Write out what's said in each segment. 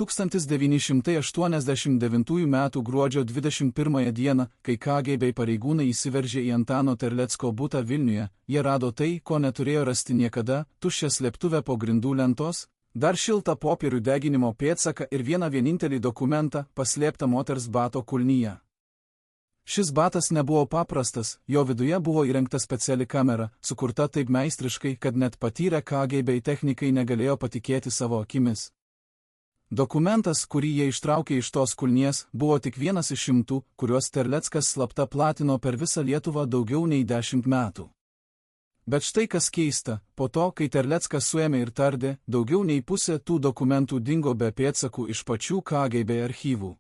1989 m. gruodžio 21 d., kai KGB pareigūnai įsiveržė į Antano Terlecko butą Vilniuje, jie rado tai, ko neturėjo rasti niekada - tuščią slėptuvę po grindų lentos, dar šiltą popierių deginimo pėdsaką ir vieną vienintelį dokumentą - paslėptą moters bato kulnyje. Šis batas nebuvo paprastas, jo viduje buvo įrengta speciali kamera, sukurta taip meistriškai, kad net patyrę KGB technikai negalėjo patikėti savo akimis. Dokumentas, kurį jie ištraukė iš tos kulnies, buvo tik vienas iš šimtų, kuriuos Terleckas slapta platino per visą Lietuvą daugiau nei 10 metų. Bet štai kas keista, po to, kai Terleckas suėmė ir tardė, daugiau nei pusė tų dokumentų dingo be pėdsakų iš pačių KGB archyvų.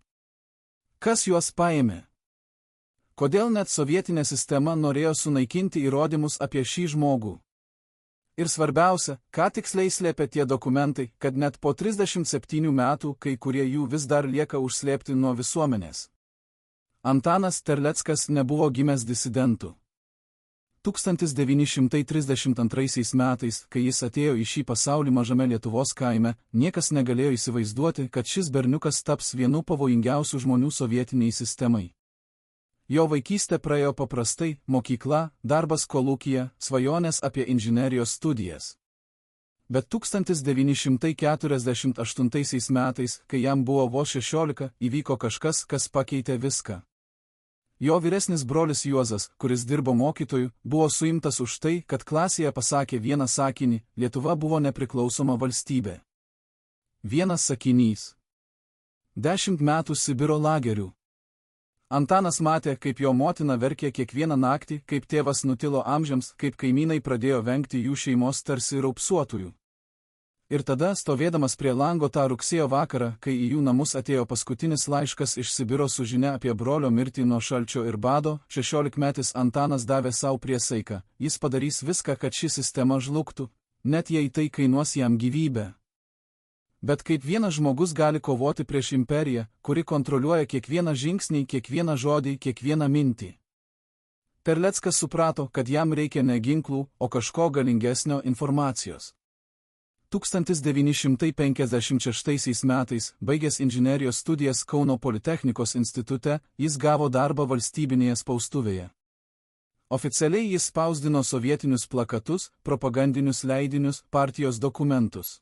Kas juos paėmė? Kodėl net sovietinė sistema norėjo sunaikinti įrodymus apie šį žmogų? Ir svarbiausia, ką tiksliai slėpė tie dokumentai, kad net po 37 metų kai kurie jų vis dar lieka užslėpti nuo visuomenės. Antanas Terleckas nebuvo gimęs disidentu. 1932 metais, kai jis atėjo į šį pasaulį mažame Lietuvos kaime, niekas negalėjo įsivaizduoti, kad šis berniukas taps vienu pavojingiausių žmonių sovietiniai sistemai. Jo vaikystė praėjo paprastai - mokykla, darbas kolūkyje, svajonės apie inžinerijos studijas. Bet 1948 metais, kai jam buvo vos 16, įvyko kažkas, kas pakeitė viską. Jo vyresnis brolis Juozas, kuris dirbo mokytoju, buvo suimtas už tai, kad klasėje pasakė vieną sakinį - Lietuva buvo nepriklausoma valstybė. Vienas sakinys. 10 metų Sibiro lagerių. Antanas matė, kaip jo motina verkė kiekvieną naktį, kaip tėvas nutilo amžiams, kaip kaimynai pradėjo vengti jų šeimos tarsi raupsuotųjų. Ir tada, stovėdamas prie lango tą rugsėjo vakarą, kai į jų namus atėjo paskutinis laiškas iš Sibiro su žinia apie brolio mirtį nuo šalčio ir bado, 16-metis Antanas davė savo priesaiką, jis padarys viską, kad ši sistema žlugtų, net jei tai kainuos jam gyvybę. Bet kaip vienas žmogus gali kovoti prieš imperiją, kuri kontroliuoja kiekvieną žingsnį, kiekvieną žodį, kiekvieną mintį? Terleckas suprato, kad jam reikia ne ginklų, o kažko galingesnio - informacijos. 1956 metais, baigęs inžinerijos studijas Kauno Politechnikos institute, jis gavo darbą valstybinėje spaustuvėje. Oficialiai jis spausdino sovietinius plakatus, propagandinius leidinius, partijos dokumentus.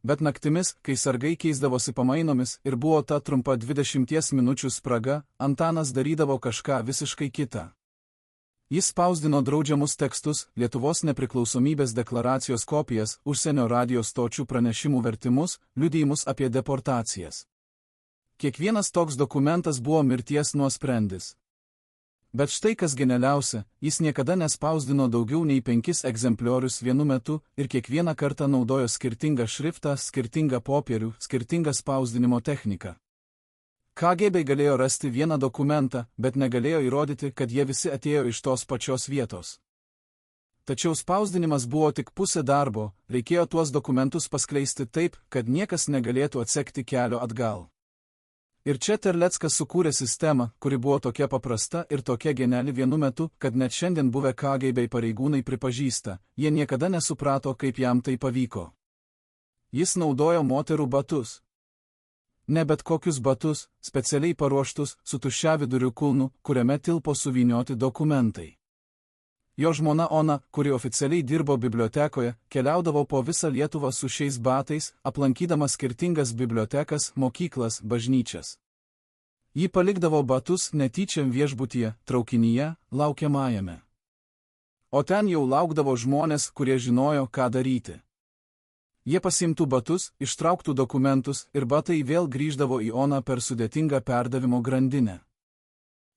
Bet naktimis, kai sargai keisdavosi pamainomis ir buvo ta trumpa 20 minučių spraga, Antanas darydavo kažką visiškai kitą. Jis spausdino draudžiamus tekstus, Lietuvos nepriklausomybės deklaracijos kopijas, užsienio radijo stočių pranešimų vertimus, liudijimus apie deportacijas. Kiekvienas toks dokumentas buvo mirties nuosprendis. Bet štai kas genialiausia, jis niekada nespausdino daugiau nei 5 egzempliorius vienu metu ir kiekvieną kartą naudojo skirtingą šriftą, skirtingą popierių, skirtingą spausdinimo techniką. KGB galėjo rasti vieną dokumentą, bet negalėjo įrodyti, kad jie visi atėjo iš tos pačios vietos. Tačiau spausdinimas buvo tik pusė darbo, reikėjo tuos dokumentus paskleisti taip, kad niekas negalėtų atsekti kelio atgal. Ir čia Terleckas sukūrė sistemą, kuri buvo tokia paprasta ir tokia geniali vienu metu, kad net šiandien buvę KGB pareigūnai pripažįsta, jie niekada nesuprato, kaip jam tai pavyko. Jis naudojo moterų batus. Ne bet kokius batus, specialiai paruoštus, su tuščiaviduriu kulnu, kuriame tilpo suvynioti dokumentai. Jo žmona Ona, kuri oficialiai dirbo bibliotekoje, keliaudavo po visą Lietuvą su šiais batais, aplankydama skirtingas bibliotekas, mokyklas, bažnyčias. Ji palikdavo batus netyčiam viešbutyje, traukinyje, laukiamajame. O ten jau laukdavo žmonės, kurie žinojo, ką daryti. Jie pasimtų batus, ištrauktų dokumentus ir batai vėl grįždavo į Oną per sudėtingą perdavimo grandinę.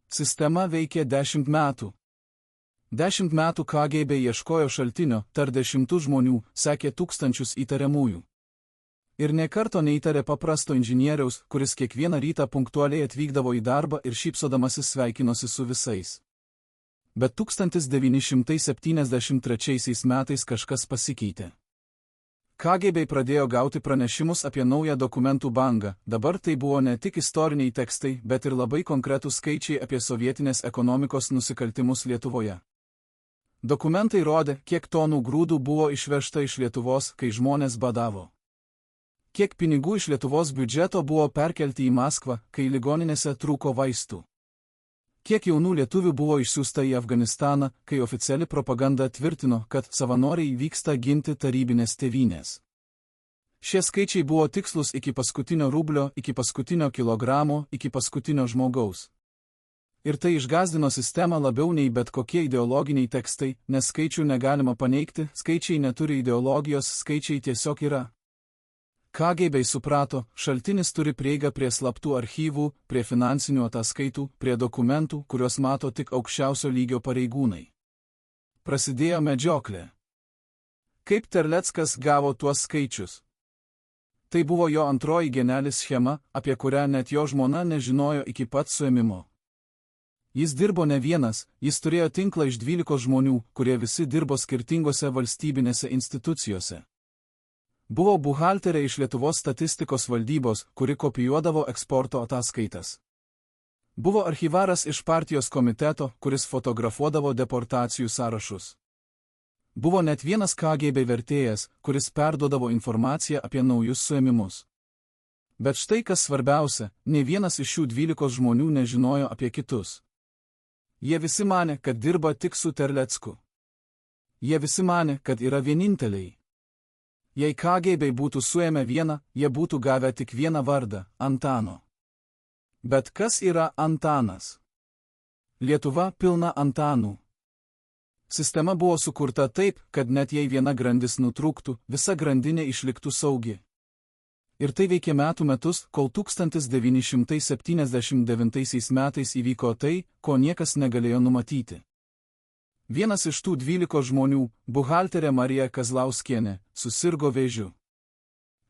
Sistema veikė 10 metų. 10 metų KGB ieškojo šaltinio, tardė šimtų žmonių, sekė tūkstančius įtariamųjų. Ir nė karto neįtarė paprasto inžinieriaus, kuris kiekvieną rytą punktualiai atvykdavo į darbą ir šypsodamasis sveikinosi su visais. Bet 1973 metais kažkas pasikeitė. KGB pradėjo gauti pranešimus apie naują dokumentų bangą, dabar tai buvo ne tik istoriniai tekstai, bet ir labai konkretūs skaičiai apie sovietinės ekonomikos nusikaltimus Lietuvoje. Dokumentai rodė, kiek tonų grūdų buvo išvežta iš Lietuvos, kai žmonės badavo. Kiek pinigų iš Lietuvos biudžeto buvo perkelti į Maskvą, kai ligoninėse trūko vaistų? Kiek jaunų lietuvių buvo išsiųsta į Afganistaną, kai oficiali propaganda tvirtino, kad savanoriai vyksta ginti tarybinės tėvynės? Šie skaičiai buvo tikslus iki paskutinio rublio, iki paskutinio kilogramo, iki paskutinio žmogaus. Ir tai išgąsdino sistemą labiau nei bet kokie ideologiniai tekstai, nes skaičių negalima paneigti, skaičiai neturi ideologijos, skaičiai tiesiog yra. KGB suprato, šaltinis turi prieigą prie slaptų archyvų, prie finansinių ataskaitų, prie dokumentų, kuriuos mato tik aukščiausio lygio pareigūnai. Prasidėjo medžioklė. Kaip Terleckas gavo tuos skaičius? Tai buvo jo antroji geniali schema, apie kurią net jo žmona nežinojo iki pat suėmimo. Jis dirbo ne vienas, jis turėjo tinklą iš 12 žmonių, kurie visi dirbo skirtingose valstybinėse institucijose. Buvo buhalterė iš Lietuvos statistikos valdybos, kuri kopijuodavo eksporto ataskaitas. Buvo archyvaras iš partijos komiteto, kuris fotografuodavo deportacijų sąrašus. Buvo net vienas KGB vertėjas, kuris perduodavo informaciją apie naujus suėmimus. Bet štai kas svarbiausia, nė vienas iš šių 12 žmonių nežinojo apie kitus. Jie visi manė, kad dirba tik su Terlecku. Jie visi manė, kad yra vieninteliai. Jei KGB būtų suėmę vieną, jie būtų gavę tik vieną vardą – Antano. Bet kas yra Antanas? Lietuva pilna Antanų. Sistema buvo sukurta taip, kad net jei viena grandis nutrūktų, visa grandinė išliktų saugi. Ir tai veikė metus, kol 1979 metais įvyko tai, ko niekas negalėjo numatyti. Vienas iš tų 12 žmonių, buhalterė Marija Kazlauskienė, susirgo vėžiu.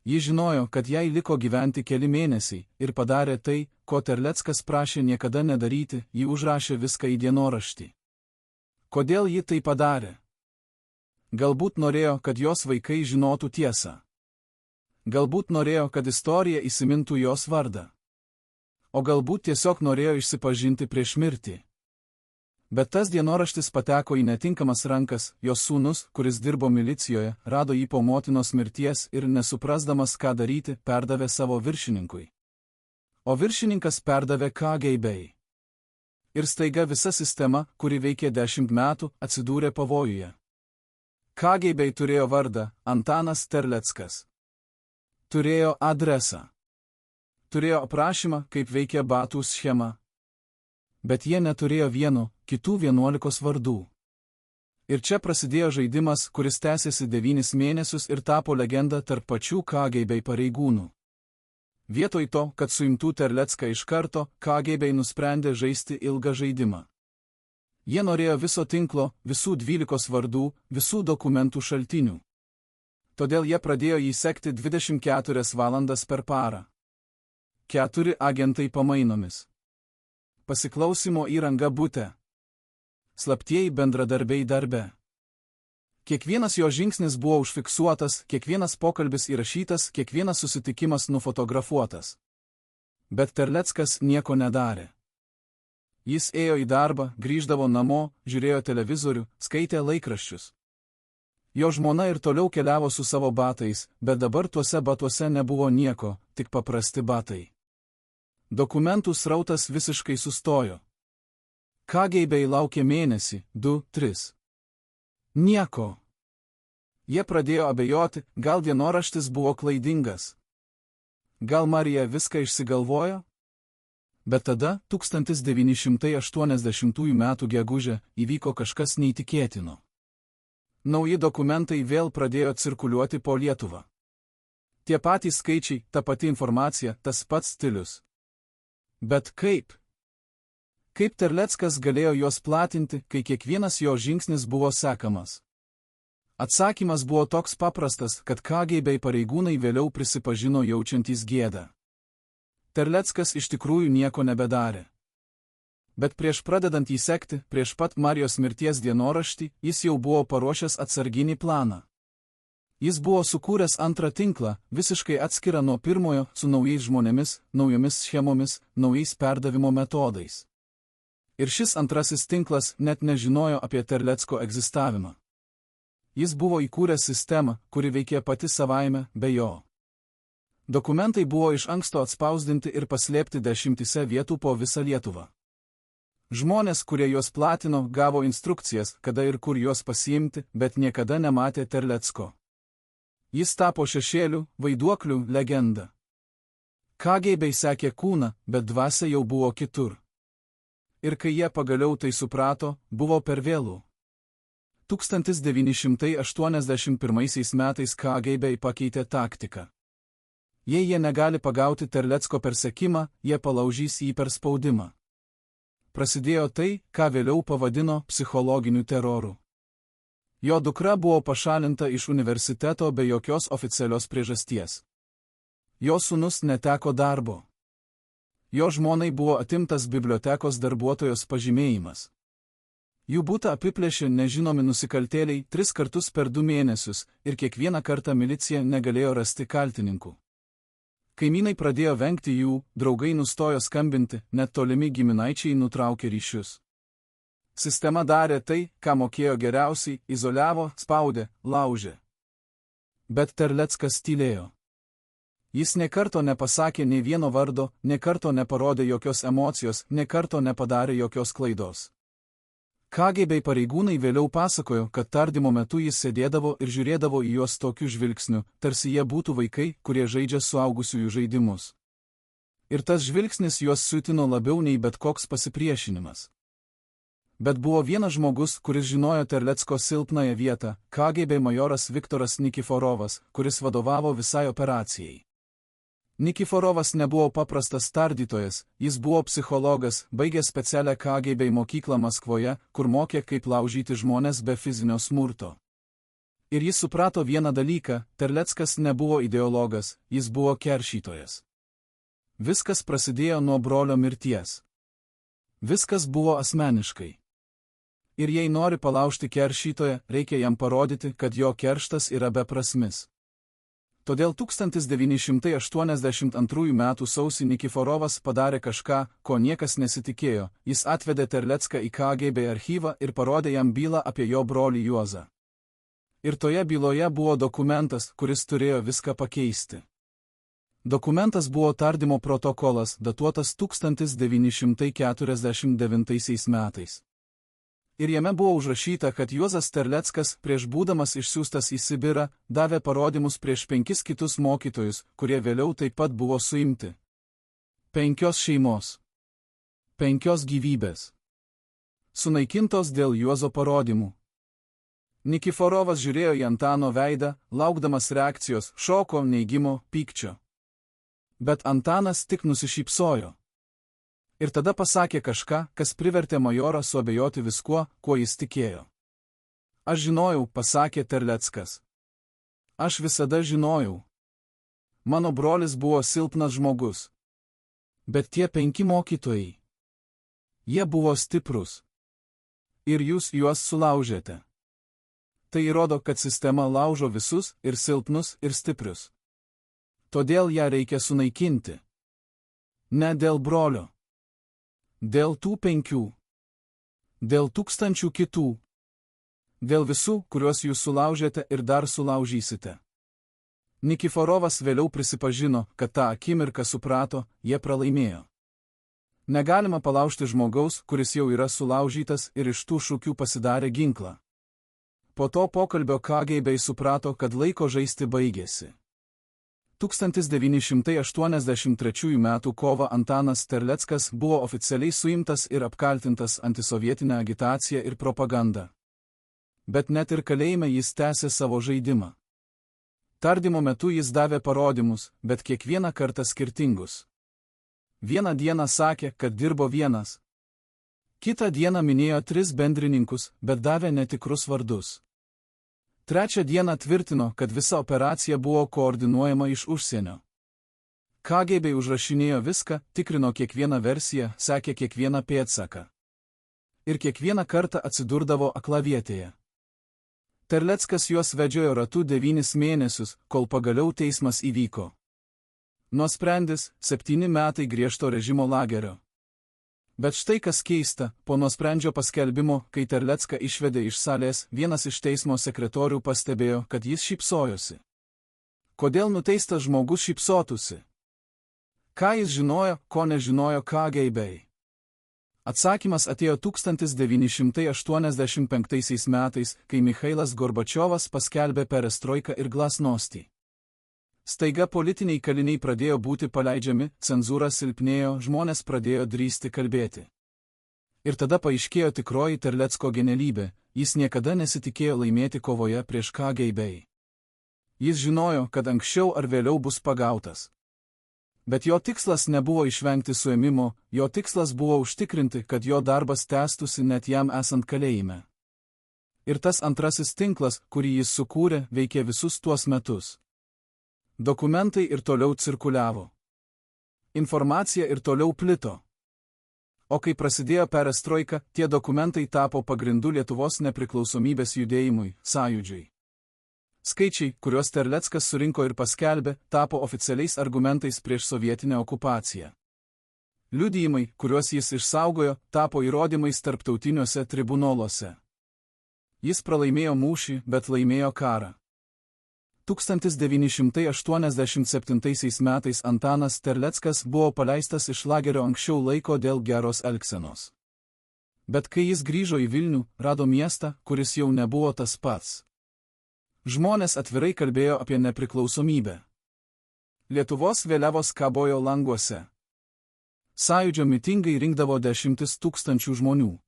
Ji žinojo, kad jai liko gyventi keli mėnesiai, ir padarė tai, ko Terleckas prašė niekada nedaryti, ji užrašė viską į dienoraštį. Kodėl ji tai padarė? Galbūt norėjo, kad jos vaikai žinotų tiesą. Galbūt norėjo, kad istorija įsimintų jos vardą. O galbūt tiesiog norėjo išsipažinti prieš mirtį. Bet tas dienoraštis pateko į netinkamas rankas, jos sūnus, kuris dirbo milicijoje, rado jį po motinos mirties ir nesuprasdamas, ką daryti, perdavė savo viršininkui. O viršininkas perdavė KGB. Ir staiga visa sistema, kuri veikė 10 metų, atsidūrė pavojuje. KGB turėjo vardą Antanas Terleckas. Turėjo adresą. Turėjo aprašymą, kaip veikia batų schema. Bet jie neturėjo kitų 11 vardų. Ir čia prasidėjo žaidimas, kuris tęsėsi 9 mėnesius ir tapo legenda tarp pačių KGB pareigūnų. Vietoj to, kad suimtų Terlecką iš karto, KGB nusprendė žaisti ilgą žaidimą. Jie norėjo viso tinklo, visų 12 vardų, visų dokumentų šaltinių. Todėl jie pradėjo jį sekti 24 valandas per parą. 4 agentai pamainomis. Pasiklausimo įranga bute. Slaptieji bendradarbiai darbe. Kiekvienas jo žingsnis buvo užfiksuotas, kiekvienas pokalbis įrašytas, kiekvienas susitikimas nufotografuotas. Bet Terleckas nieko nedarė. Jis ėjo į darbą, grįždavo namo, žiūrėjo televizorių, skaitė laikraščius. Jo žmona ir toliau keliavo su savo batais, bet dabar tuose batuose nebuvo nieko, tik paprasti batai. Dokumentų srautas visiškai sustojo. KGB laukė mėnesį, 2, 3. Nieko. Jie pradėjo abejoti, gal dienoraštis buvo klaidingas. Gal Marija viską išsigalvojo? Bet tada, 1980 m. gegužę, įvyko kažkas neįtikėtino. Nauji dokumentai vėl pradėjo cirkuliuoti po Lietuvą. Tie patys skaičiai, ta pati informacija, tas pats stilius. Bet kaip? Kaip Terleckas galėjo juos platinti, kai kiekvienas jo žingsnis buvo sekamas? Atsakymas buvo toks paprastas, kad KGB pareigūnai vėliau prisipažino jaučiantys gėdą. Terleckas iš tikrųjų nieko nebedarė. Bet prieš pradedant jį sekti, prieš pat Marijos mirties dienoraštį, jis jau buvo paruošęs atsarginį planą. Jis buvo sukūręs antrą tinklą, visiškai atskirą nuo pirmojo, su naujais žmonėmis, naujomis schemomis, naujais perdavimo metodais. Ir šis antrasis tinklas net nežinojo apie Terlecko egzistavimą. Jis buvo įkūręs sistemą, kuri veikė pati savaime, be jo. Dokumentai buvo iš anksto atspausdinti ir paslėpti 10 vietų po visą Lietuvą. Žmonės, kurie juos platino, gavo instrukcijas, kada ir kur juos pasiimti, bet niekada nematė Terlecko. Jis tapo šešėlių, vaiduoklių legenda. KGB sekė kūną, bet dvasia jau buvo kitur. Ir kai jie pagaliau tai suprato, buvo per vėlų. 1981 metais KGB pakeitė taktiką. Jei jie negali pagauti Terlecko per sekimą, jie palaužys jį per spaudimą. Prasidėjo tai, ką vėliau pavadino psichologiniu teroru. Jo dukra buvo pašalinta iš universiteto be jokios oficialios priežasties. Jo sūnus neteko darbo. Jo žmonai buvo atimtas bibliotekos darbuotojos pažymėjimas. Jų butą apiplėšė nežinomi nusikaltėliai 3 kartus per 2 mėnesius ir kiekvieną kartą milicija negalėjo rasti kaltininkų. Kaimynai pradėjo vengti jų, draugai nustojo skambinti, net tolimi giminaičiai nutraukė ryšius. Sistema darė tai, ką mokėjo geriausiai, izoliavo, spaudė, laužė. Bet Terleckas tylėjo. Jis nė karto nepasakė nei vieno vardo, nė karto neparodė jokios emocijos, nė karto nepadarė jokios klaidos. KGB pareigūnai vėliau pasakojo, kad tardymo metu jis sėdėdavo ir žiūrėdavo į juos tokiu žvilgsniu, tarsi jie būtų vaikai, kurie žaidžia suaugusiųjų žaidimus. Ir tas žvilgsnis juos siutino labiau nei bet koks pasipriešinimas. Bet buvo vienas žmogus, kuris žinojo Terlecko silpnąją vietą – KGB majoras Viktoras Nikiforovas, kuris vadovavo visai operacijai. Nikiforovas nebuvo paprastas tardytojas, jis buvo psichologas, baigęs specialią KGB mokyklą Maskvoje, kur mokė, kaip laužyti žmones be fizinio smurto. Ir jis suprato vieną dalyką – Terleckas nebuvo ideologas, jis buvo keršytojas. Viskas prasidėjo nuo brolio mirties. Viskas buvo asmeniškai. Ir jei nori palaužti keršytoją, reikia jam parodyti, kad jo kerštas yra beprasmis. Todėl 1982 m. sausį Nikiforovas padarė kažką, ko niekas nesitikėjo, jis atvedė Terlecką į KGB archyvą ir parodė jam bylą apie jo brolį Juozą. Ir toje byloje buvo dokumentas, kuris turėjo viską pakeisti. Dokumentas buvo tardymo protokolas, datuotas 1949 metais. Ir jame buvo užrašyta, kad Juozas Terleckas, prieš būdamas išsiųstas į Sibirą, davė parodymus prieš 5 kitus mokytojus, kurie vėliau taip pat buvo suimti. 5 šeimos. 5 gyvybės. Sunaikintos dėl Juozo parodymų. Nikiforovas žiūrėjo į Antano veidą, laukdamas reakcijos, šoko, neigimo, pykčio. Bet Antanas tik nusišypsojo. Ir tada pasakė kažką, kas privertė majorą suabejoti viskuo, kuo jis tikėjo. Aš žinojau, pasakė Terleckas. Aš visada žinojau. Mano brolis buvo silpnas žmogus. Bet tie 5 mokytojai. Jie buvo stiprus. Ir jūs juos sulaužėte. Tai įrodo, kad sistema laužo visus, ir silpnus, ir stiprius. Todėl ją reikia sunaikinti. Ne dėl brolio. Dėl tų 5. Dėl tūkstančių kitų. Dėl visų, kuriuos jūs sulaužėte ir dar sulaužysite. Nikiforovas vėliau prisipažino, kad tą akimirką suprato, jie pralaimėjo. Negalima palaužti žmogaus, kuris jau yra sulaužytas ir iš tų šūkių pasidarė ginklą. Po to pokalbio KGB suprato, kad laiko žaisti baigėsi. 1983 m. kovą Antanas Terleckas buvo oficialiai suimtas ir apkaltintas antisovietinę agitaciją ir propagandą. Bet net ir kalėjime jis tęsė savo žaidimą. Tardymo metu jis davė parodymus, bet kiekvieną kartą skirtingus. Vieną dieną sakė, kad dirbo vienas. Kitą dieną minėjo 3 bendrininkus, bet davė netikrus vardus. Trečią dieną tvirtino, kad visa operacija buvo koordinuojama iš užsienio. KGB užrašinėjo viską, tikrino kiekvieną versiją, sekė kiekvieną pėdsaką. Ir kiekvieną kartą atsidurdavo aklavietėje. Terleckas juos vedžiojo ratu 9 mėnesius, kol pagaliau teismas įvyko. Nuosprendis – 7 metai griežto režimo lagerio. Bet štai kas keista, po nuosprendžio paskelbimo, kai Terlecką išvedė iš salės, vienas iš teismo sekretorių pastebėjo, kad jis šypsojosi. Kodėl nuteistas žmogus šypsotųsi? Ką jis žinojo, ko nežinojo KGB? Atsakymas atėjo 1985 metais, kai Michailas Gorbačiovas paskelbė perestroiką ir glasnostį. Staiga politiniai kaliniai pradėjo būti paleidžiami, cenzūra silpnėjo, žmonės pradėjo drįsti kalbėti. Ir tada paaiškėjo tikroji Terlecko genialybė, jis niekada nesitikėjo laimėti kovoje prieš KGB. Jis žinojo, kad anksčiau ar vėliau bus pagautas. Bet jo tikslas nebuvo išvengti suėmimo, jo tikslas buvo užtikrinti, kad jo darbas tęstųsi net jam esant kalėjime. Ir tas antrasis tinklas, kurį jis sukūrė, veikė visus tuos metus. Dokumentai ir toliau cirkuliavo. Informacija ir toliau plito. O kai prasidėjo perestroika, tie dokumentai tapo pagrindu Lietuvos nepriklausomybės judėjimui, sąjūdžiui. Skaičiai, kuriuos Terleckas surinko ir paskelbė, tapo oficialiais argumentais prieš sovietinę okupaciją. Liudijimai, kuriuos jis išsaugojo, tapo įrodymais tarptautiniuose tribunoluose. Jis pralaimėjo mūšį, bet laimėjo karą. 1987 metais Antanas Terleckas buvo paleistas iš lagerio anksčiau laiko dėl geros elgsenos. Bet kai jis grįžo į Vilnių, rado miestą, kuris jau nebuvo tas pats. Žmonės atvirai kalbėjo apie nepriklausomybę. Lietuvos vėliavos kabojo languose. Sąjūdžio mitingai rinkdavo 10 000 žmonių.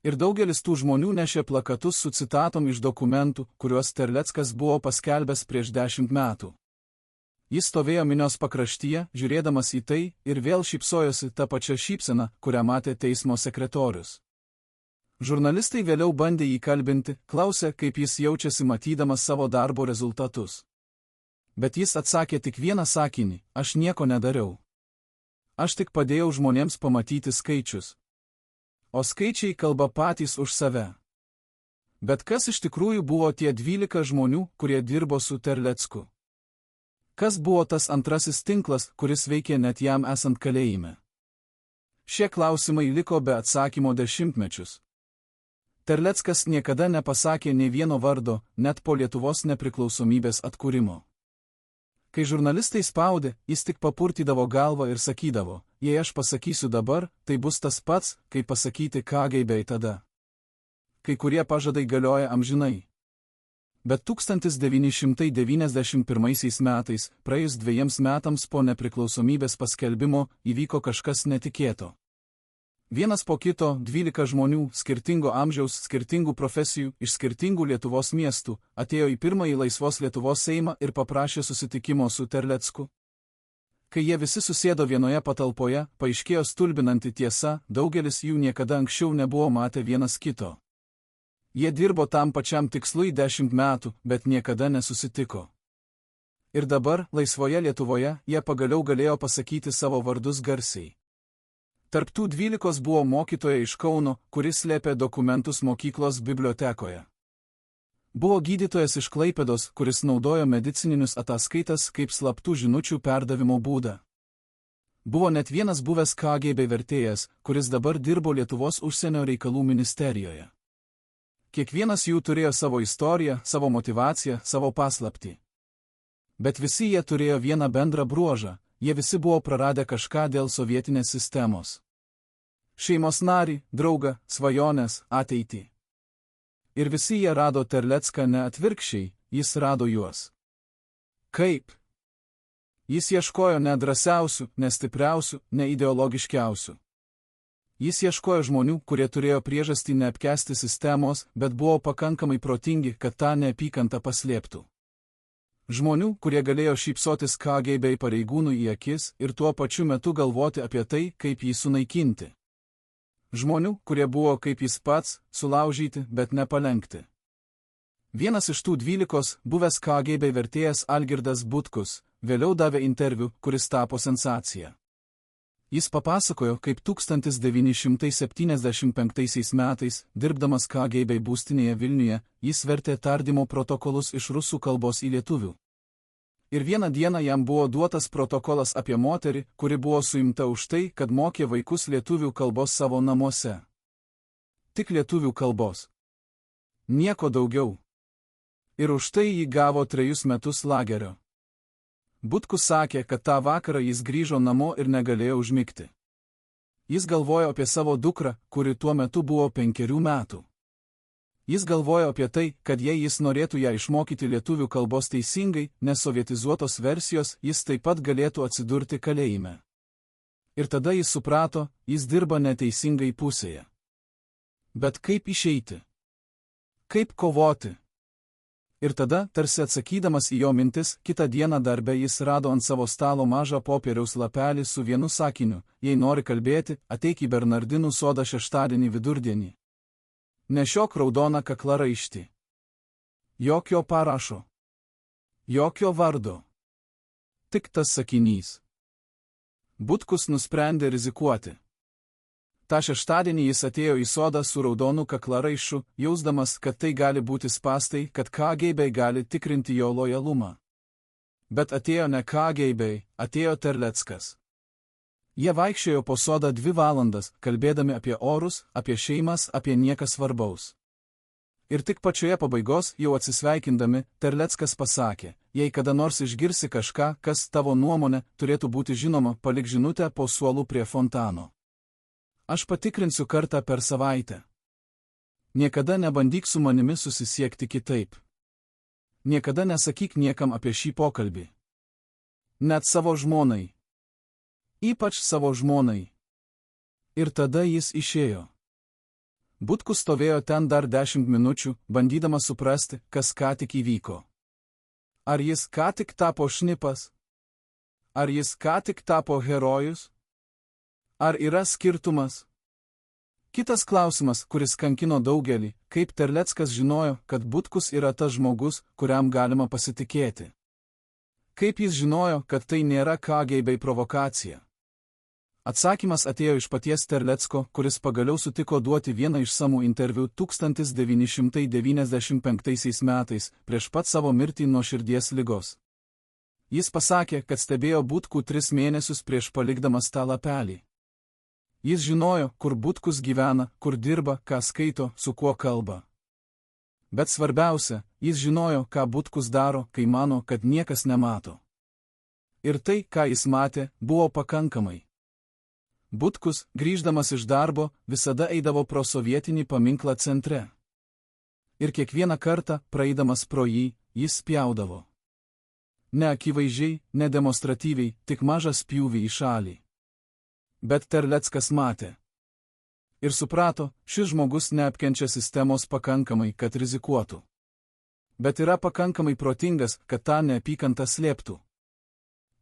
Ir daugelis tų žmonių nešė plakatus su citatom iš dokumentų, kuriuos Terleckas buvo paskelbęs prieš 10 metų. Jis stovėjo minios pakraštyje, žiūrėdamas į tai, ir vėl šypsojosi tą pačią šypseną, kurią matė teismo sekretorius. Žurnalistai vėliau bandė jį kalbinti, klausė, kaip jis jaučiasi matydamas savo darbo rezultatus. Bet jis atsakė tik vieną sakinį: aš nieko nedariau. Aš tik padėjau žmonėms pamatyti skaičius. O skaičiai kalba patys už save. Bet kas iš tikrųjų buvo tie 12 žmonių, kurie dirbo su Terlecku? Kas buvo tas antrasis tinklas, kuris veikė net jam esant kalėjime? Šie klausimai liko be atsakymo dešimtmečius. Terleckas niekada nepasakė nė vieno vardo, net po Lietuvos nepriklausomybės atkūrimo. Kai žurnalistai spaudė, jis tik papurtydavo galvą ir sakydavo: jei aš pasakysiu dabar, tai bus tas pats, kaip pasakyti KGB tada. Kai kurie pažadai galioja amžinai. Bet 1991 metais, praėjus 2 metams po nepriklausomybės paskelbimo, įvyko kažkas netikėto. Vienas po kito 12 žmonių, skirtingo amžiaus, skirtingų profesijų, iš skirtingų Lietuvos miestų, atėjo į pirmąjį Laisvos Lietuvos Seimą ir paprašė susitikimo su Terlecku. Kai jie visi susėdo vienoje patalpoje, paaiškėjo stulbinanti tiesa, daugelis jų niekada anksčiau nebuvo matę vienas kito. Jie dirbo tam pačiam tikslui 10 metų, bet niekada nesusitiko. Ir dabar, Laisvoje Lietuvoje, jie pagaliau galėjo pasakyti savo vardus garsiai. Tarp tų 12 buvo mokytoja iš Kauno, kuris slėpė dokumentus mokyklos bibliotekoje. Buvo gydytojas iš Klaipėdos, kuris naudojo medicininius ataskaitas kaip slaptų žinučių perdavimo būdą. Buvo net vienas buvęs KGB vertėjas, kuris dabar dirbo Lietuvos užsienio reikalų ministerijoje. Kiekvienas jų turėjo savo istoriją, savo motivaciją, savo paslaptį. Bet visi jie turėjo vieną bendrą bruožą. Jie visi buvo praradę kažką dėl sovietinės sistemos. Šeimos narį, draugą, svajonės, ateitį. Ir visi jie rado Terlecką ne atvirkščiai, jis rado juos. Kaip? Jis ieškojo ne drąsiausių, ne stipriausių, ne ideologiškiausių. Jis ieškojo žmonių, kurie turėjo priežastį neapkęsti sistemos, bet buvo pakankamai protingi, kad tą neapykantą paslėptų. Žmonių, kurie galėjo šypsotis KGB pareigūnui į akis ir tuo pačiu metu galvoti apie tai, kaip jį sunaikinti. Žmonių, kurie buvo kaip jis pats, sulaužyti, bet nepalenkti. Vienas iš tų 12, buvęs KGB vertėjas Algirdas Butkus, vėliau davė interviu, kuris tapo sensacija. Jis papasakojo, kaip 1975 metais, dirbdamas KGB būstinėje Vilniuje, jis vertė tardymo protokolus iš rusų kalbos į lietuvių. Ir vieną dieną jam buvo duotas protokolas apie moterį, kuri buvo suimta už tai, kad mokė vaikus lietuvių kalbos savo namuose. Tik lietuvių kalbos. Nieko daugiau. Ir už tai jį gavo 3 metus lagerio. Butkus sakė, kad tą vakarą jis grįžo namo ir negalėjo užmigti. Jis galvojo apie savo dukrą, kuri tuo metu buvo 5 metų. Jis galvojo apie tai, kad jei jis norėtų ją išmokyti lietuvių kalbos teisingai, nesovietizuotos versijos, jis taip pat galėtų atsidurti kalėjime. Ir tada jis suprato, jis dirba neteisingai pusėje. Bet kaip išeiti? Kaip kovoti? Ir tada, tarsi atsakydamas į jo mintis, kitą dieną darbe jis rado ant savo stalo mažą popieriaus lapelį su vienu sakiniu: jei nori kalbėti, ateik į Bernardinų sodą šeštadienį vidurdienį. Nešiok raudoną kaklaraištį. Jokio parašo. Jokio vardo. Tik tas sakinys. Butkus nusprendė rizikuoti. Ta šeštadienį jis atėjo į sodą su raudonu kaklaraiščiu, jausdamas, kad tai gali būti spąstai, kad KGB gali tikrinti jo lojalumą. Bet atėjo ne KGB, atėjo Terleckas. Jie vaikščiojo po sodą 2 valandas, kalbėdami apie orus, apie šeimas, apie nieką svarbaus. Ir tik pačioje pabaigos, jau atsisveikindami, Terleckas pasakė: jei kada nors išgirsi kažką, kas tavo nuomonė turėtų būti žinoma, palik žinutę po suolu prie fontano. Aš patikrinsiu kartą per savaitę. Niekada nebandyk su manimi susisiekti kitaip. Niekada nesakyk niekam apie šį pokalbį. Net savo žmonai. Ypač savo žmonai. Ir tada jis išėjo. Butkus stovėjo ten dar 10 minučių, bandydamas suprasti, kas ką tik įvyko. Ar jis ką tik tapo šnipas? Ar jis ką tik tapo herojus? Ar yra skirtumas? Kitas klausimas, kuris kankino daugelį: kaip Terleckas žinojo, kad Butkus yra tas žmogus, kuriam galima pasitikėti? Kaip jis žinojo, kad tai nėra KGB provokacija? Atsakymas atėjo iš paties Terlecko, kuris pagaliau sutiko duoti vieną išsamų interviu 1995 metais, prieš pat savo mirtį nuo širdies ligos. Jis pasakė, kad stebėjo Butkų 3 mėnesius prieš palikdamas tą lapelį. Jis žinojo, kur Butkus gyvena, kur dirba, ką skaito, su kuo kalba. Bet svarbiausia, jis žinojo, ką Butkus daro, kai mano, kad niekas nemato. Ir tai, ką jis matė, buvo pakankamai. Butkus, grįždamas iš darbo, visada eidavo pro sovietinį paminklą centre. Ir kiekvieną kartą, praeidamas pro jį, jis spjaudavo. Ne akivaizdžiai, ne demonstratyviai, tik mažą spjūvį į šalį. Bet Terleckas matė. Ir suprato, šis žmogus neapkenčia sistemos pakankamai, kad rizikuotų. Bet yra pakankamai protingas, kad tą neapykantą slėptų.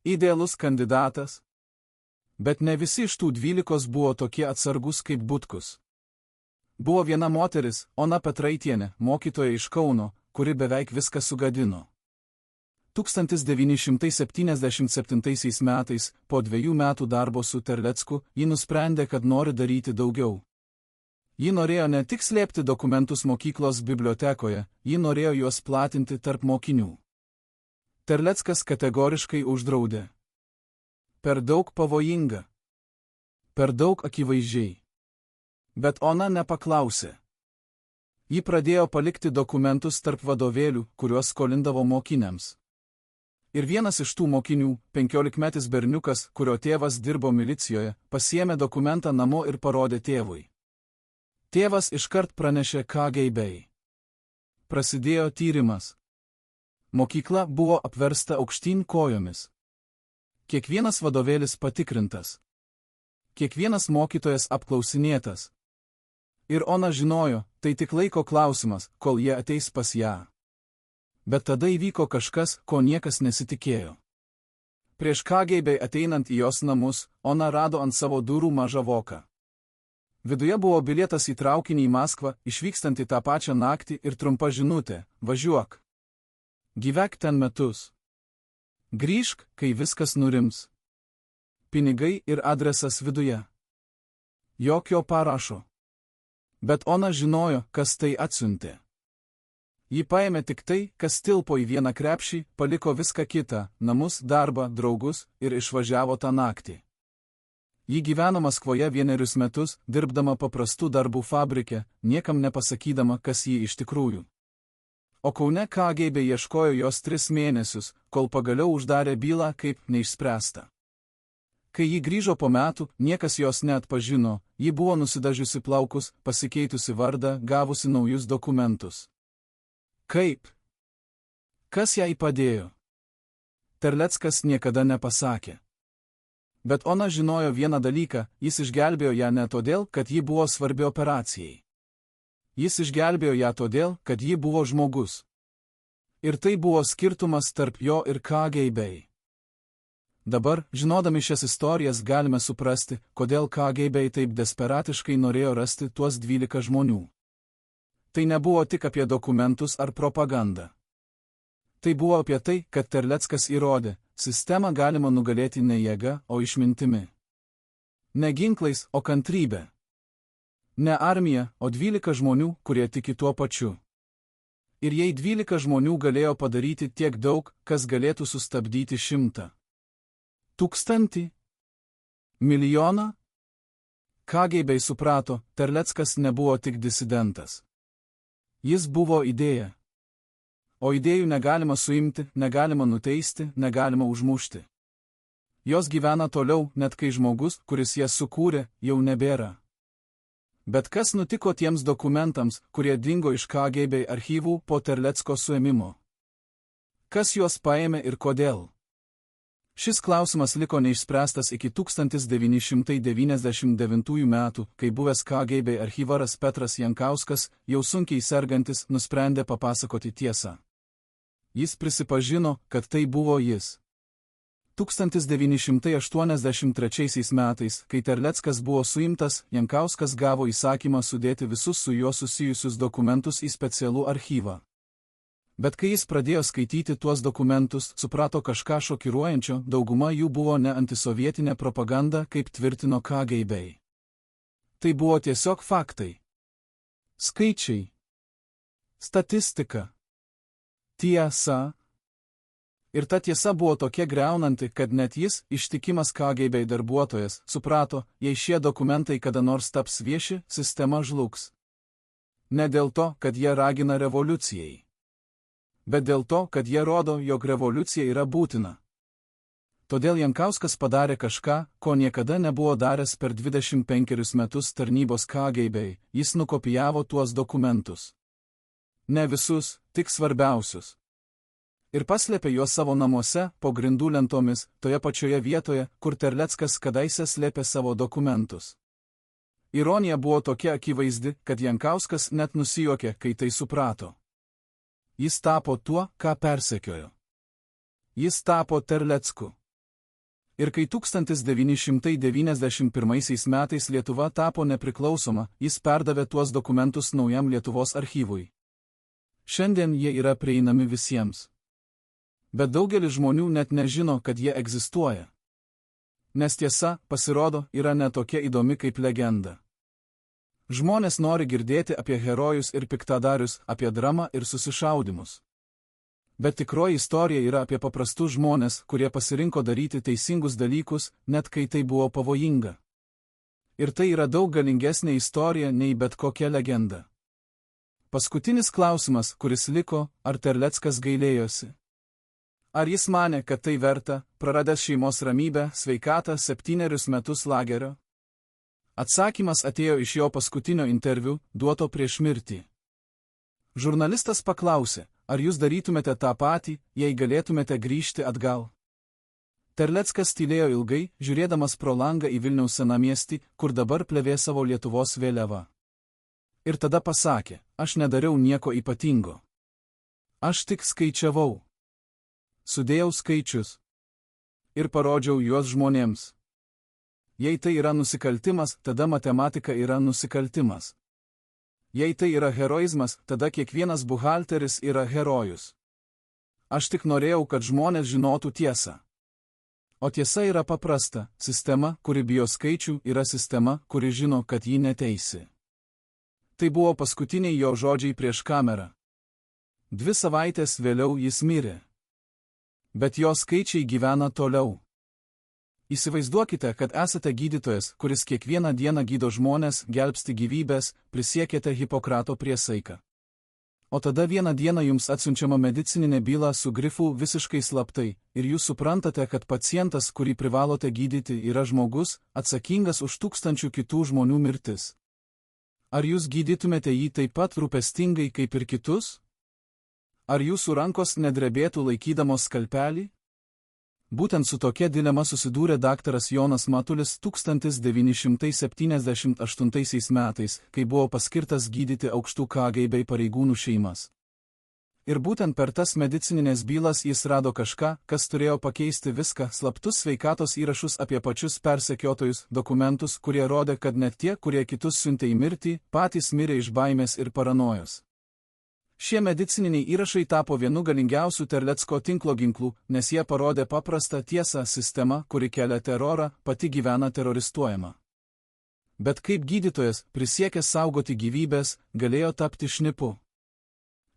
Idealus kandidatas. Bet ne visi iš tų 12 buvo tokie atsargus kaip Butkus. Buvo viena moteris, Ona Petraitienė, mokytoja iš Kauno, kuri beveik viską sugadino. 1977 metais, po 2 metų darbo su Terlecku, ji nusprendė, kad nori daryti daugiau. Ji norėjo ne tik slėpti dokumentus mokyklos bibliotekoje, ji norėjo juos platinti tarp mokinių. Terleckas kategoriškai uždraudė. Per daug pavojinga. Per daug akivaizdžiai. Bet Ona nepaklausė. Ji pradėjo palikti dokumentus tarp vadovėlių, kuriuos skolindavo mokiniams. Ir vienas iš tų mokinių, 15-metis berniukas, kurio tėvas dirbo milicijoje, pasiėmė dokumentą namo ir parodė tėvui. Tėvas iškart pranešė KGB. Prasidėjo tyrimas. Mokykla buvo apversta aukštyn kojomis. Kiekvienas vadovėlis patikrintas. Kiekvienas mokytojas apklausinėtas. Ir Ona žinojo, tai tik laiko klausimas, kol jie ateis pas ją. Bet tada įvyko kažkas, ko niekas nesitikėjo. Prieš KGB ateinant į jos namus, Ona rado ant savo durų mažą voką. Viduje buvo bilietas į traukinį į Maskvą, išvykstantį tą pačią naktį, ir trumpa žinutė: važiuok. Gyvek ten metus. Grįžk, kai viskas nurims. Pinigai ir adresas viduje. Jokio parašo. Bet Ona žinojo, kas tai atsiuntė. Ji paėmė tik tai, kas tilpo į vieną krepšį, paliko viską kitą – namus, darbą, draugus – ir išvažiavo tą naktį. Ji gyveno Maskvoje 1 metus, dirbdama paprastų darbų fabrike, niekam nepasakydama, kas ji iš tikrųjų. O Kaune KGB ieškojo jos 3 mėnesius, kol pagaliau uždarė bylą kaip neišspręstą. Kai ji grįžo po metų, niekas jos neatpažino, ji buvo nusidažiusi plaukus, pasikeitusi vardą, gavusi naujus dokumentus. Kaip? Kas jai padėjo? Terleckas niekada nepasakė. Bet ona žinojo vieną dalyką, jis išgelbėjo ją ne todėl, kad ji buvo svarbi operacijai. Jis išgelbėjo ją todėl, kad ji buvo žmogus. Ir tai buvo skirtumas tarp jo ir KGB. Dabar, žinodami šias istorijas, galime suprasti, kodėl KGB taip desperatiškai norėjo rasti tuos 12 žmonių. Tai nebuvo tik apie dokumentus ar propagandą. Tai buvo apie tai, kad Terleckas įrodė, sistemą galima nugalėti ne jėga, o išmintimi. Ne ginklais, o kantrybė. Ne armija, o 12 žmonių, kurie tiki tuo pačiu. Ir jei 12 žmonių galėjo padaryti tiek daug, kas galėtų sustabdyti 100. 1000? Milijoną? KGB suprato, Terleckas nebuvo tik disidentas. Jis buvo idėja. O idėjų negalima suimti, negalima nuteisti, negalima užmušti. Jos gyvena toliau, net kai žmogus, kuris jas sukūrė, jau nebėra. Bet kas nutiko tiems dokumentams, kurie dingo iš KGB archyvų po Terlecko suėmimo? Kas juos paėmė ir kodėl? Šis klausimas liko neišspręstas iki 1999 metų, kai buvęs KGB archyvaras Petras Jankauskas, jau sunkiai sergantis, nusprendė papasakoti tiesą. Jis prisipažino, kad tai buvo jis. 1983 metais, kai Terleckas buvo suimtas, Jankauskas gavo įsakymą sudėti visus su juo susijusius dokumentus į specialų archyvą. Bet kai jis pradėjo skaityti tuos dokumentus, suprato kažką šokiruojančio, dauguma jų buvo ne antisovietinė propaganda, kaip tvirtino KGB. Tai buvo tiesiog faktai. Skaičiai. Statistika. Tiesa. Ir ta tiesa buvo tokia griaunanti, kad net jis, ištikimas KGB darbuotojas, suprato, jei šie dokumentai kada nors taps vieši, sistema žlugs. Ne dėl to, kad jie ragina revoliucijai. Bet dėl to, kad jie rodo, jog revoliucija yra būtina. Todėl Jankauskas padarė kažką, ko niekada nebuvo daręs per 25 metus tarnybos KGB, jis nukopijavo tuos dokumentus. Ne visus, tik svarbiausius. Ir paslėpė juos savo namuose, po grindų lentomis, toje pačioje vietoje, kur Terleckas kadaise slėpė savo dokumentus. Ironija buvo tokia akivaizdi, kad Jankauskas net nusijuokė, kai tai suprato. Jis tapo tuo, ką persekiojo. Jis tapo Terlecku. Ir kai 1991 metais Lietuva tapo nepriklausoma, jis perdavė tuos dokumentus naujam Lietuvos archyvui. Šiandien jie yra prieinami visiems. Bet daugelis žmonių net nežino, kad jie egzistuoja. Nes tiesa, pasirodo, yra ne tokia įdomi kaip legenda. Žmonės nori girdėti apie herojus ir piktadarius, apie dramą ir susišaudimus. Bet tikroji istorija yra apie paprastus žmonės, kurie pasirinko daryti teisingus dalykus, net kai tai buvo pavojinga. Ir tai yra daug galingesnė istorija nei bet kokia legenda. Paskutinis klausimas, kuris liko, ar Terleckas gailėjosi? Ar jis manė, kad tai verta, praradęs šeimos ramybę, sveikatą 7 metus lagerio? Atsakymas atėjo iš jo paskutinio interviu, duoto prieš mirtį. Žurnalistas paklausė, ar jūs darytumėte tą patį, jei galėtumėte grįžti atgal? Terleckas tylėjo ilgai, žiūrėdamas pro langą į Vilniaus senamiestį, kur dabar plevėsavo Lietuvos vėliava. Ir tada pasakė, aš nedariau nieko ypatingo. Aš tik skaičiavau. Sudėjau skaičius. Ir parodžiau juos žmonėms. Jei tai yra nusikaltimas, tada matematika yra nusikaltimas. Jei tai yra heroizmas, tada kiekvienas buhalteris yra herojus. Aš tik norėjau, kad žmonės žinotų tiesą. O tiesa yra paprasta, sistema, kuri bijo skaičių, yra sistema, kuri žino, kad ji neteisi. Tai buvo paskutiniai jo žodžiai prieš kamerą. 2 savaitės vėliau jis mirė. Bet jo skaičiai gyvena toliau. Įsivaizduokite, kad esate gydytojas, kuris kiekvieną dieną gydo žmonės, gelbsti gyvybės, prisiekėte Hipokrato priesaiką. O tada vieną dieną jums atsiunčiama medicininė byla su grifu visiškai slaptai, ir jūs suprantate, kad pacientas, kurį privalote gydyti, yra žmogus, atsakingas už tūkstančių kitų žmonių mirtis. Ar jūs gydytumėte jį taip pat rūpestingai kaip ir kitus? Ar jūsų rankos nedrebėtų laikydamos skalpelį? Būtent su tokia dilema susidūrė daktaras Jonas Matulis 1978 metais, kai buvo paskirtas gydyti aukštų KGB pareigūnų šeimas. Ir būtent per tas medicininės bylas jis rado kažką, kas turėjo pakeisti viską, slaptus sveikatos įrašus apie pačius persekiotojus, dokumentus, kurie rodė, kad net tie, kurie kitus siuntė į mirtį, patys mirė iš baimės ir paranojos. Šie medicininiai įrašai tapo vienu galingiausių Terlecko tinklo ginklų, nes jie parodė paprastą tiesą: sistema, kuri kelia terorą, pati gyvena teroristuojama. Bet kaip gydytojas, prisiekęs saugoti gyvybės, galėjo tapti šnipu?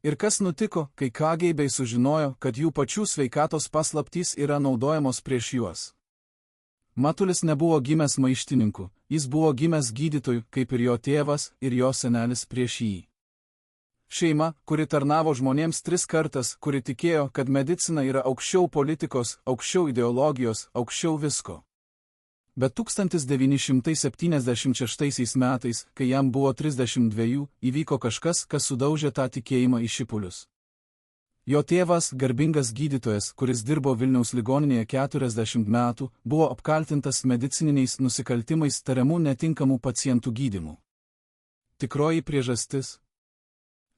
Ir kas nutiko, kai KGB sužinojo, kad jų pačių sveikatos paslaptys yra naudojamos prieš juos? Matulis nebuvo gimęs maištininku, jis buvo gimęs gydytoju, kaip ir jo tėvas ir jo senelis prieš jį. Šeima, kuri tarnavo žmonėms 3 kartas, kuri tikėjo, kad medicina yra aukščiau politikos, aukščiau ideologijos, aukščiau visko. Bet 1976 metais, kai jam buvo 32, įvyko kažkas, kas sudaužė tą tikėjimą į šipulius. Jo tėvas, garbingas gydytojas, kuris dirbo Vilniaus ligoninėje 40 metų, buvo apkaltintas medicininiais nusikaltimais tariamų netinkamų pacientų gydymu. Tikroji priežastis?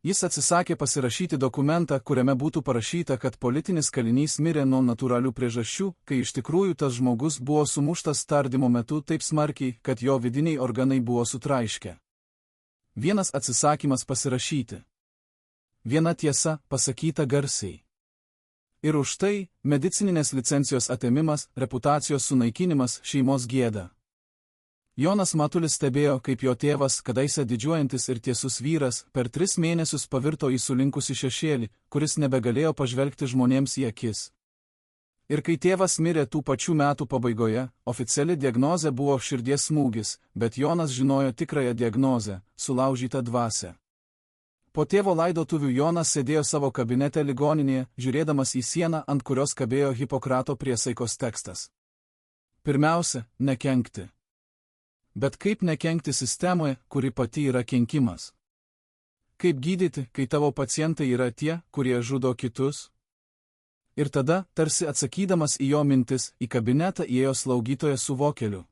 Jis atsisakė pasirašyti dokumentą, kuriame būtų parašyta, kad politinis kalinys mirė nuo natūralių priežasčių, kai iš tikrųjų tas žmogus buvo sumuštas tardymo metu taip smarkiai, kad jo vidiniai organai buvo sutraiškę. Vienas atsisakymas pasirašyti. Viena tiesa, pasakyta garsiai. Ir už tai medicininės licencijos atėmimas, reputacijos sunaikinimas, šeimos gėda. Jonas Matulis stebėjo, kaip jo tėvas, kadaise didžiuojantis ir tiesus vyras, per 3 mėnesius pavirto į sulinkusį šešėlį, kuris nebegalėjo pažvelgti žmonėms į akis. Ir kai tėvas mirė tų pačių metų pabaigoje, oficiali diagnozė buvo širdies smūgis, bet Jonas žinojo tikrąją diagnozę – sulaužytą dvasią. Po tėvo laidotuvių Jonas sėdėjo savo kabinete ligoninėje, žiūrėdamas į sieną, ant kurios kabėjo Hipokrato priesaikos tekstas. Pirmiausia, nekenkti. Bet kaip nekenkti sistemoje, kuri pati yra kenkimas? Kaip gydyti, kai tavo pacientai yra tie, kurie žudo kitus? Ir tada, tarsi atsakydamas į jo mintis, į kabinetą įėjo slaugytoja su vokeliu.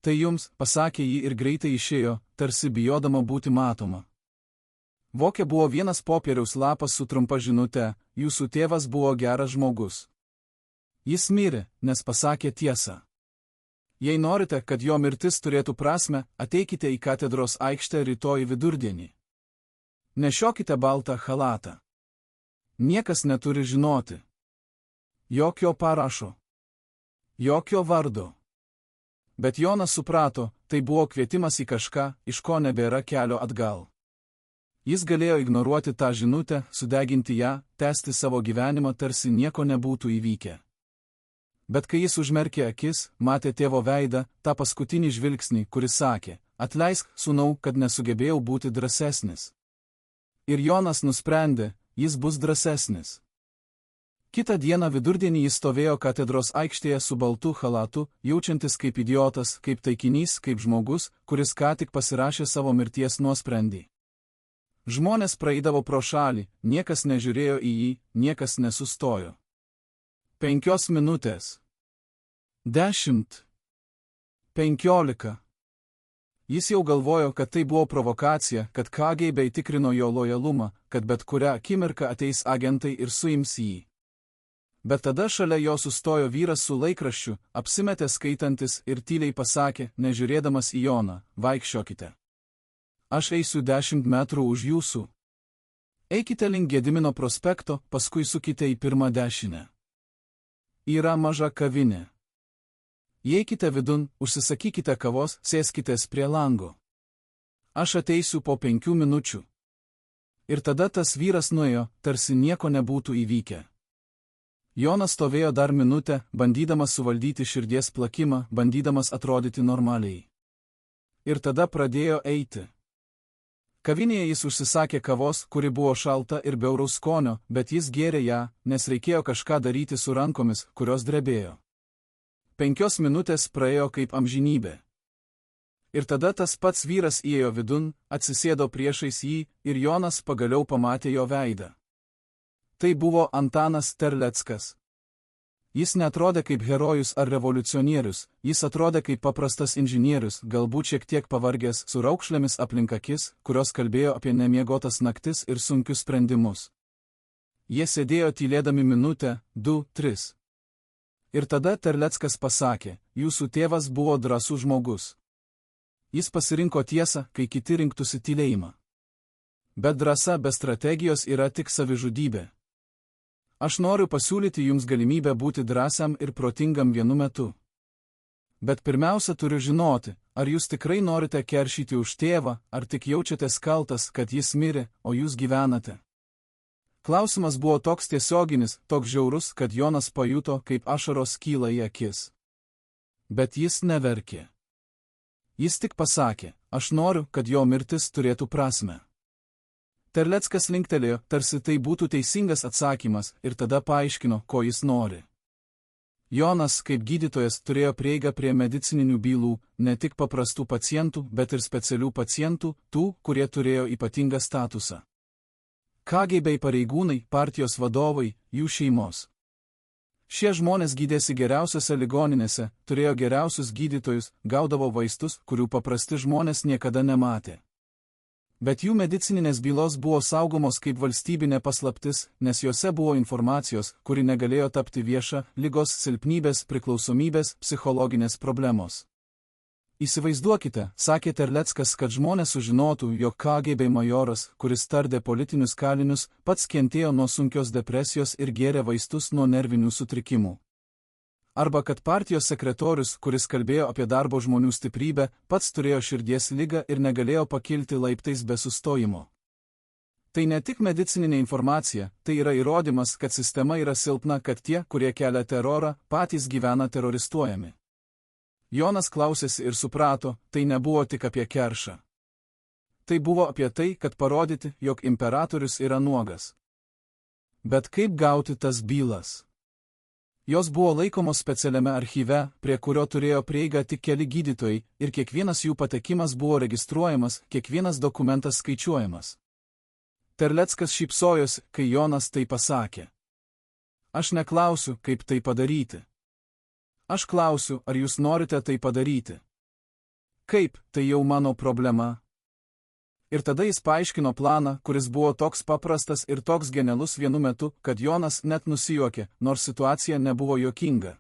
Tai jums, pasakė ji ir greitai išėjo, tarsi bijodama būti matoma. Vokė buvo vienas popieriaus lapas su trumpa žinute: jūsų tėvas buvo geras žmogus. Jis mirė, nes pasakė tiesą. Jei norite, kad jo mirtis turėtų prasmę, ateikite į katedros aikštę rytoj vidurdienį. Nešiokite baltą chalatą. Niekas neturi žinoti. Jokio parašo. Jokio vardo. Bet Jonas suprato, tai buvo kvietimas į kažką, iš ko nebėra kelio atgal. Jis galėjo ignoruoti tą žinutę, sudeginti ją, tęsti savo gyvenimą, tarsi nieko nebūtų įvykę. Bet kai jis užmerkė akis, matė tėvo veidą, tą paskutinį žvilgsnį, kuris sakė: atleisk, sūnau, kad nesugebėjau būti drąsesnis. Ir Jonas nusprendė, jis bus drąsesnis. Kitą dieną vidurdienį jis stovėjo katedros aikštėje su baltu chalatu, jaučiantis kaip idiotas, kaip taikinys, kaip žmogus, kuris ką tik pasirašė savo mirties nuosprendį. Žmonės praeidavo pro šalį, niekas nežiūrėjo į jį, niekas nesustojo. 5 minutės. 10. 15. Jis jau galvojo, kad tai buvo provokacija, kad KGB tikrino jo lojalumą, kad bet kurią akimirką ateis agentai ir suims jį. Bet tada šalia jo sustojo vyras su laikraščiu, apsimetė skaitantis ir tyliai pasakė, nežiūrėdamas į Joną: vaikščiokite. Aš eisiu 10 metrų už jūsų. Eikite link Gedimino prospekto, paskui sukite į pirmą dešinę. Yra maža kavinė. Įeikite vidun, užsisakykite kavos, sėskitės prie lango. Aš ateisiu po 5 minučių. Ir tada tas vyras nuėjo, tarsi nieko nebūtų įvykę. Jonas stovėjo dar minutę, bandydamas suvaldyti širdies plakimą, bandydamas atrodyti normaliai. Ir tada pradėjo eiti. Kavinėje jis užsisakė kavos, kuri buvo šalta ir bjauraus skonio, bet jis gėrė ją, nes reikėjo kažką daryti su rankomis, kurios drebėjo. 5 minutės praėjo kaip amžinybė. Ir tada tas pats vyras įėjo vidun, atsisėdo priešais jį ir Jonas pagaliau pamatė jo veidą. Tai buvo Antanas Terleckas. Jis netrodė kaip herojus ar revoliucionierius, jis atrodė kaip paprastas inžinierius, galbūt šiek tiek pavargęs, su raukšlėmis aplink akis, kurios kalbėjo apie nemiegotas naktis ir sunkius sprendimus. Jie sėdėjo tylėdami minutę, 2, 3. Ir tada Terleckas pasakė, jūsų tėvas buvo drąsus žmogus. Jis pasirinko tiesą, kai kiti rinktųsi tylėjimą. Bet drąsa be strategijos yra tik savižudybė. Aš noriu pasiūlyti jums galimybę būti drąsiam ir protingam vienu metu. Bet pirmiausia turiu žinoti, ar jūs tikrai norite keršyti už tėvą, ar tik jaučiatės kaltas, kad jis mirė, o jūs gyvenate. Klausimas buvo toks tiesioginis, toks žiaurus, kad Jonas pajuto, kaip ašaros kyla į akis. Bet jis neverkė. Jis tik pasakė, aš noriu, kad jo mirtis turėtų prasmę. Terleckas linktelėjo, tarsi tai būtų teisingas atsakymas, ir tada paaiškino, ko jis nori. Jonas, kaip gydytojas, turėjo prieigą prie medicininių bylų, ne tik paprastų pacientų, bet ir specialių pacientų, tų, kurie turėjo ypatingą statusą. KGB pareigūnai, partijos vadovai, jų šeimos. Šie žmonės gydėsi geriausiose ligoninėse, turėjo geriausius gydytojus, gaudavo vaistus, kurių paprasti žmonės niekada nematė. Bet jų medicininės bylos buvo saugomos kaip valstybinė paslaptis, nes jose buvo informacijos, kuri negalėjo tapti vieša, ligos, silpnybės, priklausomybės, psichologinės problemos. Įsivaizduokite, sakė Terleckas, kad žmonės sužinotų, jog KGB majoras, kuris tardė politinius kalinius, pats kentėjo nuo sunkios depresijos ir gėrė vaistus nuo nervinių sutrikimų. Arba kad partijos sekretorius, kuris kalbėjo apie darbo žmonių stiprybę, pats turėjo širdies ligą ir negalėjo pakilti laiptais be sustojimo. Tai ne tik medicininė informacija, tai yra įrodymas, kad sistema yra silpna, kad tie, kurie kelia terorą, patys gyvena teroristuojami. Jonas klausėsi ir suprato, tai nebuvo tik apie keršą. Tai buvo apie tai, kad parodyti, jog imperatorius yra nuogas. Bet kaip gauti tas bylas? Jos buvo laikomos specialiame archyve, prie kurio turėjo prieigą tik keli gydytojai, ir kiekvienas jų patekimas buvo registruojamas, kiekvienas dokumentas skaičiuojamas. Terleckas šypsojosi, kai Jonas tai pasakė. Aš neklausiu, kaip tai padaryti. Aš klausiu, ar jūs norite tai padaryti. Kaip, tai jau mano problema. Ir tada jis paaiškino planą, kuris buvo toks paprastas ir toks genialus vienu metu, kad Jonas net nusijuokė, nors situacija nebuvo juokinga.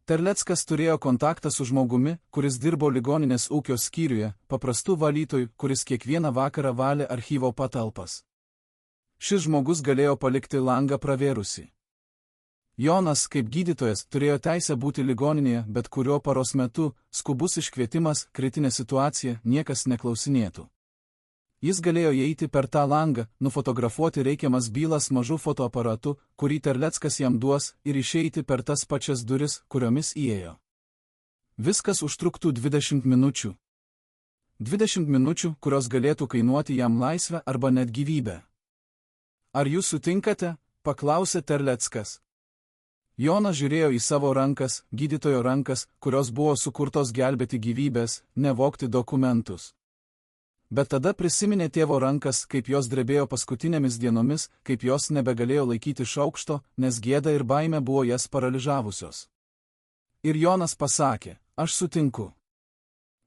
Terleckas turėjo kontaktą su žmogumi, kuris dirbo ligoninės ūkio skyriuje, paprastu valytoju, kuris kiekvieną vakarą valė archyvo patalpas. Šis žmogus galėjo palikti langą pravėrusi. Jonas, kaip gydytojas, turėjo teisę būti ligoninėje, bet kurio paros metu, skubus iškvietimas, kritinė situacija, niekas neklausinėtų. Jis galėjo įeiti per tą langą, nufotografuoti reikiamas bylas mažu fotoaparatu, kurį Terleckas jam duos, ir išeiti per tas pačias duris, kuriomis įėjo. Viskas užtruktų 20 minučių. 20 minučių, kurios galėtų kainuoti jam laisvę arba net gyvybę. Ar jūs sutinkate? Paklausė Terleckas. Jonas žiūrėjo į savo rankas, gydytojo rankas, kurios buvo sukurtos gelbėti gyvybės, nevogti dokumentus. Bet tada prisiminė tėvo rankas, kaip jos drebėjo paskutinėmis dienomis, kaip jos nebegalėjo laikyti šaukšto, nes gėda ir baimė buvo jas paralyžavusios. Ir Jonas pasakė, aš sutinku.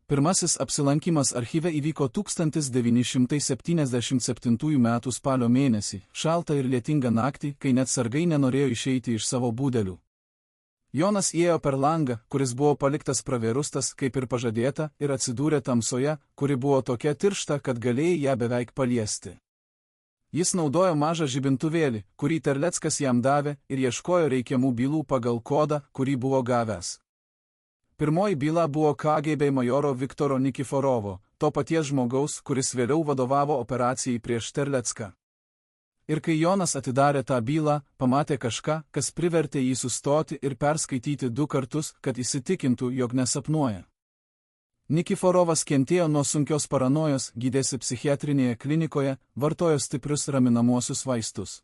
Pirmasis apsilankimas archyve įvyko 1977 m. spalio mėnesį, šaltą ir lietingą naktį, kai net sargai nenorėjo išeiti iš savo būdelių. Jonas įėjo per langą, kuris buvo paliktas pravėrustas, kaip ir pažadėta, ir atsidūrė tamsoje, kuri buvo tokia tiršta, kad galėjai ją beveik paliesti. Jis naudojo mažą žibintuvėlį, kurį Terleckas jam davė, ir ieškojo reikiamų bylų pagal kodą, kurį buvo gavęs. Pirmoji byla buvo KGB majoro Viktoro Nikiforovo, to paties žmogaus, kuris vėliau vadovavo operacijai prieš Terlecką. Ir kai Jonas atidarė tą bylą, pamatė kažką, kas privertė jį sustoti ir perskaityti 2 kartus, kad įsitikintų, jog nesapnuoja. Nikiforovas kentėjo nuo sunkios paranojos, gydėsi psichiatrinėje klinikoje, vartojo stiprius raminamuosius vaistus.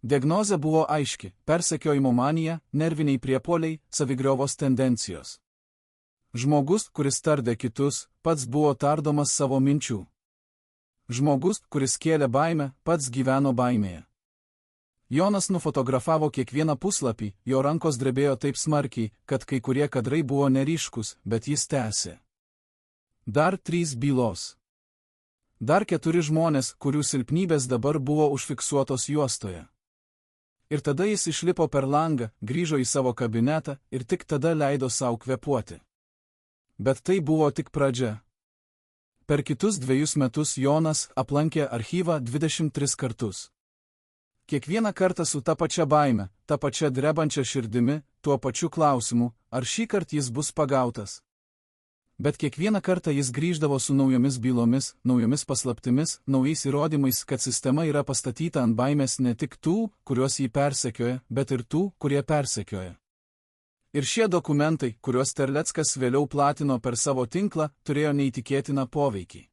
Diagnozė buvo aiški – persekiojimo manija, nerviniai priepuoliai, savigriovos tendencijos. Žmogus, kuris tardė kitus, pats buvo tardomas savo minčių. Žmogus, kuris kėlė baimę, pats gyveno baimėje. Jonas nufotografavo kiekvieną puslapį, jo rankos drebėjo taip smarkiai, kad kai kurie kadrai buvo neryškus, bet jis tęsė. Dar 3 bylos. Dar 4 žmonės, kurių silpnybės dabar buvo užfiksuotos juostoje. Ir tada jis išlipo per langą, grįžo į savo kabinetą ir tik tada leido savo kvėpuoti. Bet tai buvo tik pradžia. Per kitus 2 metus Jonas aplankė archyvą 23 kartus. Kiekvieną kartą su ta pačia baime, ta pačia drebančia širdimi, tuo pačiu klausimu, ar šį kartą jis bus pagautas. Bet kiekvieną kartą jis grįždavo su naujomis bylomis, naujomis paslaptimis, naujais įrodymais, kad sistema yra pastatyta ant baimės ne tik tų, kuriuos jį persekioja, bet ir tų, kurie persekioja. Ir šie dokumentai, kuriuos Terleckas vėliau platino per savo tinklą, turėjo neįtikėtiną poveikį.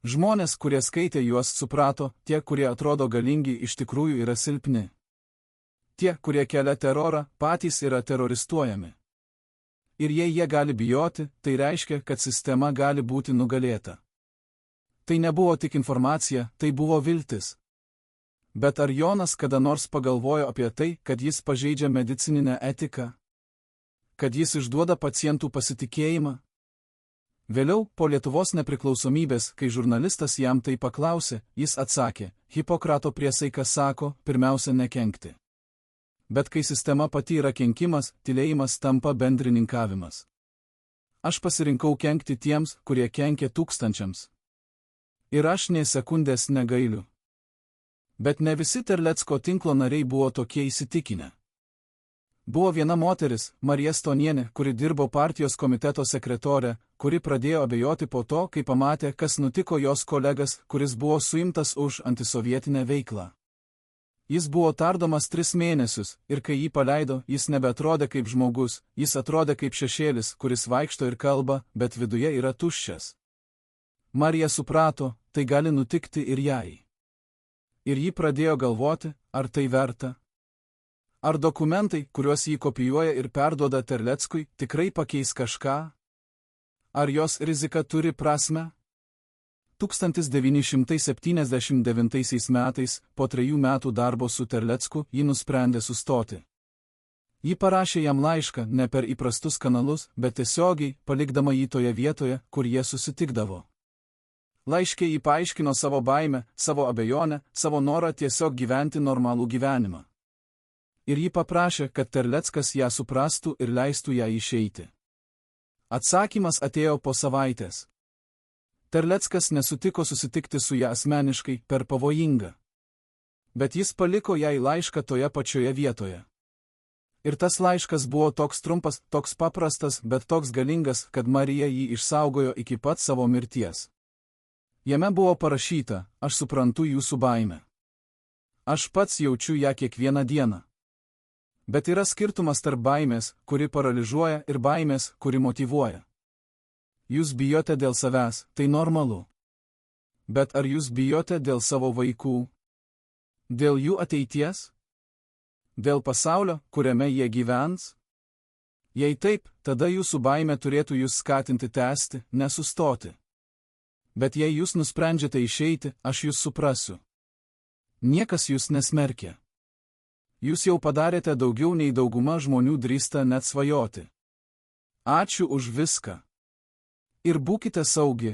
Žmonės, kurie skaitė juos, suprato, tie, kurie atrodo galingi, iš tikrųjų yra silpni. Tie, kurie kelia terorą, patys yra teroristuojami. Ir jei jie gali bijoti, tai reiškia, kad sistema gali būti nugalėta. Tai nebuvo tik informacija, tai buvo viltis. Bet ar Jonas kada nors pagalvojo apie tai, kad jis pažeidžia medicininę etiką? Kad jis išduoda pacientų pasitikėjimą? Vėliau, po Lietuvos nepriklausomybės, kai žurnalistas jam tai paklausė, jis atsakė, Hipokrato priesaika sako, pirmiausia nekenkti. Bet kai sistema pati yra kenkimas, tylėjimas tampa bendrininkavimas. Aš pasirinkau kenkti tiems, kurie kenkė tūkstančiams. Ir aš nė sekundės negailiu. Bet ne visi Terlecko tinklo nariai buvo tokie įsitikinę. Buvo viena moteris, Marija Stonienė, kuri dirbo partijos komiteto sekretorė, kuri pradėjo abejoti po to, kai pamatė, kas nutiko jos kolegas, kuris buvo suimtas už antisovietinę veiklą. Jis buvo tardomas 3 mėnesius, ir kai jį paleido, jis nebeatrodė kaip žmogus, jis atrodė kaip šešėlis, kuris vaikšto ir kalba, bet viduje yra tuščias. Marija suprato, tai gali nutikti ir jai. Ir ji pradėjo galvoti, ar tai verta. Ar dokumentai, kuriuos jį kopijuoja ir perduoda Terleckui, tikrai pakeis kažką? Ar jos rizika turi prasmę? 1979 metais, po 3 metų darbo su Terlecku, ji nusprendė sustoti. Ji parašė jam laišką ne per įprastus kanalus, bet tiesiogiai, palikdama jį toje vietoje, kur jie susitikdavo. Laiške ji paaiškino savo baimę, savo abejonę, savo norą tiesiog gyventi normalų gyvenimą. Ir ji paprašė, kad Terleckas ją suprastų ir leistų ją išeiti. Atsakymas atėjo po savaitės. Terleckas nesutiko susitikti su ją asmeniškai, per pavojinga. Bet jis paliko jai laišką toje pačioje vietoje. Ir tas laiškas buvo toks trumpas, toks paprastas, bet toks galingas, kad Marija jį išsaugojo iki pat savo mirties. Jame buvo parašyta, aš suprantu jūsų baimę. Aš pats jaučiu ją kiekvieną dieną. Bet yra skirtumas tarp baimės, kuri paralyžiuoja, ir baimės, kuri motyvuoja. Jūs bijote dėl savęs, tai normalu. Bet ar jūs bijote dėl savo vaikų? Dėl jų ateities? Dėl pasaulio, kuriame jie gyvens? Jei taip, tada jūsų baimė turėtų jūs skatinti tęsti, nesustoti. Bet jei jūs nusprendžiate išeiti, aš jūs suprasiu. Niekas jūs nesmerkia. Jūs jau padarėte daugiau nei dauguma žmonių drįsta net svajoti. Ačiū už viską. Ir būkite saugi.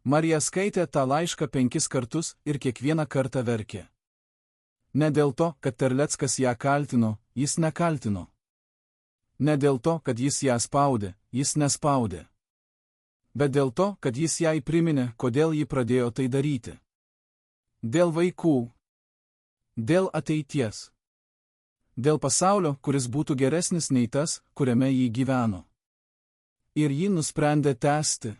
Marija skaitė tą laišką 5 kartus ir kiekvieną kartą verkė. Ne dėl to, kad Terleckas ją kaltino, jis nekaltino. Ne dėl to, kad jis ją spaudė, jis nespaudė. Bet dėl to, kad jis jai priminė, kodėl ji pradėjo tai daryti. Dėl vaikų. Dėl ateities. Dėl pasaulio, kuris būtų geresnis nei tas, kuriame jį gyveno. Ir ji nusprendė tęsti.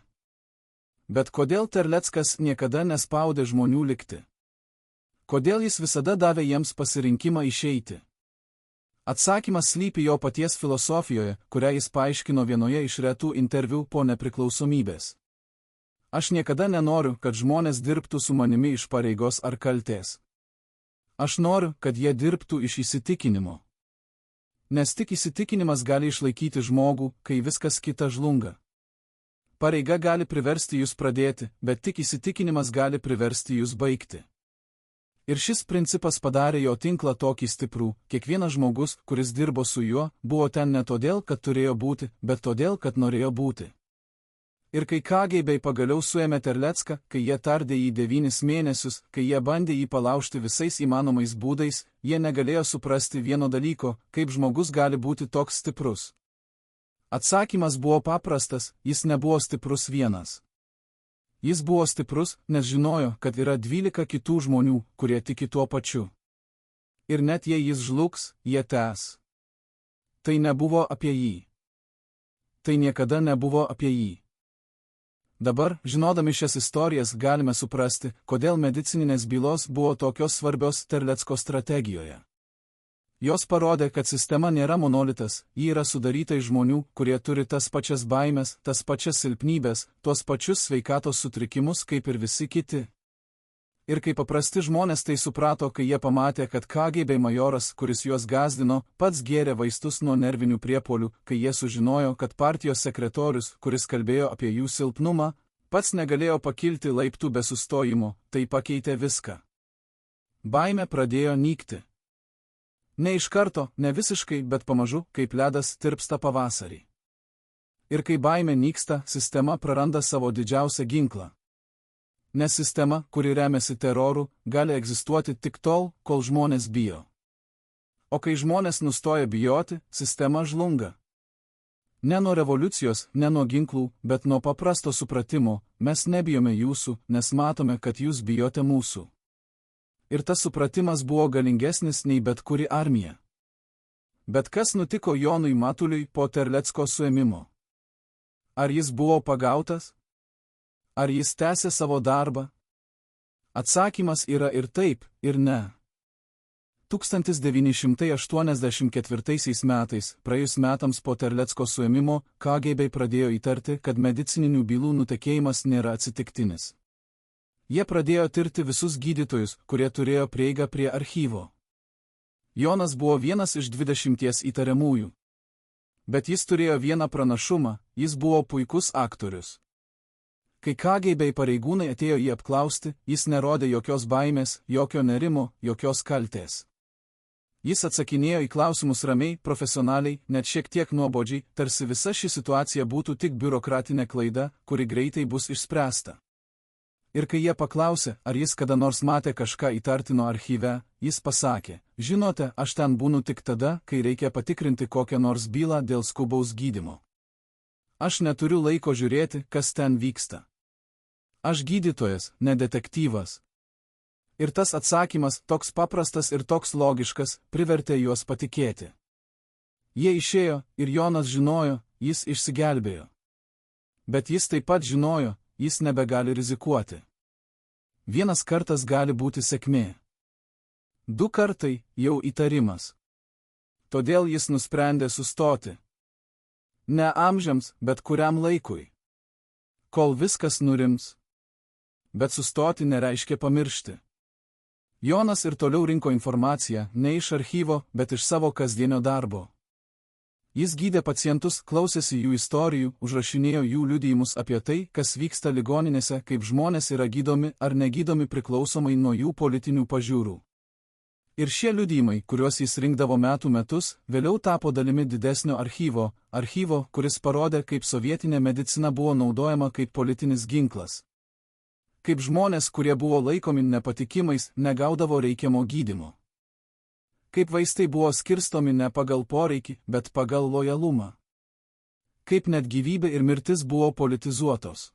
Bet kodėl Terleckas niekada nespaudė žmonių likti? Kodėl jis visada davė jiems pasirinkimą išeiti? Atsakymas slypi jo paties filosofijoje, kurią jis paaiškino vienoje iš retų interviu po nepriklausomybės. Aš niekada nenoriu, kad žmonės dirbtų su manimi iš pareigos ar kaltės. Aš noriu, kad jie dirbtų iš įsitikinimo. Nes tik įsitikinimas gali išlaikyti žmogų, kai viskas kita žlunga. Pareiga gali priversti jūs pradėti, bet tik įsitikinimas gali priversti jūs baigti. Ir šis principas padarė jo tinklą tokį stiprų, kiekvienas žmogus, kuris dirbo su juo, buvo ten ne todėl, kad turėjo būti, bet todėl, kad norėjo būti. Ir kai KGB pagaliau suėmė Terlecką, kai jie tardė jį 9 mėnesius, kai jie bandė jį palaužti visais įmanomais būdais, jie negalėjo suprasti vieno dalyko, kaip žmogus gali būti toks stiprus. Atsakymas buvo paprastas, jis nebuvo stiprus vienas. Jis buvo stiprus, nes žinojo, kad yra 12 kitų žmonių, kurie tiki tuo pačiu. Ir net jei jis žlugs, jie tęs. Tai nebuvo apie jį. Tai niekada nebuvo apie jį. Dabar, žinodami šias istorijas, galime suprasti, kodėl medicininės bylos buvo tokios svarbios Terlecko strategijoje. Jos parodė, kad sistema nėra monolitas, ji yra sudaryta iš žmonių, kurie turi tas pačias baimes, tas pačias silpnybės, tuos pačius sveikatos sutrikimus kaip ir visi kiti. Ir kai paprasti žmonės tai suprato, kai jie pamatė, kad KGB majoras, kuris juos gąsdino, pats gėrė vaistus nuo nervinių priepuolių, kai jie sužinojo, kad partijos sekretorius, kuris kalbėjo apie jų silpnumą, pats negalėjo pakilti laiptų be sustojimo, tai pakeitė viską. Baimė pradėjo nykti. Ne iš karto, ne visiškai, bet pamažu, kaip ledas tirpsta pavasarį. Ir kai baimė nyksta, sistema praranda savo didžiausią ginklą. Nes sistema, kuri remiasi teroru, gali egzistuoti tik tol, kol žmonės bijo. O kai žmonės nustoja bijoti, sistema žlunga. Ne nuo revoliucijos, ne nuo ginklų, bet nuo paprasto supratimo, mes nebijome jūsų, nes matome, kad jūs bijote mūsų. Ir tas supratimas buvo galingesnis nei bet kuri armija. Bet kas nutiko Jonui Matuliui po Terlecko suėmimo? Ar jis buvo pagautas? Ar jis tęsė savo darbą? Atsakymas yra ir taip, ir ne. 1984 metais, praėjus metams po Terlecko suėmimo, KGB pradėjo įtarti, kad medicininių bylų nutekėjimas nėra atsitiktinis. Jie pradėjo tirti visus gydytojus, kurie turėjo prieigą prie archyvo. Jonas buvo vienas iš 20 įtariamųjų. Bet jis turėjo vieną pranašumą, jis buvo puikus aktorius. Kai KGB pareigūnai atėjo jį apklausti, jis nerodė jokios baimės, jokio nerimo, jokios kaltės. Jis atsakinėjo į klausimus ramiai, profesionaliai, net šiek tiek nuobodžiai, tarsi visa ši situacija būtų tik biurokratinė klaida, kuri greitai bus išspręsta. Ir kai jie paklausė, ar jis kada nors matė kažką įtartino archyve, jis pasakė, žinote, aš ten būnu tik tada, kai reikia patikrinti kokią nors bylą dėl skubaus gydymo. Aš neturiu laiko žiūrėti, kas ten vyksta. Aš gydytojas, ne detektyvas. Ir tas atsakymas, toks paprastas ir toks logiškas, privertė juos patikėti. Jie išėjo, ir Jonas žinojo, jis išsigelbėjo. Bet jis taip pat žinojo, jis nebegali rizikuoti. Vienas kartas gali būti sėkmė. 2 kartai jau įtarimas. Todėl jis nusprendė sustoti. Ne amžiams, bet kuriam laikui. Kol viskas nurims. Bet sustoti nereiškia pamiršti. Jonas ir toliau rinko informaciją, ne iš archyvo, bet iš savo kasdienio darbo. Jis gydė pacientus, klausėsi jų istorijų, užrašinėjo jų liudijimus apie tai, kas vyksta ligoninėse, kaip žmonės yra gydomi ar negydomi priklausomai nuo jų politinių pažiūrų. Ir šie liudijimai, kuriuos jis rinkdavo metų metus, vėliau tapo dalimi didesnio archyvo, kuris parodė, kaip sovietinė medicina buvo naudojama kaip politinis ginklas. Kaip žmonės, kurie buvo laikomi nepatikimais, negaudavo reikiamo gydymo. Kaip vaistai buvo skirstomi ne pagal poreikį, bet pagal lojalumą. Kaip net gyvybė ir mirtis buvo politizuotos.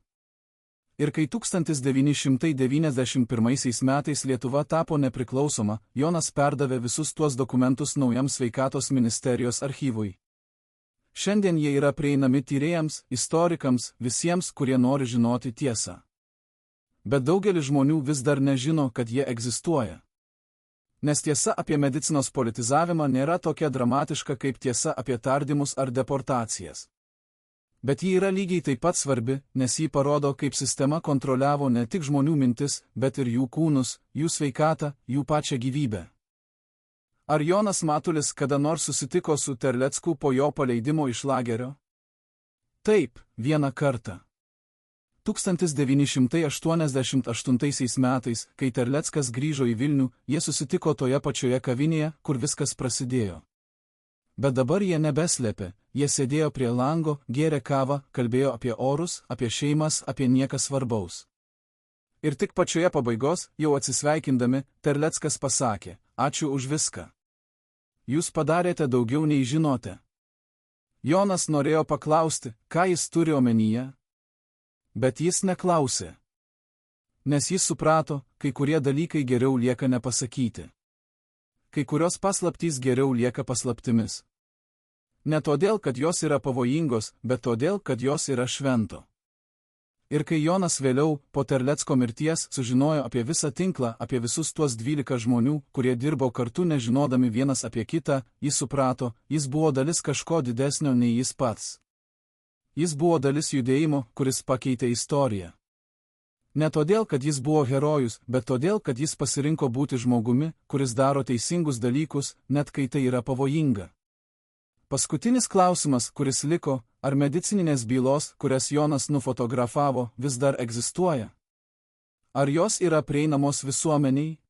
Ir kai 1991 metais Lietuva tapo nepriklausoma, Jonas perdavė visus tuos dokumentus naujam sveikatos ministerijos archyvui. Šiandien jie yra prieinami tyrėjams, istorikams, visiems, kurie nori žinoti tiesą. Bet daugelis žmonių vis dar nežino, kad jie egzistuoja. Nes tiesa apie medicinos politizavimą nėra tokia dramatiška kaip tiesa apie tardymus ar deportacijas. Bet ji yra lygiai taip pat svarbi, nes ji parodo, kaip sistema kontroliavo ne tik žmonių mintis, bet ir jų kūnus, jų sveikatą, jų pačią gyvybę. Ar Jonas Matulis kada nors susitiko su Terlecku po jo paleidimo iš lagerio? Taip, vieną kartą. 1988 metais, kai Terleckas grįžo į Vilnių, jie susitiko toje pačioje kavinėje, kur viskas prasidėjo. Bet dabar jie nebeslėpė, jie sėdėjo prie lango, gėrė kavą, kalbėjo apie orus, apie šeimas, apie nieką svarbaus. Ir tik pačioje pabaigos, jau atsisveikindami, Terleckas pasakė: ačiū už viską. Jūs padarėte daugiau nei žinote. Jonas norėjo paklausti, ką jis turi omenyje. Bet jis neklausė. Nes jis suprato, kai kurie dalykai geriau lieka nepasakyti. Kai kurios paslaptys geriau lieka paslaptimis. Ne todėl, kad jos yra pavojingos, bet todėl, kad jos yra švento. Ir kai Jonas vėliau, po Terlecko mirties, sužinojo apie visą tinklą, apie visus tuos 12 žmonių, kurie dirbo kartu nežinodami vienas apie kitą, jis suprato, jis buvo dalis kažko didesnio nei jis pats. Jis buvo dalis judėjimo, kuris pakeitė istoriją. Ne todėl, kad jis buvo herojus, bet todėl, kad jis pasirinko būti žmogumi, kuris daro teisingus dalykus, net kai tai yra pavojinga. Paskutinis klausimas, kuris liko, ar medicininės bylos, kurias Jonas nufotografavo, vis dar egzistuoja? Ar jos yra prieinamos visuomeniai?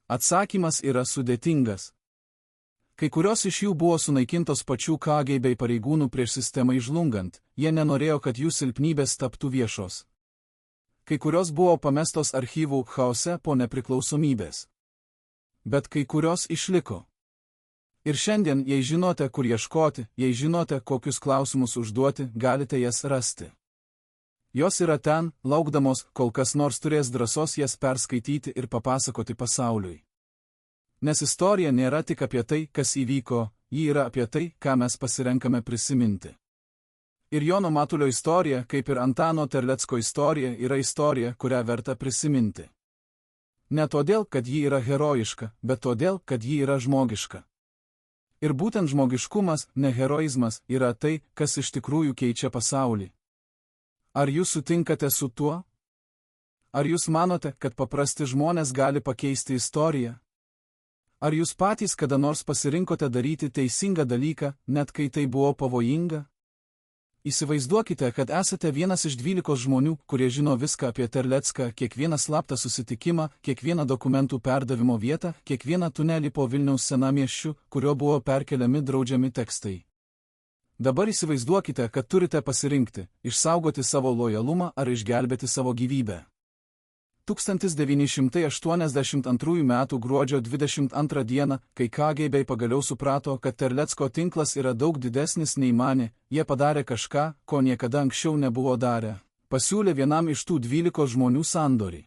Atsakymas yra sudėtingas. Kai kurios iš jų buvo sunaikintos pačių KGB pareigūnų prieš sistemai žlungant, jie nenorėjo, kad jų silpnybės taptų viešos. Kai kurios buvo pamestos archyvų chaose po nepriklausomybės. Bet kai kurios išliko. Ir šiandien, jei žinote, kur ieškoti, jei žinote, kokius klausimus užduoti, galite jas rasti. Jos yra ten, laukdamos, kol kas nors turės drąsos jas perskaityti ir papasakoti pasauliui. Nes istorija nėra tik apie tai, kas įvyko, ji yra apie tai, ką mes pasirenkame prisiminti. Ir Jono Matulio istorija, kaip ir Antano Terlecko istorija, yra istorija, kurią verta prisiminti. Ne todėl, kad ji yra herojiška, bet todėl, kad ji yra žmogiška. Ir būtent žmogiškumas, ne heroizmas, yra tai, kas iš tikrųjų keičia pasaulį. Ar jūs sutinkate su tuo? Ar jūs manote, kad paprasti žmonės gali pakeisti istoriją? Ar jūs patys kada nors pasirinkote daryti teisingą dalyką, net kai tai buvo pavojinga? Įsivaizduokite, kad esate vienas iš 12 žmonių, kurie žino viską apie Terlecką, kiekvieną slaptą susitikimą, kiekvieną dokumentų perdavimo vietą, kiekvieną tunelį po Vilniaus senamiesčiu, kurio buvo perkeliami draudžiami tekstai. Dabar įsivaizduokite, kad turite pasirinkti, išsaugoti savo lojalumą ar išgelbėti savo gyvybę. 1982 m. gruodžio 22 d., kai KGB pagaliau suprato, kad Terlecko tinklas yra daug didesnis nei manė, jie padarė kažką, ko niekada anksčiau nebuvo darę. Pasiūlė vienam iš tų 12 žmonių sandorį.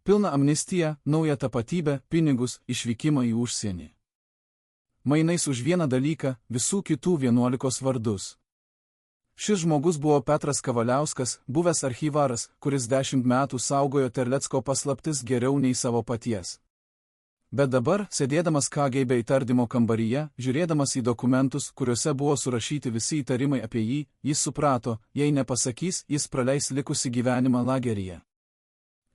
Pilną amnestiją, naują tapatybę, pinigus, išvykimą į užsienį. Mainais už vieną dalyką, visų kitų 11 vardus. Šis žmogus buvo Petras Kavaliauskas, buvęs archyvaras, kuris 10 metų saugojo Terlecko paslaptis geriau nei savo paties. Bet dabar, sėdėdamas KGB tardymo kambaryje, žiūrėdamas į dokumentus, kuriuose buvo surašyti visi įtarimai apie jį, jis suprato, jei nepasakys, jis praleis likusį gyvenimą lageryje.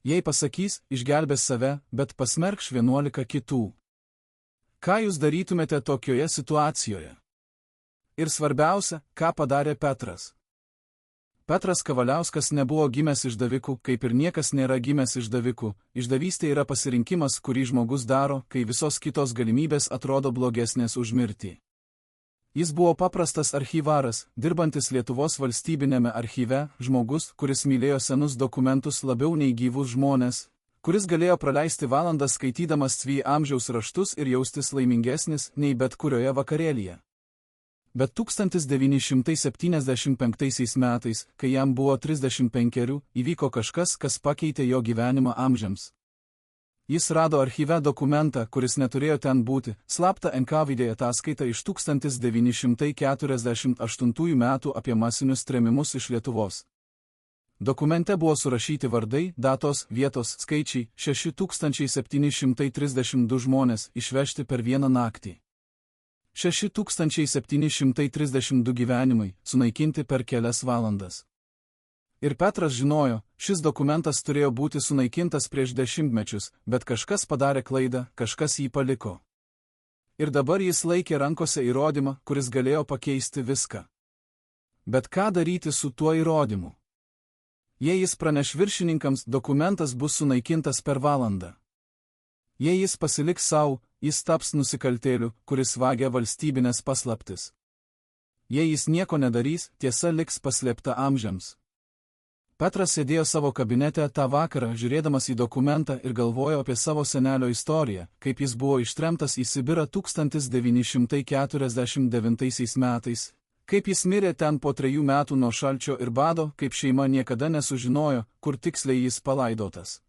Jei pasakys, išgelbės save, bet pasmerkš 11 kitų. Ką jūs darytumėte tokioje situacijoje? Ir svarbiausia, ką padarė Petras. Petras Kavaliauskas nebuvo gimęs išdaviku, kaip ir niekas nėra gimęs išdaviku. Išdavystė yra pasirinkimas, kurį žmogus daro, kai visos kitos galimybės atrodo blogesnės už mirtį. Jis buvo paprastas archyvaras, dirbantis Lietuvos valstybinėme archyve, žmogus, kuris mylėjo senus dokumentus labiau nei gyvus žmonės, kuris galėjo praleisti valandas skaitydamas 2 amžiaus raštus ir jaustis laimingesnis nei bet kurioje vakarėlyje. Bet 1975 metais, kai jam buvo 35, įvyko kažkas, kas pakeitė jo gyvenimą amžiams. Jis rado archyve dokumentą, kuris neturėjo ten būti, slaptą NKVD ataskaitą iš 1948 metų apie masinius trėmimus iš Lietuvos. Dokumente buvo surašyti vardai, datos, vietos, skaičiai, 6732 žmonės išvežti per vieną naktį. 6732 gyvenimai sunaikinti per kelias valandas. Ir Petras žinojo, šis dokumentas turėjo būti sunaikintas prieš dešimtmečius, bet kažkas padarė klaidą, kažkas jį paliko. Ir dabar jis laikė rankose įrodymą, kuris galėjo pakeisti viską. Bet ką daryti su tuo įrodymu? Jei jis praneš viršininkams, dokumentas bus sunaikintas per valandą. Jei jis pasiliks savo, jis taps nusikaltėliu, kuris vagia valstybinės paslaptis. Jei jis nieko nedarys, tiesa liks paslėpta amžiams. Petras sėdėjo savo kabinete tą vakarą, žiūrėdamas į dokumentą ir galvojo apie savo senelio istoriją, kaip jis buvo ištremtas į Sibirą 1949 metais. Kaip jis mirė ten po 3 metų nuo šalčio ir bado, kaip šeima niekada nesužinojo, kur tiksliai jis palaidotas.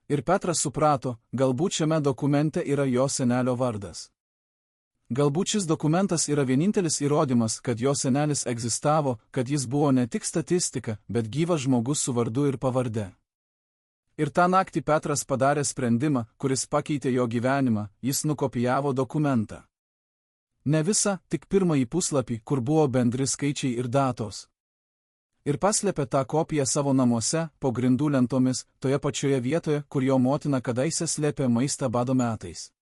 Ir Petras suprato, galbūt šiame dokumente yra jo senelio vardas. Galbūt šis dokumentas yra vienintelis įrodymas, kad jo senelis egzistavo, kad jis buvo ne tik statistika, bet gyvas žmogus su vardu ir pavarde. Ir tą naktį Petras padarė sprendimą, kuris pakeitė jo gyvenimą, jis nukopijavo dokumentą. Ne visą, tik pirmąjį puslapį, kur buvo bendri skaičiai ir datos. Ir paslėpė tą kopiją savo namuose, po grindų lentomis, toje pačioje vietoje, kur jo motina kadaise slėpė maistą bado metais.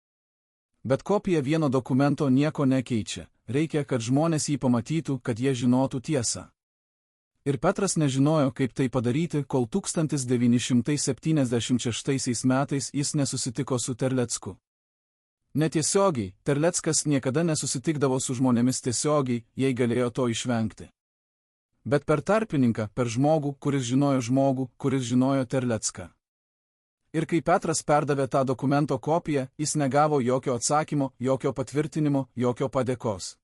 Bet kopija vieno dokumento nieko nekeičia, reikia, kad žmonės jį pamatytų, kad jie žinotų tiesą. Ir Petras nežinojo, kaip tai padaryti, kol 1976 metais jis nesusitiko su Terlecku. Netiesiogiai, Terleckas niekada nesusitikdavo su žmonėmis tiesiogiai, jei galėjo to išvengti. Bet per tarpininką, per žmogų, kuris žinojo Terlecką. Ir kai Petras perdavė tą dokumento kopiją, jis negavo jokio atsakymo, jokio patvirtinimo, jokio padėkos.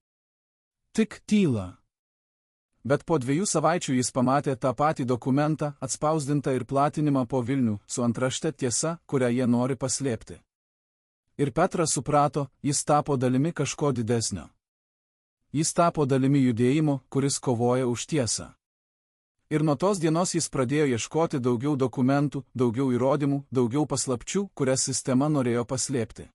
Tik tyla. Bet po 2 savaičių jis pamatė tą patį dokumentą, atspausdintą ir platinimą po Vilnių, su antrašte tiesa, kurią jie nori paslėpti. Ir Petras suprato, jis tapo dalimi kažko didesnio. Jis tapo dalimi judėjimo, kuris kovoja už tiesą. Ir nuo tos dienos jis pradėjo ieškoti daugiau dokumentų, daugiau įrodymų, daugiau paslapčių, kurias sistema norėjo paslėpti.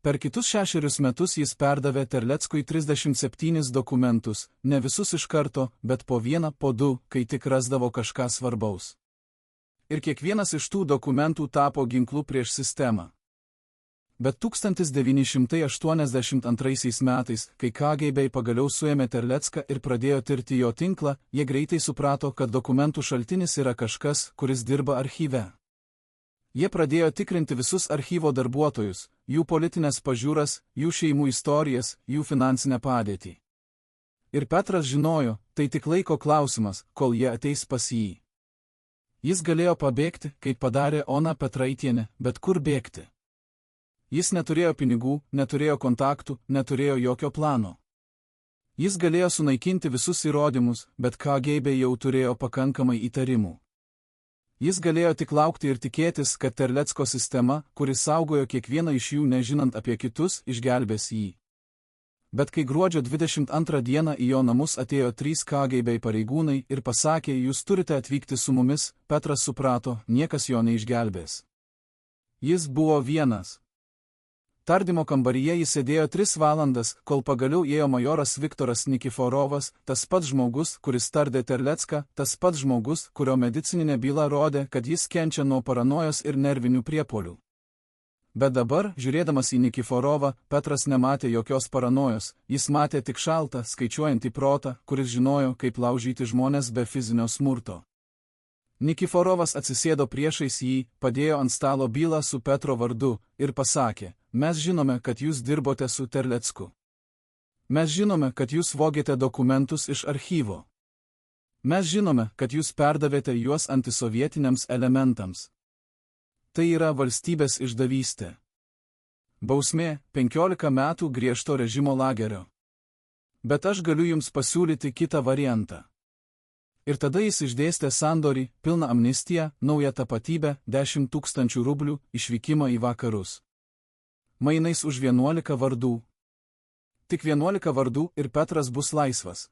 Per kitus 6 metus jis perdavė Terleckui 37 dokumentus, ne visus iš karto, bet po 1, po 2, kai tik rasdavo kažką svarbaus. Ir kiekvienas iš tų dokumentų tapo ginklu prieš sistemą. Bet 1982 metais, kai KGB pagaliau suėmė Terlecką ir pradėjo tirti jo tinklą, jie greitai suprato, kad dokumentų šaltinis yra kažkas, kuris dirba archyve. Jie pradėjo tikrinti visus archyvo darbuotojus, jų politinės pažiūras, jų šeimų istorijas, jų finansinę padėtį. Ir Petras žinojo, tai tik laiko klausimas, kol jie ateis pas jį. Jis galėjo pabėgti, kaip padarė Ona Petraitienė, bet kur bėgti? Jis neturėjo pinigų, neturėjo kontaktų, neturėjo jokio plano. Jis galėjo sunaikinti visus įrodymus, bet KGB jau turėjo pakankamai įtarimų. Jis galėjo tik laukti ir tikėtis, kad Terlecko sistema, kuris saugojo kiekvieną iš jų nežinant apie kitus, išgelbės jį. Bet kai gruodžio 22 dieną į jo namus atėjo 3 KGB pareigūnai ir pasakė, jūs turite atvykti su mumis, Petras suprato, niekas jo neišgelbės. Jis buvo vienas. Tardymo kambaryje jis sėdėjo 3 valandas, kol pagaliau ėjo majoras Viktoras Nikiforovas, tas pats žmogus, kuris tardė Terlecką, tas pats žmogus, kurio medicininė byla rodė, kad jis kenčia nuo paranojos ir nervinių priepuolių. Bet dabar, žiūrėdamas į Nikiforovą, Petras nematė jokios paranojos, jis matė tik šaltą, skaičiuojantį protą, kuris žinojo, kaip laužyti žmones be fizinio smurto. Nikiforovas atsisėdo priešais jį, padėjo ant stalo bylą su Petro vardu ir pasakė, mes žinome, kad jūs dirbote su Terlecku. Mes žinome, kad jūs vogėte dokumentus iš archyvo. Mes žinome, kad jūs perdavėte juos antisovietiniams elementams. Tai yra valstybės išdavystė. Bausmė – 15 metų griežto režimo lagerio. Bet aš galiu jums pasiūlyti kitą variantą. Ir tada jis išdėstė sandorį, pilną amnistiją, naują tapatybę, 10 000 rublių, išvykimą į vakarus. Mainais už 11 vardų. Tik 11 vardų ir Petras bus laisvas.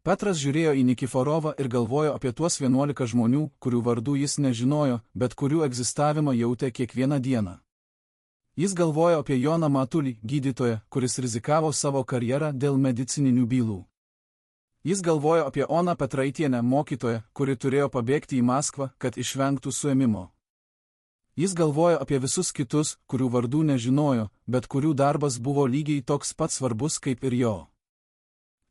Petras žiūrėjo į Nikiforovą ir galvojo apie tuos 11 žmonių, kurių vardų jis nežinojo, bet kurių egzistavimą jautė kiekvieną dieną. Jis galvojo apie Joną Matulį, gydytoją, kuris rizikavo savo karjerą dėl medicininių bylų. Jis galvojo apie Oną Petraitienę, mokytoją, kuri turėjo pabėgti į Maskvą, kad išvengtų suėmimo. Jis galvojo apie visus kitus, kurių vardų nežinojo, bet kurių darbas buvo lygiai toks pat svarbus kaip ir jo.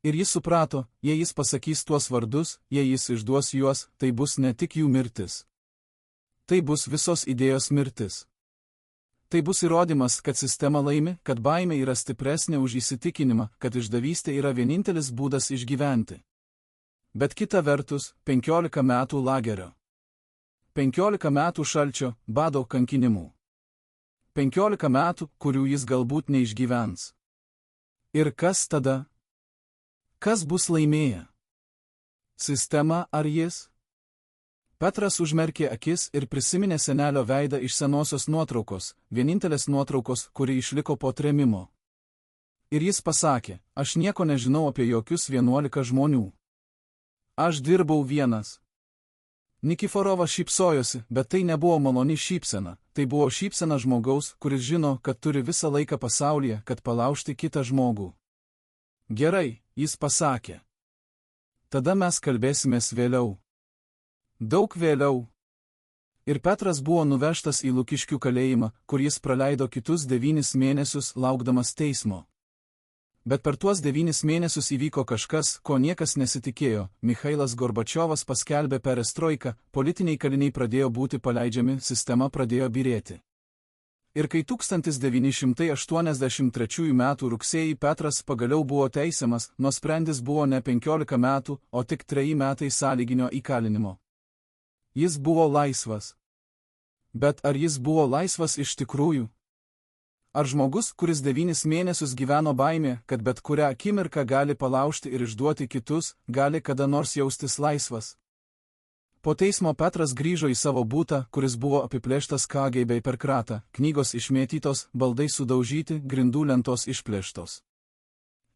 Ir jis suprato, jei jis pasakys tuos vardus, jei jis išduos juos, tai bus ne tik jų mirtis. Tai bus visos idėjos mirtis. Tai bus įrodymas, kad sistema laimi, kad baimė yra stipresnė už įsitikinimą, kad išdavystė yra vienintelis būdas išgyventi. Bet kita vertus, 15 metų lagerio. 15 metų šalčio, bado, kankinimų. 15 metų, kurių jis galbūt neišgyvens. Ir kas tada? Kas bus laimėję? Sistema ar jis? Petras užmerkė akis ir prisiminė senelio veidą iš senosios nuotraukos, vienintelės nuotraukos, kuri išliko po trėmimo. Ir jis pasakė, aš nieko nežinau apie jokius 11 žmonių. Aš dirbau vienas. Nikiforovas šypsojosi, bet tai nebuvo maloni šypsena, tai buvo šypsena žmogaus, kuris žino, kad turi visą laiką pasaulyje, kad palaužti kitą žmogų. Gerai, jis pasakė. Tada mes kalbėsimės vėliau. Daug vėliau. Ir Petras buvo nuvežtas į Lukiškių kalėjimą, kur jis praleido kitus 9 mėnesius laukdamas teismo. Bet per tuos 9 mėnesius įvyko kažkas, ko niekas nesitikėjo. Michailas Gorbačiovas paskelbė perestroiką, politiniai kaliniai pradėjo būti paleidžiami, sistema pradėjo byrėti. Ir kai 1983 m. rugsėjį Petras pagaliau buvo teisiamas, nuosprendis buvo ne 15 metų, o tik 3 metai sąlyginio įkalinimo. Jis buvo laisvas. Bet ar jis buvo laisvas iš tikrųjų? Ar žmogus, kuris 9 mėnesius gyveno baimė, kad bet kurią akimirką gali palaužti ir išduoti kitus, gali kada nors jaustis laisvas? Po teismo Petras grįžo į savo butą, kuris buvo apiplėštas KGB per kratą, knygos išmėtytos, baldai sudaužyti, grindų lentos išplėštos.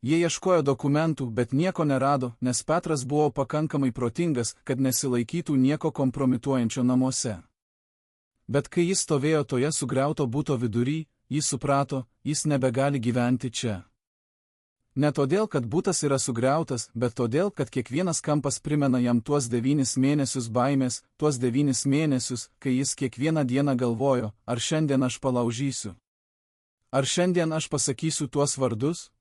Jie ieškojo dokumentų, bet nieko nerado, nes Petras buvo pakankamai protingas, kad nesilaikytų nieko kompromituojančio namuose. Bet kai jis stovėjo toje sugriauto buto vidury, jis suprato, jis nebegali gyventi čia. Ne todėl, kad butas yra sugriautas, bet todėl, kad kiekvienas kampas primena jam tuos 9 mėnesius baimės, tuos 9 mėnesius, kai jis kiekvieną dieną galvojo, ar šiandien aš palaužysiu. Ar šiandien aš pasakysiu tuos vardus?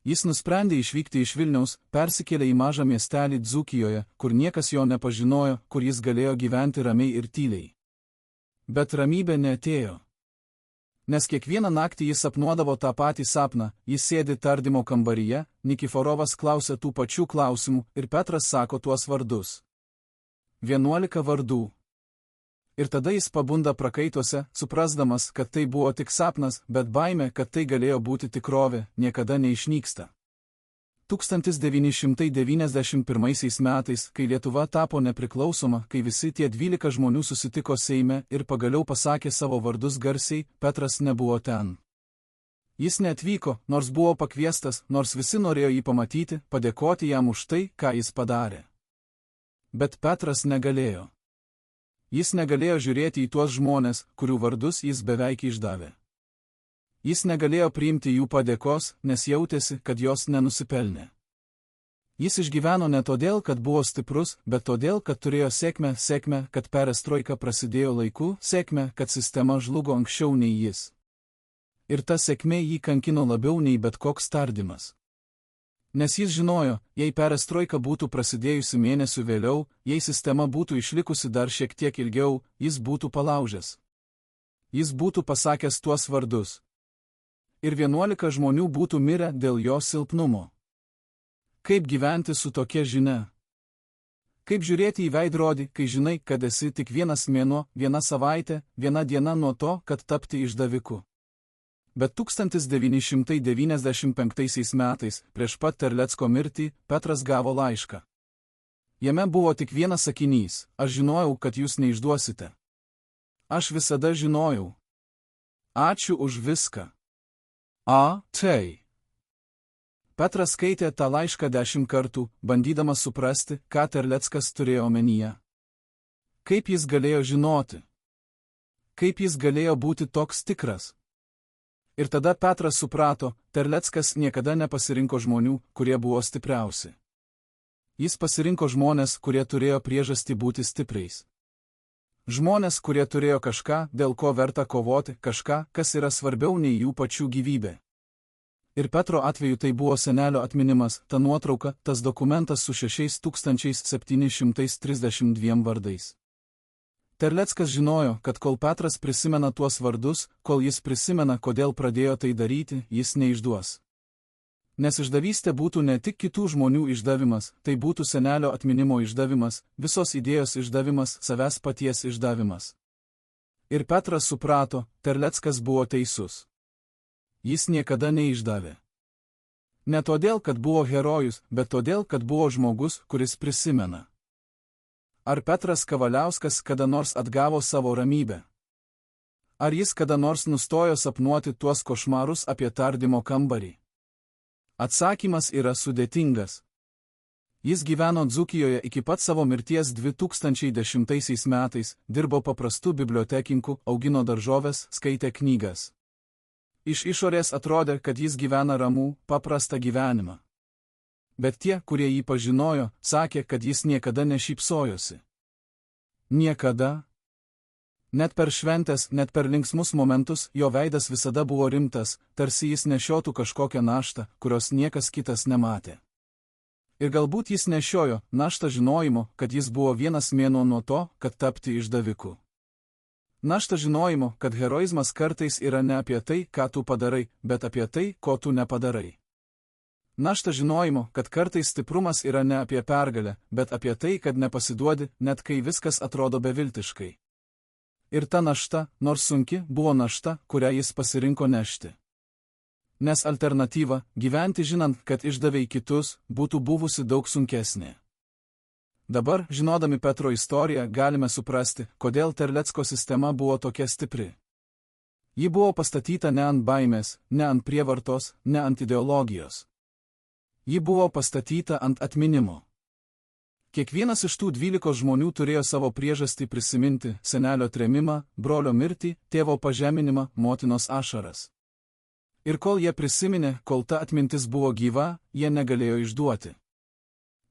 Jis nusprendė išvykti iš Vilniaus, persikėlė į mažą miestelį Dzūkijoje, kur niekas jo nepažinojo, kur jis galėjo gyventi ramiai ir tyliai. Bet ramybė neatėjo. Nes kiekvieną naktį jis sapnuodavo tą patį sapną, jis sėdi tardymo kambaryje, Nikiforovas klausia tų pačių klausimų ir Petras sako tuos vardus. 11 vardų. Ir tada jis pabunda prakaituose, suprasdamas, kad tai buvo tik sapnas, bet baimė, kad tai galėjo būti tikrovė, niekada neišnyksta. 1991 metais, kai Lietuva tapo nepriklausoma, kai visi tie 12 žmonių susitiko Seime ir pagaliau pasakė savo vardus garsiai, Petras nebuvo ten. Jis neatvyko, nors buvo pakviestas, nors visi norėjo jį pamatyti, padėkoti jam už tai, ką jis padarė. Bet Petras negalėjo. Jis negalėjo žiūrėti į tuos žmones, kurių vardus jis beveik išdavė. Jis negalėjo priimti jų padėkos, nes jautėsi, kad jos nenusipelnė. Jis išgyveno ne todėl, kad buvo stiprus, bet todėl, kad turėjo sėkmę, kad perestroika prasidėjo laiku, sėkmę, kad sistema žlugo anksčiau nei jis. Ir ta sėkmė jį kankino labiau nei bet koks tardymas. Nes jis žinojo, jei perestroika būtų prasidėjusi mėnesių vėliau, jei sistema būtų išlikusi dar šiek tiek ilgiau, jis būtų palaužęs. Jis būtų pasakęs tuos vardus. Ir 11 žmonių būtų mirę dėl jo silpnumo. Kaip gyventi su tokia žinia? Kaip žiūrėti į veidrodį, kai žinai, kad esi tik vienas mėnuo, viena savaitė, viena diena nuo to, kad tapti išdaviku? Bet 1995 metais, prieš pat Terlecko mirtį, Petras gavo laišką. Jame buvo tik vienas sakinys: aš žinojau, kad jūs neišduosite. Aš visada žinojau. Ačiū už viską. Tai. Petras skaitė tą laišką 10 kartų, bandydamas suprasti, ką Terleckas turėjo omenyje. Kaip jis galėjo žinoti? Kaip jis galėjo būti toks tikras? Ir tada Petras suprato, Terleckas niekada nepasirinko žmonių, kurie buvo stipriausi. Jis pasirinko žmonės, kurie turėjo priežastį būti stipriais. Žmonės, kurie turėjo kažką, dėl ko verta kovoti, kažką, kas yra svarbiau nei jų pačių gyvybė. Ir Petro atveju tai buvo senelio atminimas, ta nuotrauka, tas dokumentas su 6732 vardais. Terleckas žinojo, kad kol Petras prisimena tuos vardus, kol jis prisimena, kodėl pradėjo tai daryti, jis neišduos. Nes išdavystė būtų ne tik kitų žmonių išdavimas, tai būtų senelio atminimo išdavimas, visos idėjos išdavimas, savęs paties išdavimas. Ir Petras suprato, Terleckas buvo teisus. Jis niekada neišdavė. Ne todėl, kad buvo herojus, bet todėl, kad buvo žmogus, kuris prisimena. Ar Petras Kavaliauskas kada nors atgavo savo ramybę? Ar jis kada nors nustojo sapnuoti tuos košmarus apie tardymo kambarį? Atsakymas yra sudėtingas. Jis gyveno Dzūkijoje iki pat savo mirties 2010 metais, dirbo paprastu bibliotekininku, augino daržoves, skaitė knygas. Iš išorės atrodė, kad jis gyvena ramų, paprastą gyvenimą. Bet tie, kurie jį pažinojo, sakė, kad jis niekada nešypsojosi. Niekada. Net per šventes, net per linksmus momentus, jo veidas visada buvo rimtas, tarsi jis nešiotų kažkokią naštą, kurios niekas kitas nematė. Ir galbūt jis nešiojo naštą žinojimo, kad jis buvo vienas mėnuo nuo to, kad tapti išdaviku. Naštą žinojimo, kad heroizmas kartais yra ne apie tai, ką tu padarai, bet apie tai, ko tu nepadarai. Naštą žinojimo, kad kartais stiprumas yra ne apie pergalę, bet apie tai, kad nepasiduodi, net kai viskas atrodo beviltiškai. Ir ta našta, nors sunki, buvo našta, kurią jis pasirinko nešti. Nes alternatyva, gyventi žinant, kad išdavei kitus, būtų buvusi daug sunkesnė. Dabar, žinodami Petro istoriją, galime suprasti, kodėl Terlecko sistema buvo tokia stipri. Ji buvo pastatyta ne ant baimės, ne ant prievartos, ne ant ideologijos. Ji buvo pastatyta ant atminimo. Kiekvienas iš tų 12 žmonių turėjo savo priežastį prisiminti senelio trėmimą, brolio mirtį, tėvo pažeminimą, motinos ašaras. Ir kol jie prisiminė, kol ta atmintis buvo gyva, jie negalėjo išduoti.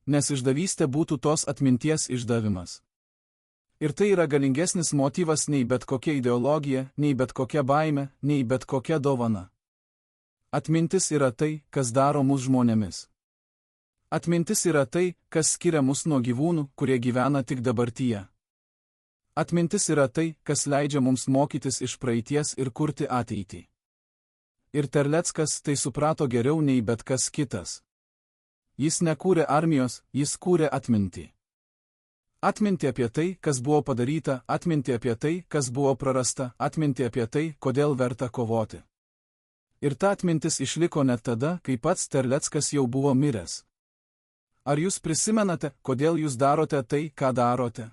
Nes išdavystė būtų tos atminties išdavimas. Ir tai yra galingesnis motyvas nei bet kokia ideologija, nei bet kokia baimė, nei bet kokia dovana. Atmintis yra tai, kas daro mus žmonėmis. Atmintis yra tai, kas skiria mus nuo gyvūnų, kurie gyvena tik dabartyje. Atmintis yra tai, kas leidžia mums mokytis iš praeities ir kurti ateitį. Ir Terleckas tai suprato geriau nei bet kas kitas. Jis nekūrė armijos, jis kūrė atmintį. Atmintį apie tai, kas buvo padaryta, atmintį apie tai, kas buvo prarasta, atmintį apie tai, kodėl verta kovoti. Ir ta atmintis išliko net tada, kai pats Terleckas jau buvo miręs. Ar jūs prisimenate, kodėl jūs darote tai, ką darote?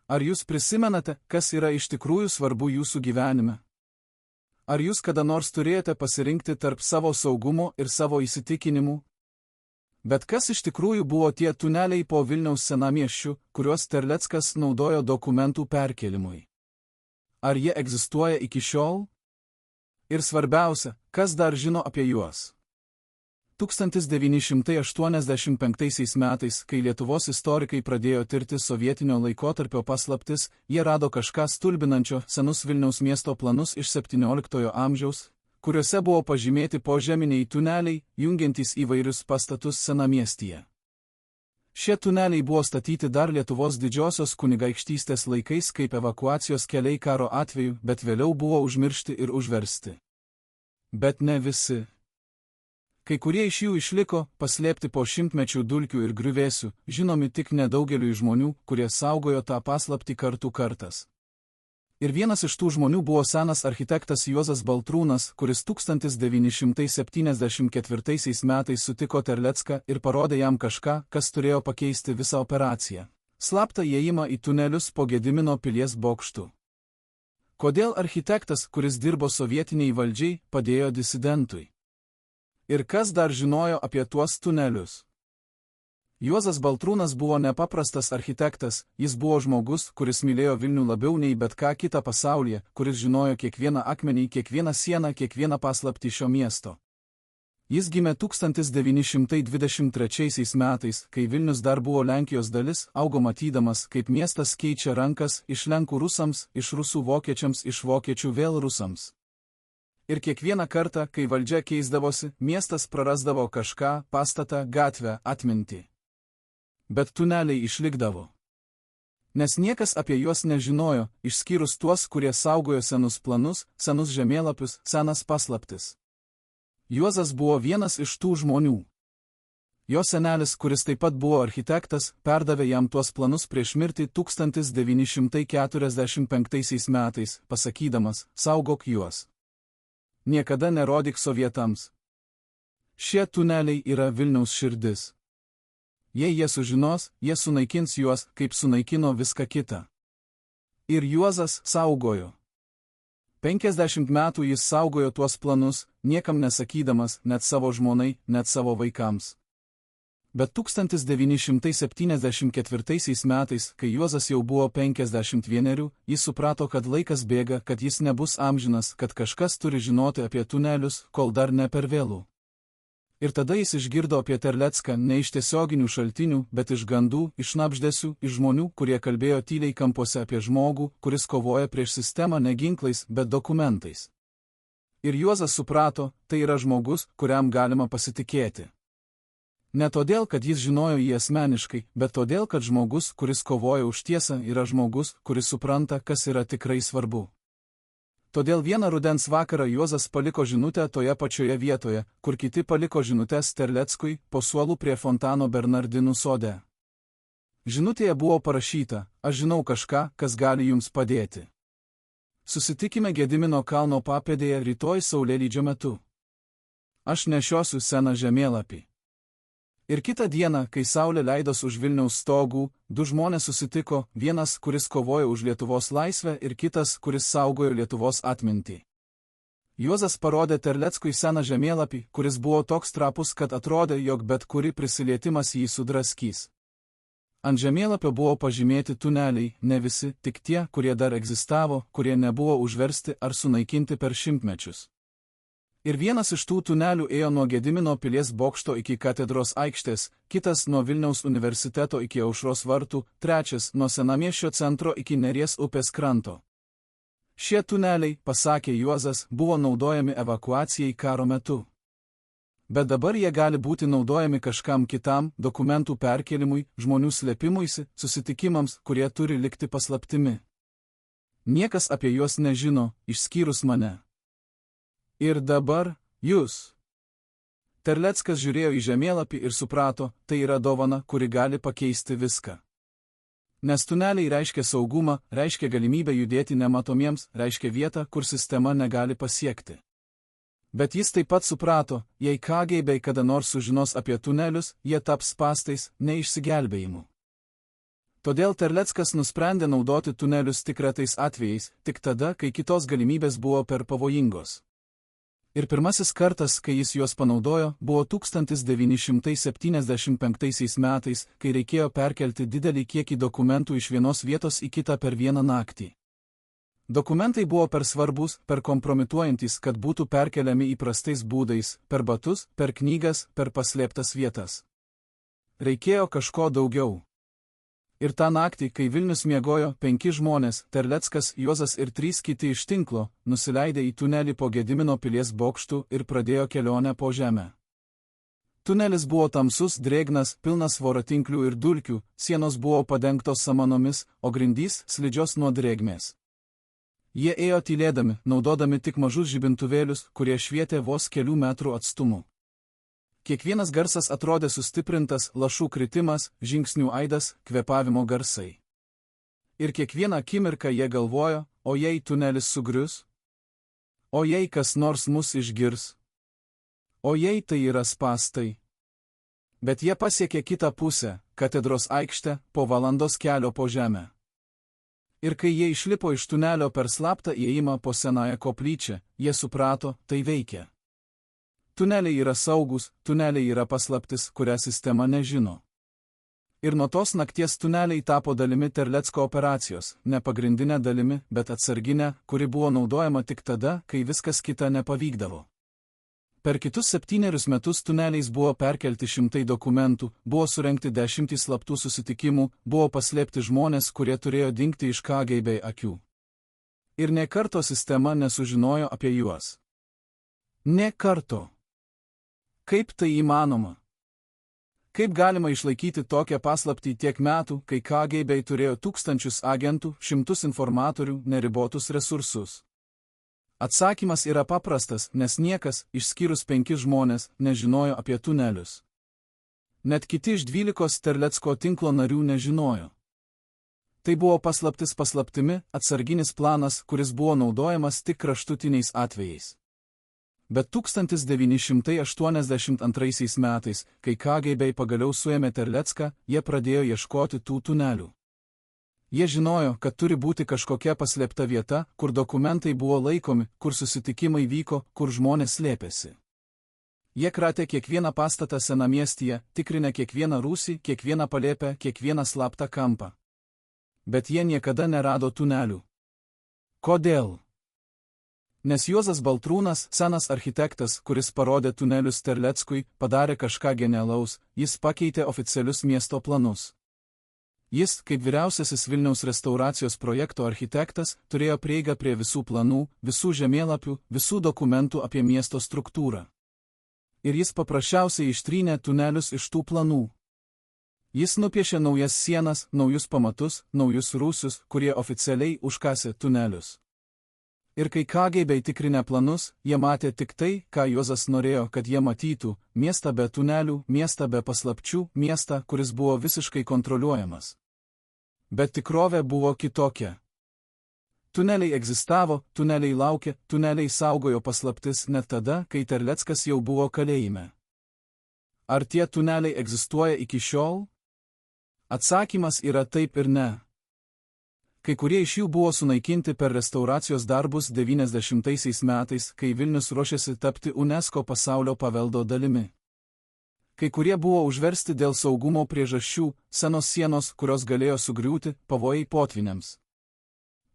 Ar jūs prisimenate, kas yra iš tikrųjų svarbu jūsų gyvenime? Ar jūs kada nors turėjote pasirinkti tarp savo saugumo ir savo įsitikinimų? Bet kas iš tikrųjų buvo tie tuneliai po Vilniaus senamiesčių, kuriuos Terleckas naudojo dokumentų perkėlimui? Ar jie egzistuoja iki šiol? Ir svarbiausia, kas dar žino apie juos? 1985 metais, kai Lietuvos istorikai pradėjo tirti sovietinio laikotarpio paslaptis, jie rado kažką stulbinančio senus Vilniaus miesto planus iš 17 amžiaus, kuriuose buvo pažymėti požeminiai tuneliai, jungiantys įvairius pastatus senamiestyje. Šie tuneliai buvo statyti dar Lietuvos didžiosios kunigaikštystės laikais kaip evakuacijos keliai karo atveju, bet vėliau buvo užmiršti ir užversti. Bet ne visi. Kai kurie iš jų išliko, paslėpti po šimtmečių dulkių ir griuvėsių, žinomi tik nedaugeliui žmonių, kurie saugojo tą paslaptį kartų kartas. Ir vienas iš tų žmonių buvo senas architektas Juozas Baltrūnas, kuris 1974 metais sutiko Terlecką ir parodė jam kažką, kas turėjo pakeisti visą operaciją. Slaptą įėjimą į tunelius po Gedimino pilies bokštu. Kodėl architektas, kuris dirbo sovietiniai valdžiai, padėjo disidentui? Ir kas dar žinojo apie tuos tunelius? Juozas Baltrūnas buvo nepaprastas architektas, jis buvo žmogus, kuris mylėjo Vilnių labiau nei bet ką kitą pasaulyje, kuris žinojo kiekvieną akmenį, kiekvieną sieną, kiekvieną paslaptį šio miesto. Jis gimė 1923 metais, kai Vilnius dar buvo Lenkijos dalis, augo matydamas, kaip miestas keičia rankas iš Lenkų rusams, iš rusų vokiečiams, iš vokiečių vėl rusams. Ir kiekvieną kartą, kai valdžia keisdavosi, miestas prarasdavo kažką, pastatą, gatvę, atmintį. Bet tuneliai išlikdavo. Nes niekas apie juos nežinojo, išskyrus tuos, kurie saugojo senus planus, senus žemėlapius, senas paslaptis. Juozas buvo vienas iš tų žmonių. Jo senelis, kuris taip pat buvo architektas, perdavė jam tuos planus prieš mirtį 1945 metais, pasakydamas, saugok juos. Niekada nerodyk sovietams. Šie tuneliai yra Vilniaus širdis. Jei jie sužinos, jie sunaikins juos, kaip sunaikino viską kitą. Ir Juozas saugojo. 50 metų jis saugojo tuos planus, niekam nesakydamas, net savo žmonai, net savo vaikams. Bet 1974 metais, kai Juozas jau buvo 51, jis suprato, kad laikas bėga, kad jis nebus amžinas, kad kažkas turi žinoti apie tunelius, kol dar ne per vėlų. Ir tada jis išgirdo apie Terlecką ne iš tiesioginių šaltinių, bet iš gandų, iš šnabždesių, iš žmonių, kurie kalbėjo tyliai kampuose apie žmogų, kuris kovoja prieš sistemą ne ginklais, bet dokumentais. Ir Juozas suprato, tai yra žmogus, kuriam galima pasitikėti. Ne todėl, kad jis žinojo jį asmeniškai, bet todėl, kad žmogus, kuris kovoja už tiesą, yra žmogus, kuris supranta, kas yra tikrai svarbu. Todėl vieną rudens vakarą Juozas paliko žinutę toje pačioje vietoje, kur kiti paliko žinutes Terleckui, po suolu prie fontano Bernardinų sode. Žinutėje buvo parašyta, aš žinau kažką, kas gali jums padėti. Susitikime Gedimino kalno papėdėje rytoj saulėlydžio metu. Aš nešiosiu seną žemėlapį. Ir kitą dieną, kai saulė leidos už Vilniaus stogų, du žmonės susitiko, vienas, kuris kovojo už Lietuvos laisvę ir kitas, kuris saugojo Lietuvos atmintį. Juozas parodė Terleckui seną žemėlapį, kuris buvo toks trapus, kad atrodė, jog bet kuri prisilietimas jį sudraskys. Ant žemėlapio buvo pažymėti tuneliai, ne visi, tik tie, kurie dar egzistavo, kurie nebuvo užversti ar sunaikinti per šimtmečius. Ir vienas iš tų tunelių ėjo nuo Gedimino pilies bokšto iki katedros aikštės, kitas nuo Vilniaus universiteto iki Aušros vartų, trečias nuo senamiesčio centro iki Neries upės kranto. Šie tuneliai, pasakė Juozas, buvo naudojami evakuacijai karo metu. Bet dabar jie gali būti naudojami kažkam kitam, dokumentų perkelimui, žmonių slėpimuisi, susitikimams, kurie turi likti paslaptimi. Niekas apie juos nežino, išskyrus mane. Ir dabar, jūs. Terleckas žiūrėjo į žemėlapį ir suprato, tai yra dovana, kuri gali pakeisti viską. Nes tuneliai reiškia saugumą, reiškia galimybę judėti nematomiems, reiškia vietą, kur sistema negali pasiekti. Bet jis taip pat suprato, jei KGB kada nors sužinos apie tunelius, jie taps spąstais, ne išsigelbėjimu. Todėl Terleckas nusprendė naudoti tunelius tik retais atvejais, tik tada, kai kitos galimybės buvo per pavojingos. Ir pirmasis kartas, kai jis juos panaudojo, buvo 1975 metais, kai reikėjo perkelti didelį kiekį dokumentų iš vienos vietos į kitą per vieną naktį. Dokumentai buvo per svarbus, per kompromituojantis, kad būtų perkeliami įprastais būdais, per batus, per knygas, per paslėptas vietas. Reikėjo kažko daugiau. Ir tą naktį, kai Vilnius miegojo, 5 žmonės, Terleckas, Juozas ir 3 kiti iš tinklo, nusileidė į tunelį po Gedimino pilies bokštų ir pradėjo kelionę po žemę. Tunelis buvo tamsus, drėgnas, pilnas voratinklių ir dulkių, sienos buvo padengtos samanomis, o grindys slidžios nuo drėgmės. Jie ėjo tylėdami, naudodami tik mažus žibintuvėlius, kurie švietė vos kelių metrų atstumu. Kiekvienas garsas atrodė sustiprintas, lašų kritimas, žingsnių aidas, kvėpavimo garsai. Ir kiekvieną akimirką jie galvojo, o jei tunelis sugrius? O jei kas nors mus išgirs? O jei tai yra spąstai? Bet jie pasiekė kitą pusę, katedros aikštę, po valandos kelio po žemę. Ir kai jie išlipo iš tunelio per slaptą įėjimą po senąją koplyčią, jie suprato, tai veikia. Tuneliai yra saugus, tuneliai yra paslaptis, kurią sistema nežino. Ir nuo tos nakties tuneliai tapo dalimi Terlecko operacijos, ne pagrindinė dalimi, bet atsarginė, kuri buvo naudojama tik tada, kai viskas kita nepavykdavo. Per kitus 7 metus tuneliais buvo perkelti šimtai dokumentų, buvo surengti 10 slaptų susitikimų, buvo paslėpti žmonės, kurie turėjo dingti iš KGB akių. Ir nė karto sistema nesužinojo apie juos. Nė karto. Kaip tai įmanoma? Kaip galima išlaikyti tokią paslaptį tiek metų, kai KGB turėjo tūkstančius agentų, šimtus informatorių, neribotus resursus? Atsakymas yra paprastas, nes niekas, išskyrus 5 žmonės, nežinojo apie tunelius. Net kiti iš 12 Terlecko tinklo narių nežinojo. Tai buvo paslaptis paslaptimi, atsarginis planas, kuris buvo naudojamas tik kraštutiniais atvejais. Bet 1982 metais, kai KGB pagaliau suėmė Terlecką, jie pradėjo ieškoti tų tunelių. Jie žinojo, kad turi būti kažkokia paslėpta vieta, kur dokumentai buvo laikomi, kur susitikimai vyko, kur žmonės slėpėsi. Jie kratė kiekvieną pastatą senamiestyje, tikrinę kiekvieną rūsį, kiekvieną palėpę, kiekvieną slaptą kampą. Bet jie niekada nerado tunelių. Kodėl? Nes Juozas Baltrūnas, senas architektas, kuris parodė tunelius Terleckui, padarė kažką genialaus, jis pakeitė oficialius miesto planus. Jis, kaip vyriausiasis Vilniaus restauracijos projekto architektas, turėjo prieigą prie visų planų, visų žemėlapių, visų dokumentų apie miesto struktūrą. Ir jis paprasčiausiai ištrynė tunelius iš tų planų. Jis nupiešė naujas sienas, naujus pamatus, naujus rūsius, kurie oficialiai užkasė tunelius. Ir kai KGB tikrinę planus, jie matė tik tai, ką Juozas norėjo, kad jie matytų – miestą be tunelių, miestą be paslapčių, miestą, kuris buvo visiškai kontroliuojamas. Bet tikrovė buvo kitokia. Tuneliai egzistavo, tuneliai laukė, tuneliai saugojo paslaptis net tada, kai Terleckas jau buvo kalėjime. Ar tie tuneliai egzistuoja iki šiol? Atsakymas yra taip ir ne. Kai kurie iš jų buvo sunaikinti per restauracijos darbus 90 metais, kai Vilnius ruošėsi tapti UNESCO pasaulio paveldo dalimi. Kai kurie buvo užversti dėl saugumo priežasčių, senos sienos, kurios galėjo sugriūti, pavojai potvyniams.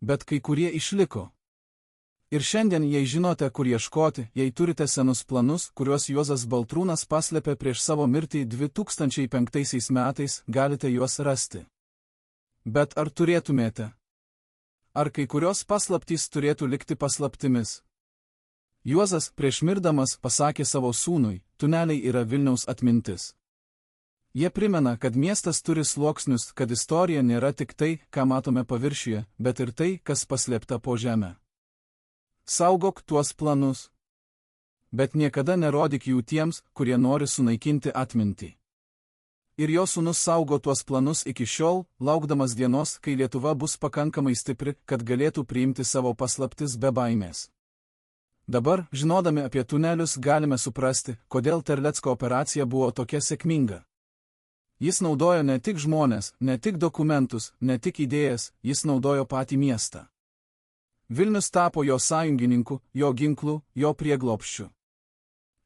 Bet kai kurie išliko. Ir šiandien, jei žinote, kur ieškoti, jei turite senus planus, kuriuos Juozas Baltrūnas paslėpė prieš savo mirtį 2005 metais, galite juos rasti. Bet ar turėtumėte? Ar kai kurios paslaptys turėtų likti paslaptimis? Juozas prieš mirdamas pasakė savo sūnui, tuneliai yra Vilniaus atmintis. Jie primena, kad miestas turi sluoksnius, kad istorija nėra tik tai, ką matome paviršiuje, bet ir tai, kas paslėpta po žemę. Saugok tuos planus. Bet niekada nerodyk jų tiems, kurie nori sunaikinti atmintį. Ir jo sūnus saugo tuos planus iki šiol, laukdamas dienos, kai Lietuva bus pakankamai stipri, kad galėtų priimti savo paslaptis be baimės. Dabar, žinodami apie tunelius, galime suprasti, kodėl Terlecko operacija buvo tokia sėkminga. Jis naudojo ne tik žmones, ne tik dokumentus, ne tik idėjas, jis naudojo patį miestą. Vilnius tapo jo sąjungininku, jo ginklu, jo prieglobsčiu.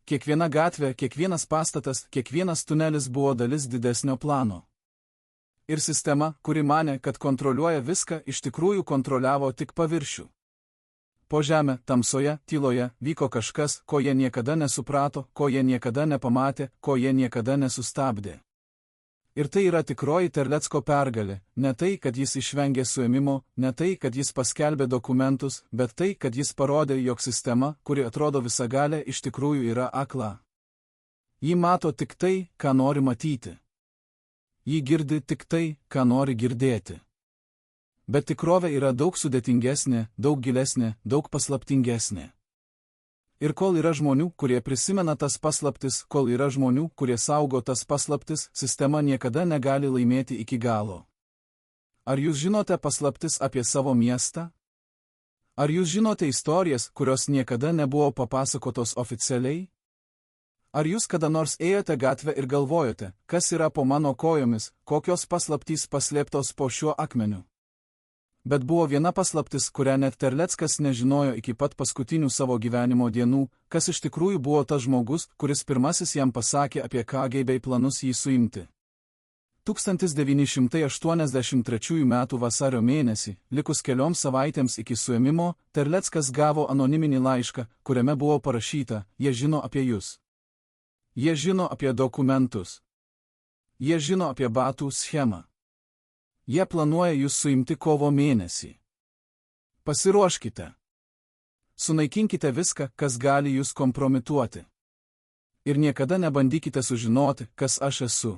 Kiekviena gatvė, kiekvienas pastatas, kiekvienas tunelis buvo dalis didesnio plano. Ir sistema, kuri manė, kad kontroliuoja viską, iš tikrųjų kontroliavo tik paviršių. Po žemę, tamsoje, tyloje, vyko kažkas, ko jie niekada nesuprato, ko jie niekada nepamatė, ko jie niekada nesustabdė. Ir tai yra tikroji Terlecko pergalė, ne tai, kad jis išvengė suėmimo, ne tai, kad jis paskelbė dokumentus, bet tai, kad jis parodė, jog sistema, kuri atrodo visagalė, iš tikrųjų yra akla. Ji mato tik tai, ką nori matyti. Ji girdi tik tai, ką nori girdėti. Bet tikrovė yra daug sudėtingesnė, daug gilesnė, daug paslaptingesnė. Ir kol yra žmonių, kurie prisimena tas paslaptis, kol yra žmonių, kurie saugo tas paslaptis, sistema niekada negali laimėti iki galo. Ar jūs žinote paslaptis apie savo miestą? Ar jūs žinote istorijas, kurios niekada nebuvo papasakotos oficialiai? Ar jūs kada nors ėjote gatvę ir galvojote, kas yra po mano kojomis, kokios paslaptys paslėptos po šiuo akmeniu? Bet buvo viena paslaptis, kurią net Terleckas nežinojo iki pat paskutinių savo gyvenimo dienų, kas iš tikrųjų buvo tas žmogus, kuris pirmasis jam pasakė apie KGB planus jį suimti. 1983 m. vasario mėnesį, likus kelioms savaitėms iki suėmimo, Terleckas gavo anoniminį laišką, kuriame buvo parašyta: jie žino apie jūs. Jie žino apie dokumentus. Jie žino apie batų schemą. Jie planuoja jūs suimti kovo mėnesį. Pasiruoškite. Sunaikinkite viską, kas gali jūs kompromituoti. Ir niekada nebandykite sužinoti, kas aš esu.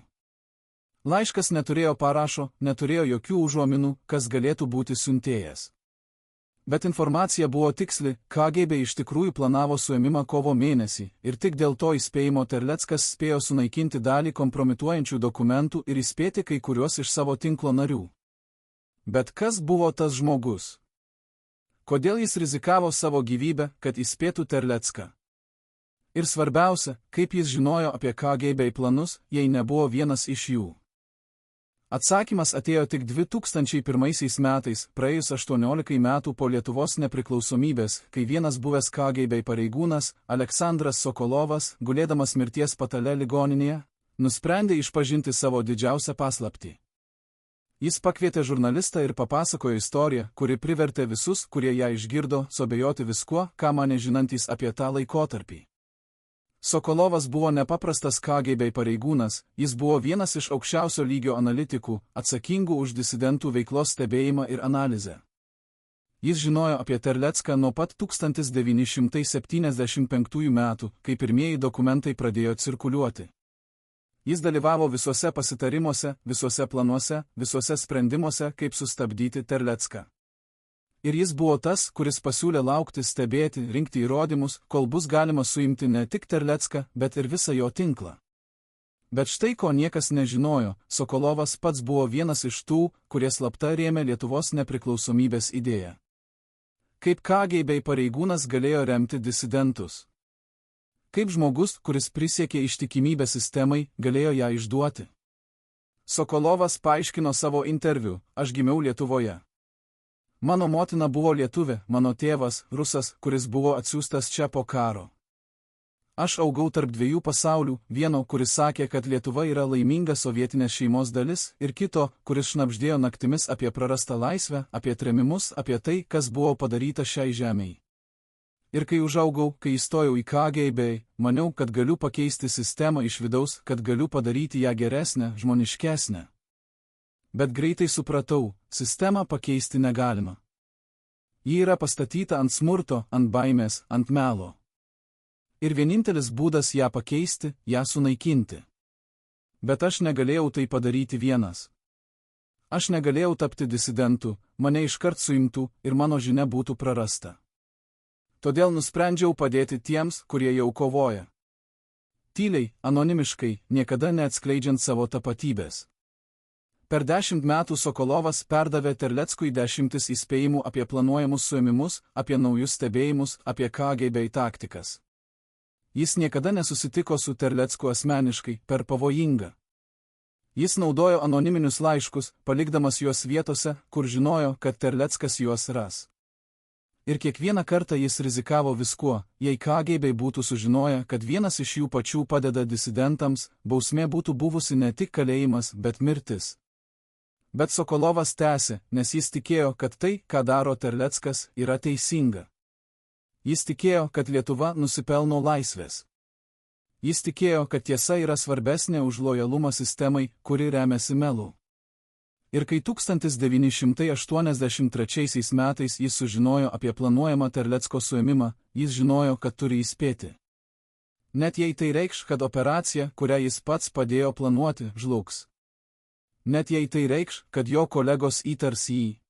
Laiškas neturėjo parašo, neturėjo jokių užuominų, kas galėtų būti siuntėjas. Bet informacija buvo tiksli, KGB iš tikrųjų planavo suėmimą kovo mėnesį, ir tik dėl to įspėjimo Terleckas spėjo sunaikinti dalį kompromituojančių dokumentų ir įspėti kai kuriuos iš savo tinklo narių. Bet kas buvo tas žmogus? Kodėl jis rizikavo savo gyvybę, kad įspėtų Terlecką? Ir svarbiausia, kaip jis žinojo apie KGB planus, jei nebuvo vienas iš jų. Atsakymas atėjo tik 2001 metais, praėjus 18 metų po Lietuvos nepriklausomybės, kai vienas buvęs KGB pareigūnas, Aleksandras Sokolovas, gulėdamas mirties patale ligoninėje, nusprendė išpažinti savo didžiausią paslaptį. Jis pakvietė žurnalistą ir papasakojo istoriją, kuri privertė visus, kurie ją išgirdo, suabejoti viskuo, ką manė žinantys apie tą laikotarpį. Sokolovas buvo nepaprastas KGB pareigūnas, jis buvo vienas iš aukščiausio lygio analitikų, atsakingų už disidentų veiklos stebėjimą ir analizę. Jis žinojo apie Terlecką nuo pat 1975 metų, kai pirmieji dokumentai pradėjo cirkuliuoti. Jis dalyvavo visuose pasitarimuose, visuose planuose, visuose sprendimuose, kaip sustabdyti Terlecką. Ir jis buvo tas, kuris pasiūlė laukti, stebėti, rinkti įrodymus, kol bus galima suimti ne tik Terlecką, bet ir visą jo tinklą. Bet štai ko niekas nežinojo, Sokolovas pats buvo vienas iš tų, kurie slapta rėmė Lietuvos nepriklausomybės idėją. Kaip KGB pareigūnas galėjo remti disidentus? Kaip žmogus, kuris prisiekė ištikimybę sistemai, galėjo ją išduoti? Sokolovas paaiškino savo interviu: aš gimiau Lietuvoje. Mano motina buvo lietuvė, mano tėvas rusas, kuris buvo atsiųstas čia po karo. Aš augau tarp dviejų pasaulių, vieno, kuris sakė, kad Lietuva yra laiminga sovietinės šeimos dalis, ir kito, kuris šnabždėjo naktimis apie prarastą laisvę, apie trėmimus, apie tai, kas buvo padaryta šiai žemei. Ir kai užaugau, kai įstojau į KGB, maniau, kad galiu pakeisti sistemą iš vidaus, kad galiu padaryti ją geresnę, žmoniškesnę. Bet greitai supratau, sistemą pakeisti negalima. Ji yra pastatyta ant smurto, ant baimės, ant melo. Ir vienintelis būdas ją pakeisti, ją sunaikinti. Bet aš negalėjau tai padaryti vienas. Aš negalėjau tapti disidentu, mane iškart suimtų ir mano žinia būtų prarasta. Todėl nusprendžiau padėti tiems, kurie jau kovoja. Tyliai, anonimiškai, niekada neatskleidžiant savo tapatybės. Per 10 metų Sokolovas perdavė Terleckui 10 įspėjimų apie planuojamus suėmimus, apie naujus stebėjimus, apie KGB taktikas. Jis niekada nesusitiko su Terlecku asmeniškai, per pavojinga. Jis naudojo anoniminius laiškus, palikdamas juos vietose, kur žinojo, kad Terleckas juos ras. Ir kiekvieną kartą jis rizikavo viskuo, jei KGB būtų sužinoję, kad vienas iš jų pačių padeda disidentams, bausmė būtų buvusi ne tik kalėjimas, bet mirtis. Bet Sokolovas tęsė, nes jis tikėjo, kad tai, ką daro Terleckas, yra teisinga. Jis tikėjo, kad Lietuva nusipelno laisvės. Jis tikėjo, kad tiesa yra svarbesnė už lojalumą sistemai, kuri remiasi melu. Ir kai 1983 metais jis sužinojo apie planuojamą Terlecko suėmimą, jis žinojo, kad turi įspėti. Net jei tai reikš, kad operacija, kurią jis pats padėjo planuoti, žlugs. Net jei tai reikš, kad jo kolegos įtars jį.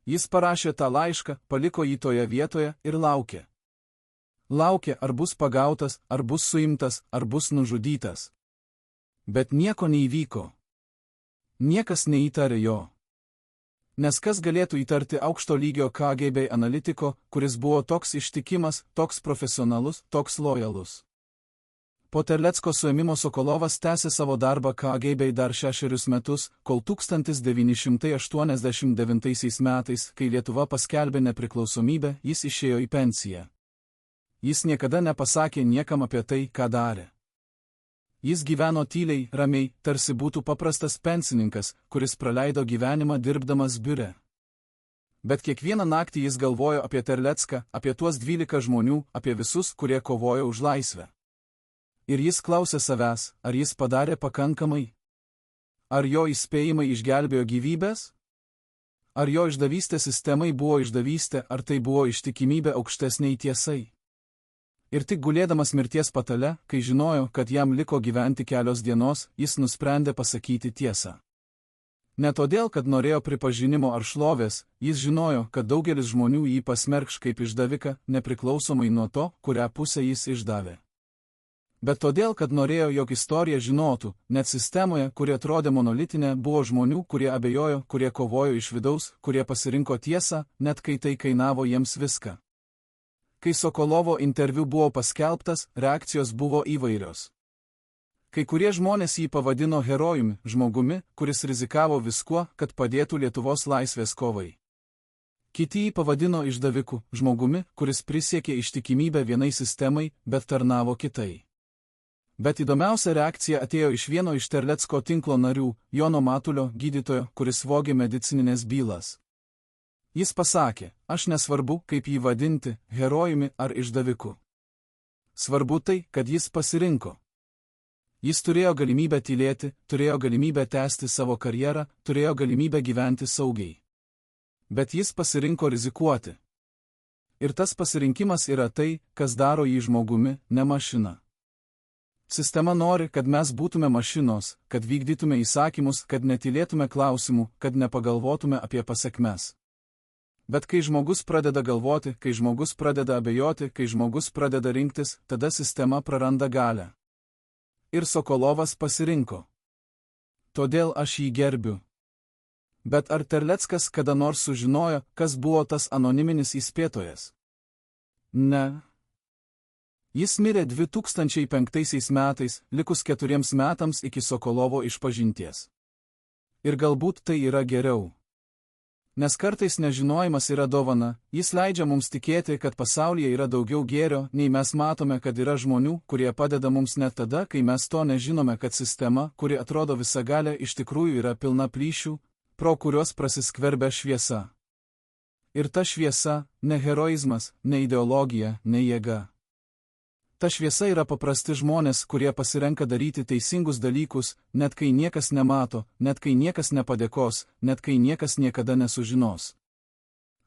Jis parašė tą laišką, paliko jį toje vietoje ir laukė. Laukė, ar bus pagautas, ar bus suimtas, ar bus nužudytas. Bet nieko neįvyko. Niekas neįtarė jo. Nes kas galėtų įtarti aukšto lygio KGB analitiko, kuris buvo toks ištikimas, toks profesionalus, toks lojalus. Po Terlecko suėmimo Sokolovas tęsė savo darbą KGB dar 6 metus, kol 1989 metais, kai Lietuva paskelbė nepriklausomybę, jis išėjo į pensiją. Jis niekada nepasakė niekam apie tai, ką darė. Jis gyveno tyliai, ramiai, tarsi būtų paprastas pensininkas, kuris praleido gyvenimą dirbdamas biure. Bet kiekvieną naktį jis galvojo apie Terlecką, apie tuos 12 žmonių, apie visus, kurie kovojo už laisvę. Ir jis klausė savęs, ar jis padarė pakankamai? Ar jo įspėjimai išgelbėjo gyvybės? Ar jo išdavystė sistemai buvo išdavystė, ar tai buvo ištikimybė aukštesniai tiesai? Ir tik gulėdamas mirties patale, kai žinojo, kad jam liko gyventi kelios dienos, jis nusprendė pasakyti tiesą. Ne todėl, kad norėjo pripažinimo ar šlovės, jis žinojo, kad daugelis žmonių jį pasmerkš kaip išdaviką, nepriklausomai nuo to, kurią pusę jis išdavė. Bet todėl, kad norėjo, jog istorija žinotų, net sistemoje, kuri atrodė monolitinė, buvo žmonių, kurie abejojo, kurie kovojo iš vidaus, kurie pasirinko tiesą, net kai tai kainavo jiems viską. Kai Sokolovo interviu buvo paskelbtas, reakcijos buvo įvairios. Kai kurie žmonės jį pavadino herojumi, žmogumi, kuris rizikavo viskuo, kad padėtų Lietuvos laisvės kovai. Kiti jį pavadino išdaviku, žmogumi, kuris prisiekė ištikimybę vienai sistemai, bet tarnavo kitai. Bet įdomiausia reakcija atėjo iš vieno iš Terlecko tinklo narių, Jono Matulio, gydytojo, kuris vogė medicininės bylas. Jis pasakė, aš nesvarbu, kaip jį vadinti, herojumi ar išdaviku. Svarbu tai, kad jis pasirinko. Jis turėjo galimybę tylėti, turėjo galimybę tęsti savo karjerą, turėjo galimybę gyventi saugiai. Bet jis pasirinko rizikuoti. Ir tas pasirinkimas yra tai, kas daro jį žmogumi, ne mašina. Sistema nori, kad mes būtume mašinos, kad vykdytume įsakymus, kad netylėtume klausimų, kad nepagalvotume apie pasekmes. Bet kai žmogus pradeda galvoti, kai žmogus pradeda abejoti, kai žmogus pradeda rinktis, tada sistema praranda galią. Ir Sokolovas pasirinko. Todėl aš jį gerbiu. Bet ar Terleckas kada nors sužinojo, kas buvo tas anoniminis įspėtojas? Ne. Jis mirė 2005 metais, likus 4 metams iki Sokolovo išpažinties. Ir galbūt tai yra geriau. Nes kartais nežinojimas yra dovana, jis leidžia mums tikėti, kad pasaulyje yra daugiau gėrio, nei mes matome, kad yra žmonių, kurie padeda mums net tada, kai mes to nežinome, kad sistema, kuri atrodo visagalė, iš tikrųjų yra pilna plyšių, pro kuriuos prasiskverbia šviesa. Ir ta šviesa – ne heroizmas, ne ideologija, ne jėga. Ta šviesa yra paprasti žmonės, kurie pasirenka daryti teisingus dalykus, net kai niekas nemato, net kai niekas nepadėkos, net kai niekas niekada nesužinos.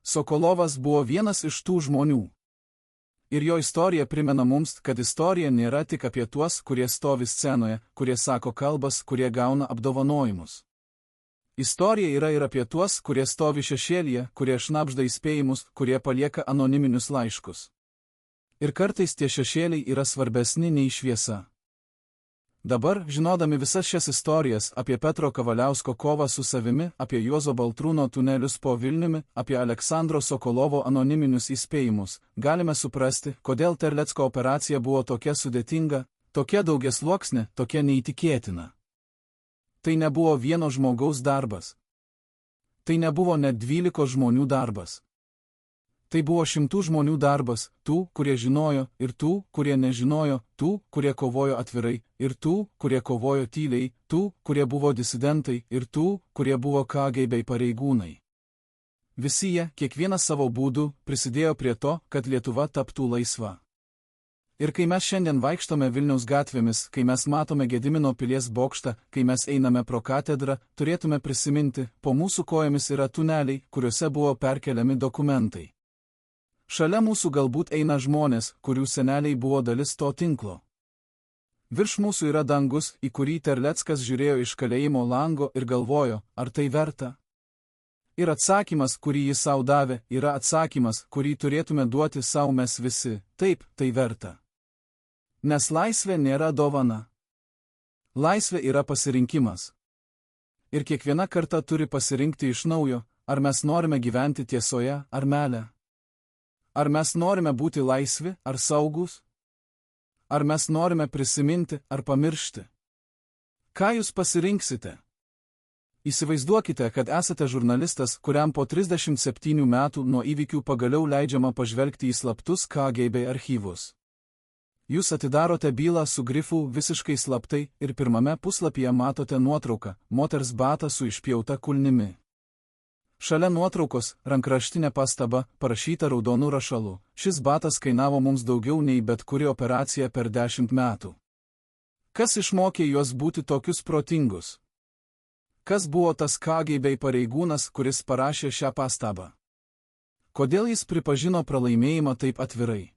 Sokolovas buvo vienas iš tų žmonių. Ir jo istorija primena mums, kad istorija nėra tik apie tuos, kurie stovi scenoje, kurie sako kalbas, kurie gauna apdovanojimus. Istorija yra ir apie tuos, kurie stovi šešėlyje, kurie šnabžda įspėjimus, kurie palieka anoniminius laiškus. Ir kartais tie šešėliai yra svarbesni nei šviesa. Dabar, žinodami visas šias istorijas apie Petro Kavaliausko kovą su savimi, apie Juozo Baltrūno tunelius po Vilniumi, apie Aleksandro Sokolovo anoniminius įspėjimus, galime suprasti, kodėl Terlecko operacija buvo tokia sudėtinga, tokia daugiasluoksnė, tokia neįtikėtina. Tai nebuvo vieno žmogaus darbas. Tai nebuvo net 12 žmonių darbas. Tai buvo 100 žmonių darbas, tų, kurie žinojo, ir tų, kurie nežinojo, tų, kurie kovojo atvirai, ir tų, kurie kovojo tyliai, tų, kurie buvo disidentai, ir tų, kurie buvo KGB pareigūnai. Visi jie, kiekvienas savo būdu, prisidėjo prie to, kad Lietuva taptų laisva. Ir kai mes šiandien vaikštome Vilniaus gatvėmis, kai mes matome Gedimino pilies bokštą, kai mes einame pro katedrą, turėtume prisiminti, po mūsų kojomis yra tuneliai, kuriuose buvo perkeliami dokumentai. Šalia mūsų galbūt eina žmonės, kurių seneliai buvo dalis to tinklo. Virš mūsų yra dangus, į kurį Terleckas žiūrėjo iš kalėjimo lango ir galvojo, ar tai verta? Ir atsakymas, kurį jis sau davė, yra atsakymas, kurį turėtume duoti sau mes visi, taip, tai verta. Nes laisvė nėra dovana. Laisvė yra pasirinkimas. Ir kiekviena karta turi pasirinkti iš naujo, ar mes norime gyventi tiesoje ar mele. Ar mes norime būti laisvi ar saugus? Ar mes norime prisiminti ar pamiršti? Ką jūs pasirinksite? Įsivaizduokite, kad esate žurnalistas, kuriam po 37 metų nuo įvykių pagaliau leidžiama pažvelgti į slaptus KGB archyvus. Jūs atidarote bylą su grifu visiškai slaptai ir pirmame puslapyje matote nuotrauką – moters batą su išpjauta kulnimi. Šalia nuotraukos rankraštinė pastaba, parašyta raudonu rašalu. Šis batas kainavo mums daugiau nei bet kuri operacija per 10 metų. Kas išmokė juos būti tokius protingus? Kas buvo tas KGB pareigūnas, kuris parašė šią pastabą? Kodėl jis pripažino pralaimėjimą taip atvirai?